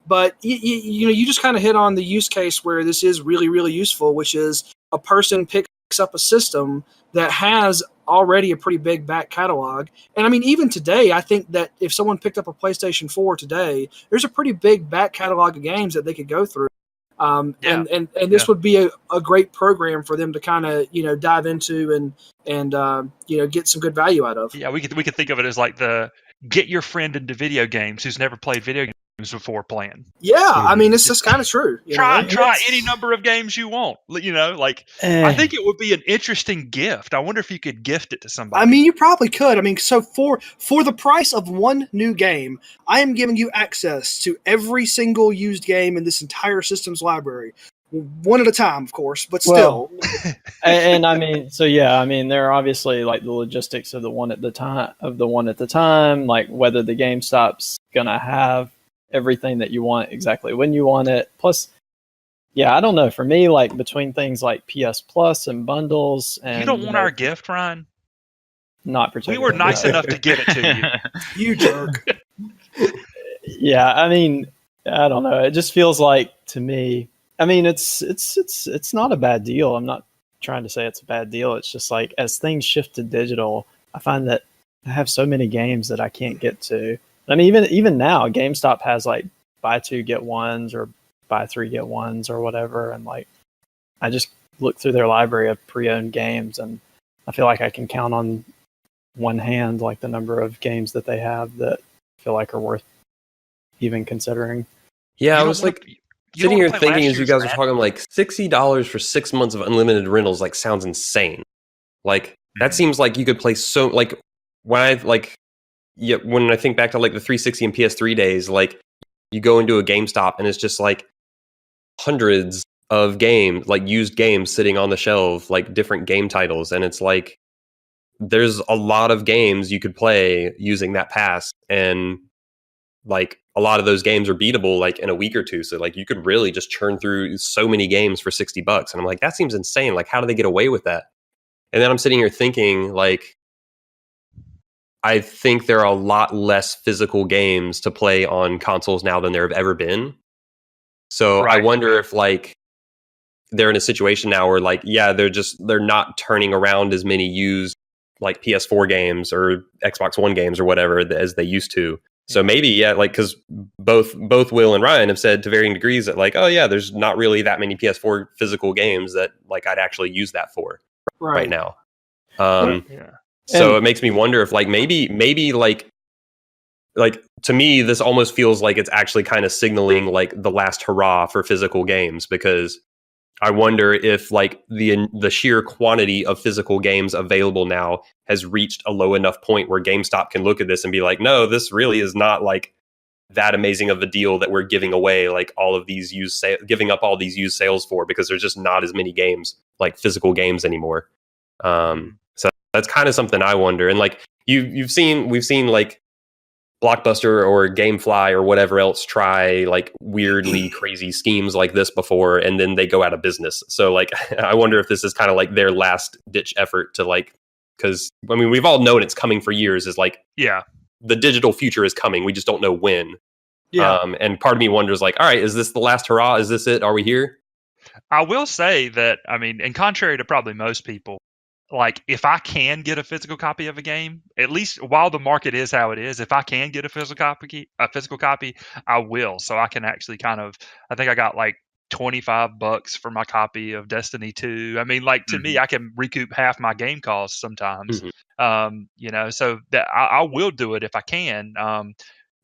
Speaker 1: But you just kind of hit on the use case where this is really, really useful, which is a person picks up a system that has already a pretty big back catalog. And I mean, even today, I think that if someone picked up a PlayStation 4 today, there's a pretty big back catalog of games that they could go through. And this would be a great program for them to kind of, dive into and get some good value out of.
Speaker 5: Yeah, we could think of it as like the get your friend into video games who's never played video games before plan.
Speaker 1: Yeah, I mean, it's just kind of true.
Speaker 5: Try any number of games you want. I think it would be an interesting gift. I wonder if you could gift it to somebody.
Speaker 1: I mean, you probably could. I mean, so for the price of one new game, I am giving you access to every single used game in this entire system's library. One at a time, of course, but still.
Speaker 3: Well, and I mean, so yeah, I mean, there are obviously like the logistics of the one at the time, like whether the GameStop's gonna have everything that you want exactly when you want it. Plus, yeah, I don't know. For me, like between things like PS Plus and bundles, and
Speaker 5: you don't want our gift, Ryan?
Speaker 3: Not particularly.
Speaker 5: We were nice enough to give it to you.
Speaker 1: You jerk.
Speaker 3: Yeah, I mean, I don't know. It just feels like to me. I mean, it's not a bad deal. I'm not trying to say it's a bad deal. It's just like as things shift to digital, I find that I have so many games that I can't get to. I mean, even now, GameStop has like buy 2 get 1s or buy 3 get 1s or whatever, and like I just look through their library of pre-owned games, and I feel like I can count on one hand like the number of games that they have that I feel like are worth even considering.
Speaker 4: Yeah, I was like sitting here thinking as you guys were talking, like $60 for 6 months of unlimited rentals, like sounds insane. Like that seems like you could play so like when I think back to like the 360 and PS3 days, like you go into a GameStop and it's just like hundreds of games, like used games sitting on the shelf, like different game titles, and it's like there's a lot of games you could play using that pass, and like a lot of those games are beatable like in a week or two. So like you could really just churn through so many games for $60. And I'm like, that seems insane. Like, how do they get away with that? And then I'm sitting here thinking, like, I think there are a lot less physical games to play on consoles now than there have ever been. So right. I wonder if like they're in a situation now where like, yeah, they're not turning around as many used like PS4 games or Xbox One games or whatever as they used to. So maybe, yeah, like, because both Will and Ryan have said to varying degrees that like, oh yeah, there's not really that many PS4 physical games that like I'd actually use that for right now. So it makes me wonder if like maybe like to me this almost feels like it's actually kind of signaling like the last hurrah for physical games, because I wonder if like the sheer quantity of physical games available now has reached a low enough point where GameStop can look at this and be like, no, this really is not like that amazing of a deal that we're giving away like all of these giving up all these used sales for, because there's just not as many games like physical games anymore. So that's kind of something I wonder. And like we've seen like Blockbuster or Gamefly or whatever else try like weirdly crazy schemes like this before, and then they go out of business. So like I wonder if this is kind of like their last ditch effort to like because I mean we've all known it's coming for years. Is like
Speaker 5: Yeah.
Speaker 4: the digital future is coming. We just don't know when.
Speaker 1: Yeah.
Speaker 4: And part of me wonders, like, all right, is this the last hurrah? Is this it? Are we here?
Speaker 5: I will say that, I mean, and contrary to probably most people, like if I can get a physical copy of a game, at least while the market is how it is, if I can get a physical copy, I will. So I can actually I think I got like $25 for my copy of Destiny 2. I mean, like to me, I can recoup half my game costs sometimes. So that I will do it if I can.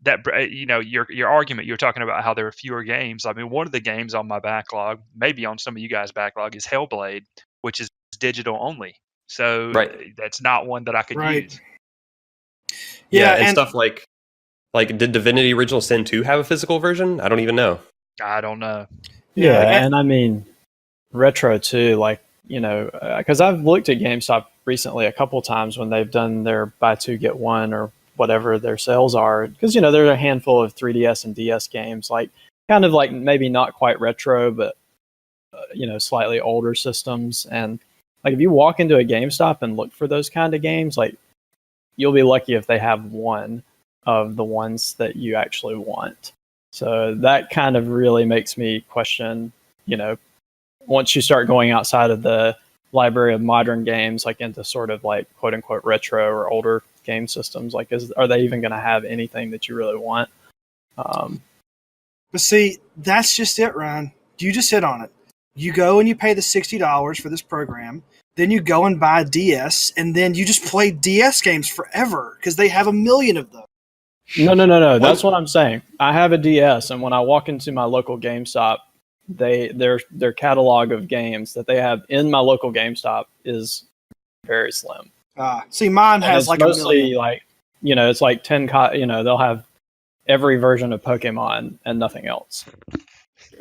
Speaker 5: Your argument, you're talking about how there are fewer games. I mean, one of the games on my backlog, maybe on some of you guys' backlog, is Hellblade, which is digital only. So that's not one that I could use.
Speaker 4: Yeah, and stuff like did Divinity Original Sin 2 have a physical version? I don't even know.
Speaker 5: I don't know.
Speaker 3: Yeah, and I mean, retro too, like, because I've looked at GameStop recently a couple times when they've done their buy two, get one, or whatever their sales are, because, there are a handful of 3DS and DS games, like, kind of like maybe not quite retro, but, slightly older systems. And, like, if you walk into a GameStop and look for those kind of games, like, you'll be lucky if they have one of the ones that you actually want. So that kind of really makes me question, once you start going outside of the library of modern games, like into sort of like quote unquote retro or older game systems, like are they even going to have anything that you really want?
Speaker 1: But see, that's just it, Ryan. You just hit on it. You go and you pay the $60 for this program, then you go and buy a DS, and then you just play DS games forever because they have a million of them.
Speaker 3: No. That's what I'm saying. I have a DS, and when I walk into my local GameStop, their catalog of games that they have in my local GameStop is very slim.
Speaker 1: See, mine has like
Speaker 3: mostly
Speaker 1: a million.
Speaker 3: Like, it's like 10. They'll have every version of Pokemon and nothing else.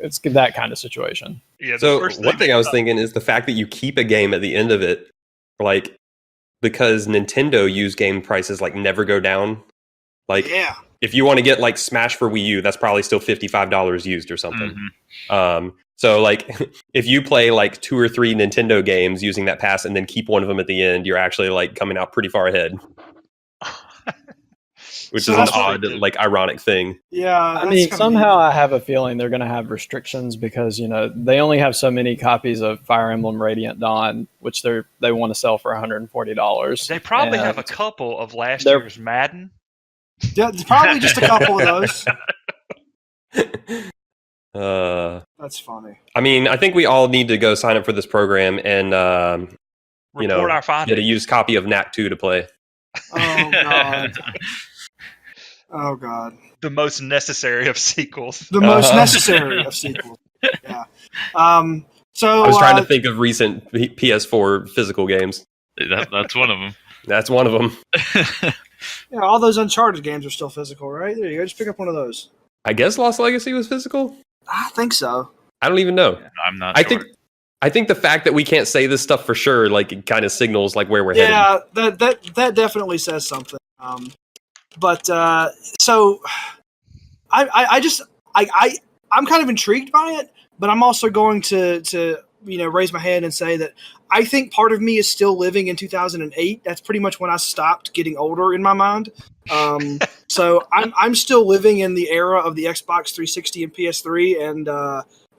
Speaker 3: It's that kind of situation.
Speaker 5: Yeah.
Speaker 4: So one thing I was thinking is the fact that you keep a game at the end of it, like, because Nintendo used game prices like never go down. Like, if you want to get like Smash for Wii U, that's probably still $55 used or something. So like, if you play like 2 or 3 Nintendo games using that pass and then keep one of them at the end, you're actually like coming out pretty far ahead. Which is an odd, like, ironic thing.
Speaker 1: Yeah,
Speaker 3: I mean, somehow I have a feeling they're going to have restrictions because they only have so many copies of Fire Emblem Radiant Dawn, which they want to sell for $140.
Speaker 5: They probably have a couple of last year's Madden.
Speaker 1: Yeah, probably just a couple of those. That's funny.
Speaker 4: I mean, I think we all need to go sign up for this program and
Speaker 5: report our findings.
Speaker 4: Get a used copy of Knack 2 to play.
Speaker 1: Oh God. Oh God.
Speaker 5: The most necessary of sequels.
Speaker 1: The most necessary of sequels. Yeah. So
Speaker 4: I was trying to think of recent PS4 physical games.
Speaker 2: That's one of them.
Speaker 4: That's one of them.
Speaker 1: Yeah, all those Uncharted games are still physical, right? There you go. Just pick up one of those.
Speaker 4: I guess Lost Legacy was physical.
Speaker 1: I think so.
Speaker 4: I don't even know.
Speaker 2: I'm not sure.
Speaker 4: I think the fact that we can't say this stuff for sure, like, it kind of signals like where we're headed.
Speaker 1: Yeah, that definitely says something. So I'm kind of intrigued by it, but I'm also going to raise my hand and say that I think part of me is still living in 2008. That's pretty much when I stopped getting older in my mind. So I'm still living in the era of the Xbox 360 and PS3,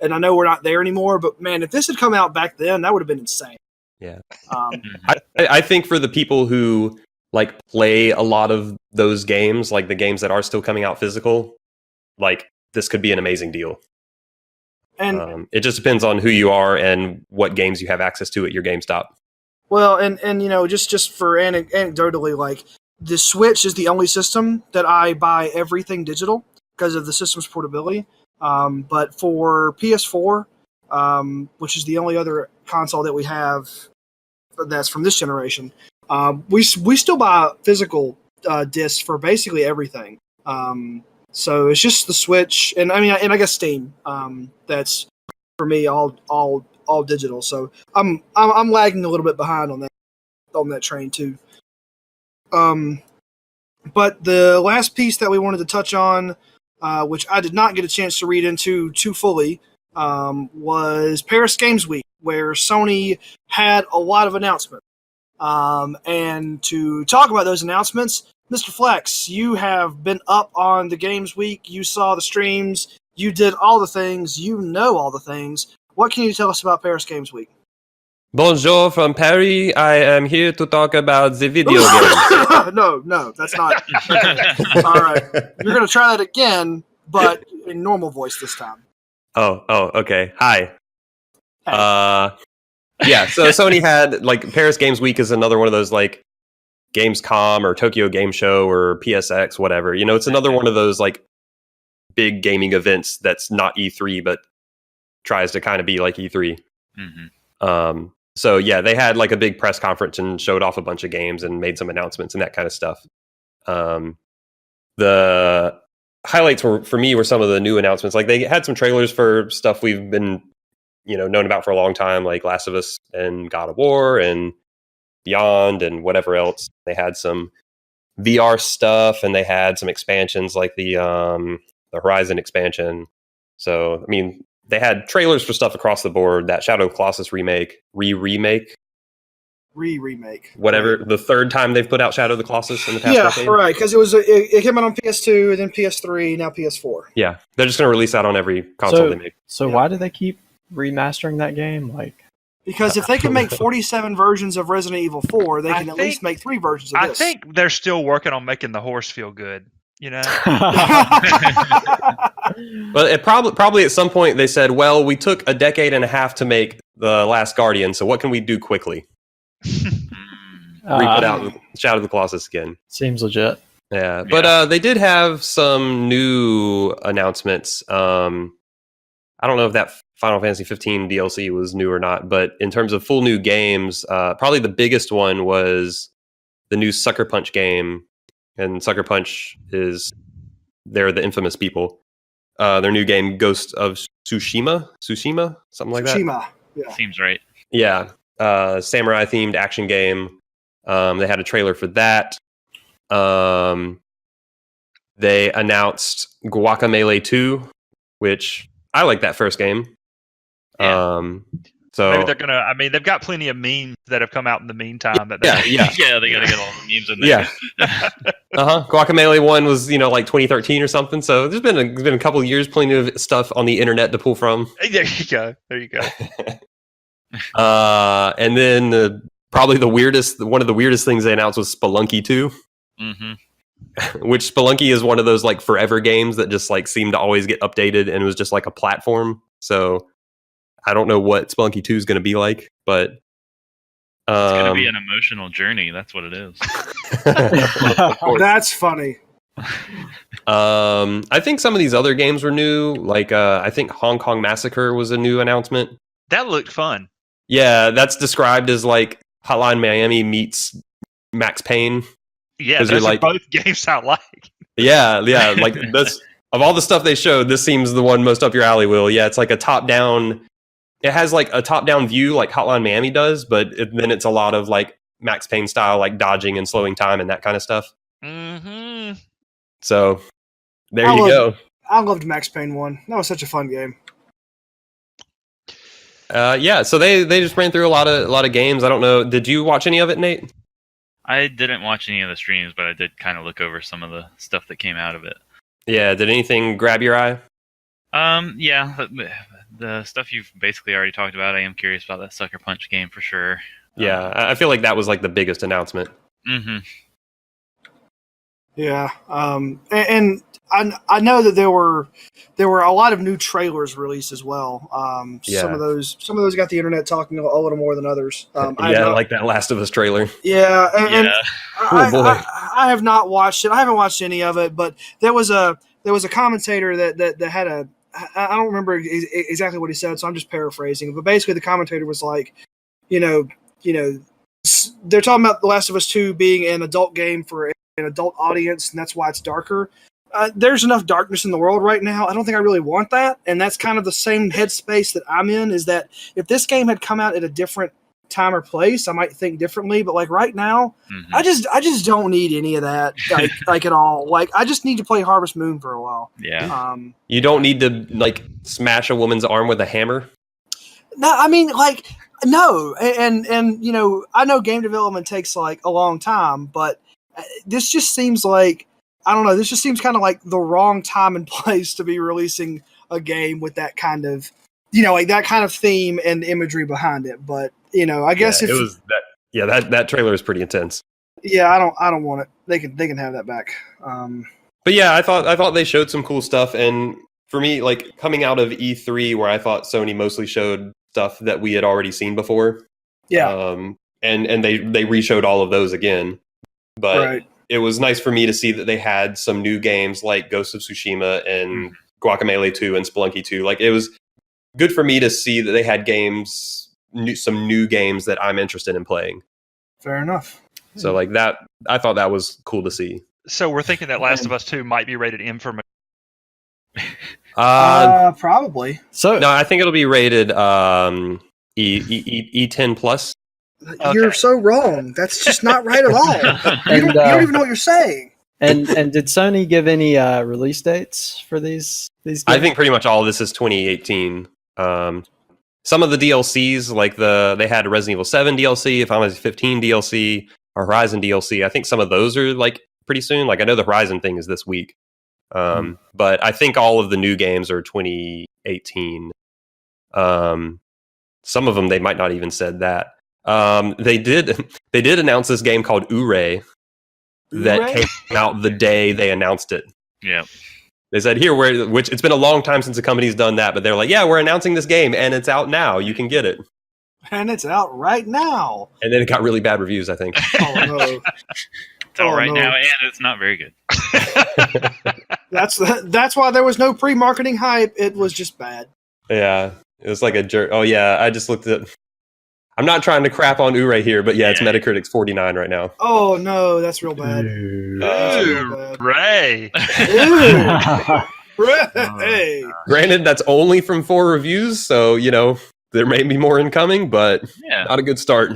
Speaker 1: and I know we're not there anymore. But man, if this had come out back then, that would have been insane.
Speaker 4: Yeah. I think for the people who like play a lot of those games, like the games that are still coming out physical, like this could be an amazing deal. And it just depends on who you are and what games you have access to at your GameStop.
Speaker 1: Well, and just for anecdotally, like the Switch is the only system that I buy everything digital because of the system's portability. But for PS4, which is the only other console that we have that's from this generation, we still buy physical discs for basically everything. So it's just the Switch, and I guess Steam. That's for me all digital. So I'm lagging a little bit behind on that train too. But the last piece that we wanted to touch on, which I did not get a chance to read into too fully, was Paris Games Week, where Sony had a lot of announcements. And to talk about those announcements, Mr. Flex, you have been up on the Games Week. You saw the streams. You did all the things. You know all the things. What can you tell us about Paris Games Week?
Speaker 4: Bonjour from Paris. I am here to talk about the video games.
Speaker 1: No, that's not. All right. You're going to try that again, but in normal voice this time.
Speaker 4: Oh, okay. Hi.
Speaker 1: Hey.
Speaker 4: Yeah, so Sony had, like, Paris Games Week is another one of those, like, Gamescom or Tokyo Game Show or PSX, whatever. You know, it's another one of those, like, big gaming events that's not E3, but tries to kind of be like E3.
Speaker 2: Mm-hmm.
Speaker 4: So, yeah, they had, like, a big press conference and showed off a bunch of games and made some announcements and that kind of stuff. The highlights for me were some of the new announcements. Like, they had some trailers for stuff we've been known about for a long time, like Last of Us and God of War and Beyond and whatever else. They had some VR stuff and they had some expansions like the Horizon expansion. So, I mean, they had trailers for stuff across the board. That Shadow of the Colossus remake. Whatever, the third time they've put out Shadow of the Colossus in the past decade.
Speaker 1: Yeah, right, because it came out on PS2, then PS3, now PS4.
Speaker 4: Yeah, they're just going to release that on every console they make.
Speaker 3: So why do they keep remastering that game?
Speaker 1: Because if they can make 47 versions of Resident Evil 4, they can at least make 3 versions of this.
Speaker 5: I think they're still working on making the horse feel good.
Speaker 4: But it probably at some point they said, well, we took a decade and a half to make The Last Guardian, so what can we do quickly? Re-put out Shadow of the Colossus again.
Speaker 3: Seems legit.
Speaker 4: Yeah, but they did have some new announcements. I don't know if that Final Fantasy 15 DLC was new or not, but in terms of full new games, probably the biggest one was the new Sucker Punch game. And Sucker Punch they're the infamous people. Their new game, Ghost of Tsushima, something like that.
Speaker 1: Tsushima, yeah.
Speaker 2: Seems right.
Speaker 4: Yeah, samurai-themed action game. They had a trailer for that. They announced Guacamelee 2, which I like that first game.
Speaker 2: Yeah.
Speaker 4: So
Speaker 5: maybe they're gonna. I mean, they've got plenty of memes that have come out in the meantime. That
Speaker 4: yeah.
Speaker 2: They gotta get all the memes in there.
Speaker 4: Yeah. Guacamelee 1 was like 2013 or something. So there's been a couple of years, plenty of stuff on the internet to pull from.
Speaker 5: There you go.
Speaker 4: And then probably one of the weirdest things they announced was Spelunky 2.
Speaker 2: Mm-hmm.
Speaker 4: Which Spelunky is one of those like forever games that just like seem to always get updated, and it was just like a platform. So I don't know what Spelunky 2 is going to be like, but
Speaker 2: it's going to be an emotional journey. That's what it is.
Speaker 1: That's funny.
Speaker 4: I think some of these other games were new. Like I think Hong Kong Massacre was a new announcement.
Speaker 5: That looked fun.
Speaker 4: Yeah, that's described as like Hotline Miami meets Max Payne.
Speaker 5: Yeah, those are both games I like.
Speaker 4: Yeah, like this of all the stuff they showed, this seems the one most up your alley, Will. Yeah, it's like a top-down. It has like a top-down view like Hotline Miami does, but then it's a lot of like Max Payne style, like dodging and slowing time and that kind of stuff.
Speaker 5: Mm-hmm.
Speaker 4: So there you go.
Speaker 1: I loved Max Payne 1. That was such a fun game.
Speaker 4: Yeah, so they just ran through a lot of games. I don't know. Did you watch any of it, Nate?
Speaker 2: I didn't watch any of the streams, but I did kind of look over some of the stuff that came out of it.
Speaker 4: Yeah, did anything grab your eye?
Speaker 2: Yeah, the stuff you've basically already talked about. I am curious about that Sucker Punch game for sure.
Speaker 4: Yeah, I feel like that was like the biggest announcement.
Speaker 2: Mm-hmm.
Speaker 1: Yeah, and I know that there were a lot of new trailers released as well. Some of those got the internet talking a little more than others.
Speaker 4: Like that Last of Us trailer.
Speaker 1: Yeah, and
Speaker 4: I
Speaker 1: have not watched it. I haven't watched any of it, but there was a commentator that had I don't remember exactly what he said, so I'm just paraphrasing. But basically, the commentator was like, they're talking about The Last of Us 2 being an adult game for an adult audience, and that's why it's darker. There's enough darkness in the world right now. I don't think I really want that, and that's kind of the same headspace that I'm in. Is that if this game had come out at a different time or place, I might think differently. But like right now,
Speaker 2: Mm-hmm.
Speaker 1: I just don't need any of that, like at all. Like I just need to play Harvest Moon for a while.
Speaker 2: Yeah.
Speaker 4: You don't need to like smash a woman's arm with a hammer.
Speaker 1: No, I mean like No, and you know, I know game development takes like a long time, but this just seems like, I don't know, this just seems kind of like the wrong time and place to be releasing a game with that kind of, you know, like that kind of theme and imagery behind it. But you know, I guess if
Speaker 4: it was that. Yeah, that trailer is pretty intense.
Speaker 1: yeah, I don't want it. They can have that back.
Speaker 4: But yeah, I thought they showed some cool stuff, and for me, like coming out of E3, where I thought Sony mostly showed stuff that we had already seen before.
Speaker 1: Yeah,
Speaker 4: and they re-showed all of those again. But
Speaker 1: right.
Speaker 4: it was nice for me to see that they had some new games like Ghost of Tsushima and Guacamelee 2 and Spelunky 2. Like, it was good for me to see that they had some new games that I'm interested in playing.
Speaker 1: Fair enough.
Speaker 4: So like that, I thought that was cool to see.
Speaker 5: So we're thinking that Last of Us 2 might be rated M for
Speaker 1: Probably.
Speaker 3: So
Speaker 4: no, I think it'll be rated E10 plus.
Speaker 1: You're so wrong. That's just not right at all. You don't even know what you're saying.
Speaker 3: and did Sony give any release dates for these games?
Speaker 4: I think pretty much all of this is 2018. Some of the DLCs, like they had a Resident Evil 7 DLC, Final Fantasy 15 DLC, or Horizon DLC. I think some of those are like pretty soon. Like I know the Horizon thing is this week, but I think all of the new games are 2018. Some of them they might not even said that. They did announce this game called Ure that came out the day they announced it.
Speaker 2: Yeah.
Speaker 4: They said which it's been a long time since a company's done that, but they're like, yeah, we're announcing this game and it's out now. You can get it.
Speaker 1: And it's out right now.
Speaker 4: And then it got really bad reviews, I think.
Speaker 1: Oh no.
Speaker 2: It's out right now, and it's not very good.
Speaker 1: That's why there was no pre-marketing hype. It was just bad.
Speaker 4: Yeah. It was like a jerk. Oh yeah, I just looked at I'm not trying to crap on Ure here, but yeah, it's Metacritic's 49 right now.
Speaker 1: Oh no, that's real bad. That's real bad.
Speaker 5: Ray.
Speaker 1: Ray.
Speaker 4: Granted, that's only from 4 reviews, so you know there may be more incoming, but not a good start.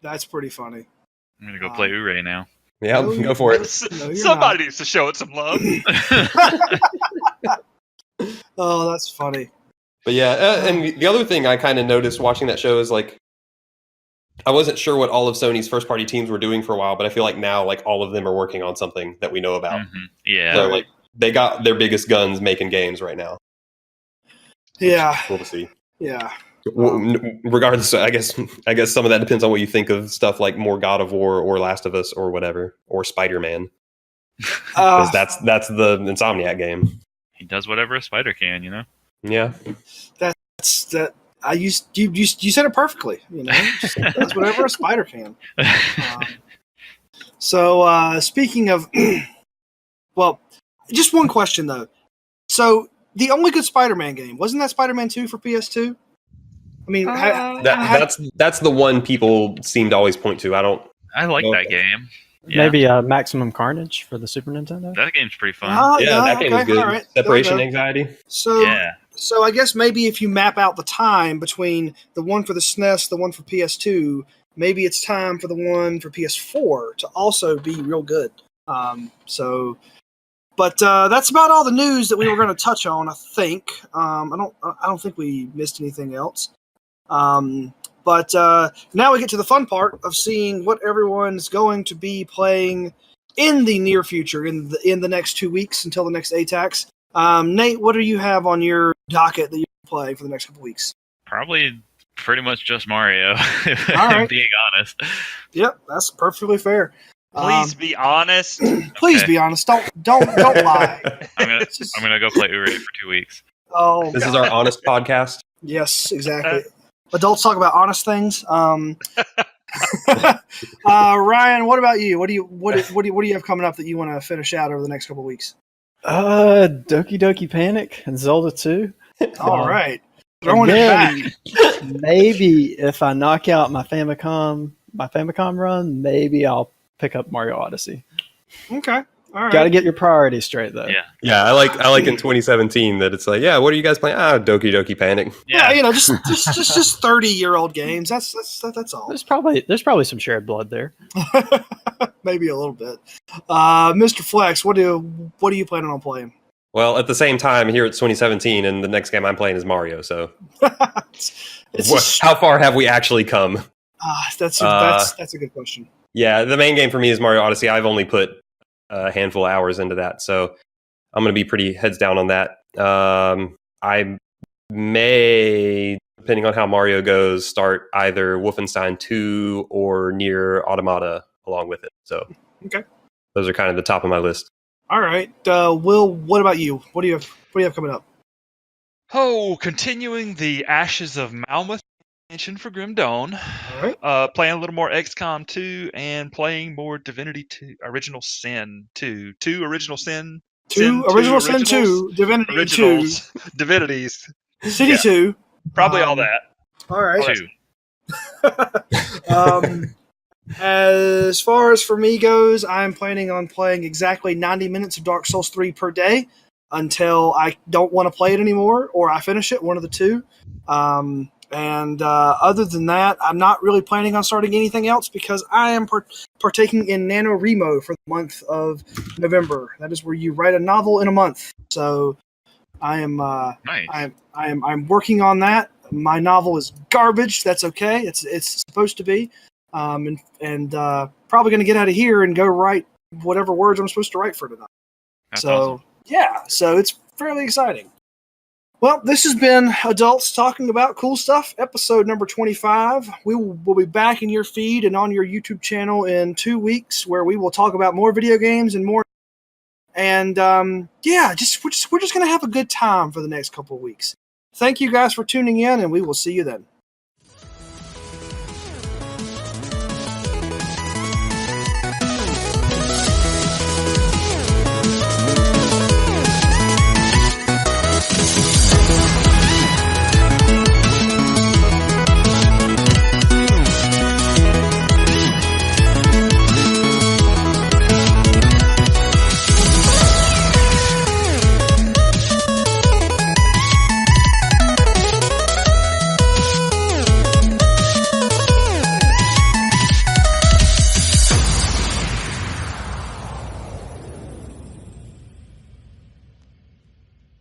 Speaker 1: That's pretty funny.
Speaker 2: I'm gonna go play Ure now.
Speaker 4: Yeah, go for it.
Speaker 5: Somebody needs to show it some love.
Speaker 1: Oh, that's funny.
Speaker 4: But yeah, and the other thing I kind of noticed watching that show is like, I wasn't sure what all of Sony's first party teams were doing for a while, but I feel like now like all of them are working on something that we know about.
Speaker 2: Mm-hmm. Yeah.
Speaker 4: So like they got their biggest guns making games right now.
Speaker 1: Yeah.
Speaker 4: Cool to see.
Speaker 1: Yeah.
Speaker 4: Regardless, I guess some of that depends on what you think of stuff like more God of War or Last of Us or whatever, or Spider-Man. Because that's the Insomniac game.
Speaker 2: He does whatever a spider can, you know?
Speaker 4: Yeah.
Speaker 1: You said it perfectly. You know, that's whatever a spider can. So speaking of, well, just one question though. So the only good Spider-Man game wasn't that Spider-Man 2 for PS2? I mean,
Speaker 4: that's the one people seem to always point to.
Speaker 2: I like that game. Yeah.
Speaker 3: Maybe Maximum Carnage for the Super Nintendo.
Speaker 2: That game's pretty fun.
Speaker 4: That game was good.
Speaker 1: Right.
Speaker 4: Separation anxiety.
Speaker 1: So I guess maybe if you map out the time between the one for the SNES, the one for PS2, maybe it's time for the one for PS4 to also be real good. But that's about all the news that we were going to touch on. I think. I don't think we missed anything else. But now we get to the fun part of seeing what everyone's going to be playing in the near future, in the next 2 weeks until the next ATACS. Nate, what do you have on your docket that you're playing for the next couple weeks?
Speaker 2: Probably pretty much just Mario, if
Speaker 1: All
Speaker 2: I'm
Speaker 1: right.
Speaker 2: being honest.
Speaker 1: Yep, that's perfectly fair.
Speaker 5: Please be honest.
Speaker 1: Please be honest. Don't lie.
Speaker 2: I'm gonna go play Ure for 2 weeks.
Speaker 1: Oh,
Speaker 4: This is our honest podcast.
Speaker 1: yes, exactly. Adults talk about honest things. Ryan, what about you? What do you have coming up that you want to finish out over the next couple of weeks?
Speaker 3: Doki Doki Panic and Zelda 2.
Speaker 1: All right, throwing it back.
Speaker 3: Maybe if I knock out my Famicom run, maybe I'll pick up Mario Odyssey.
Speaker 1: Okay, all right.
Speaker 3: Got to get your priorities straight though.
Speaker 4: Yeah, I like in 2017 that it's like, yeah, what are you guys playing? Doki Doki Panic.
Speaker 1: Yeah, you know, just 30-year-old games. That's all.
Speaker 3: There's probably some shared blood there.
Speaker 1: Maybe a little bit. Mr. Flex, what are you planning on playing?
Speaker 4: Well, at the same time, here it's 2017, and the next game I'm playing is Mario. So, how far have we actually come?
Speaker 1: That's a good question.
Speaker 4: Yeah, the main game for me is Mario Odyssey. I've only put a handful of hours into that, so I'm going to be pretty heads down on that. I may, depending on how Mario goes, start either Wolfenstein 2 or Nier Automata along with it. So,
Speaker 1: okay,
Speaker 4: those are kind of the top of my list.
Speaker 1: All right, Will. What about you? What do you have coming up?
Speaker 5: Oh, continuing the Ashes of Malmouth expansion for Grim Dawn.
Speaker 1: All right.
Speaker 5: Playing a little more XCOM 2 and playing more Divinity 2, Original Sin 2. 2 Original Sin.
Speaker 1: Original Sin 2, Divinity
Speaker 5: Originals,
Speaker 1: 2.
Speaker 5: Divinities.
Speaker 1: City 2.
Speaker 5: Probably all that.
Speaker 1: All right.
Speaker 2: 2.
Speaker 1: As far as for me goes, I'm planning on playing exactly 90 minutes of Dark Souls 3 per day until I don't want to play it anymore or I finish it, one of the two. Other than that, I'm not really planning on starting anything else because I am partaking in NaNoWriMo for the month of November. That is where you write a novel in a month. So I am
Speaker 2: Nice.
Speaker 1: I'm working on that. My novel is garbage. That's okay. It's supposed to be. Probably going to get out of here and go write whatever words I'm supposed to write for tonight.
Speaker 2: That's
Speaker 1: so
Speaker 2: awesome.
Speaker 1: yeah, so it's fairly exciting. Well, this has been Adults Talking About Cool Stuff, episode number 25. We'll be back in your feed and on your YouTube channel in 2 weeks, where we will talk about more video games and more. And we're just going to have a good time for the next couple of weeks. Thank you guys for tuning in, and we will see you then.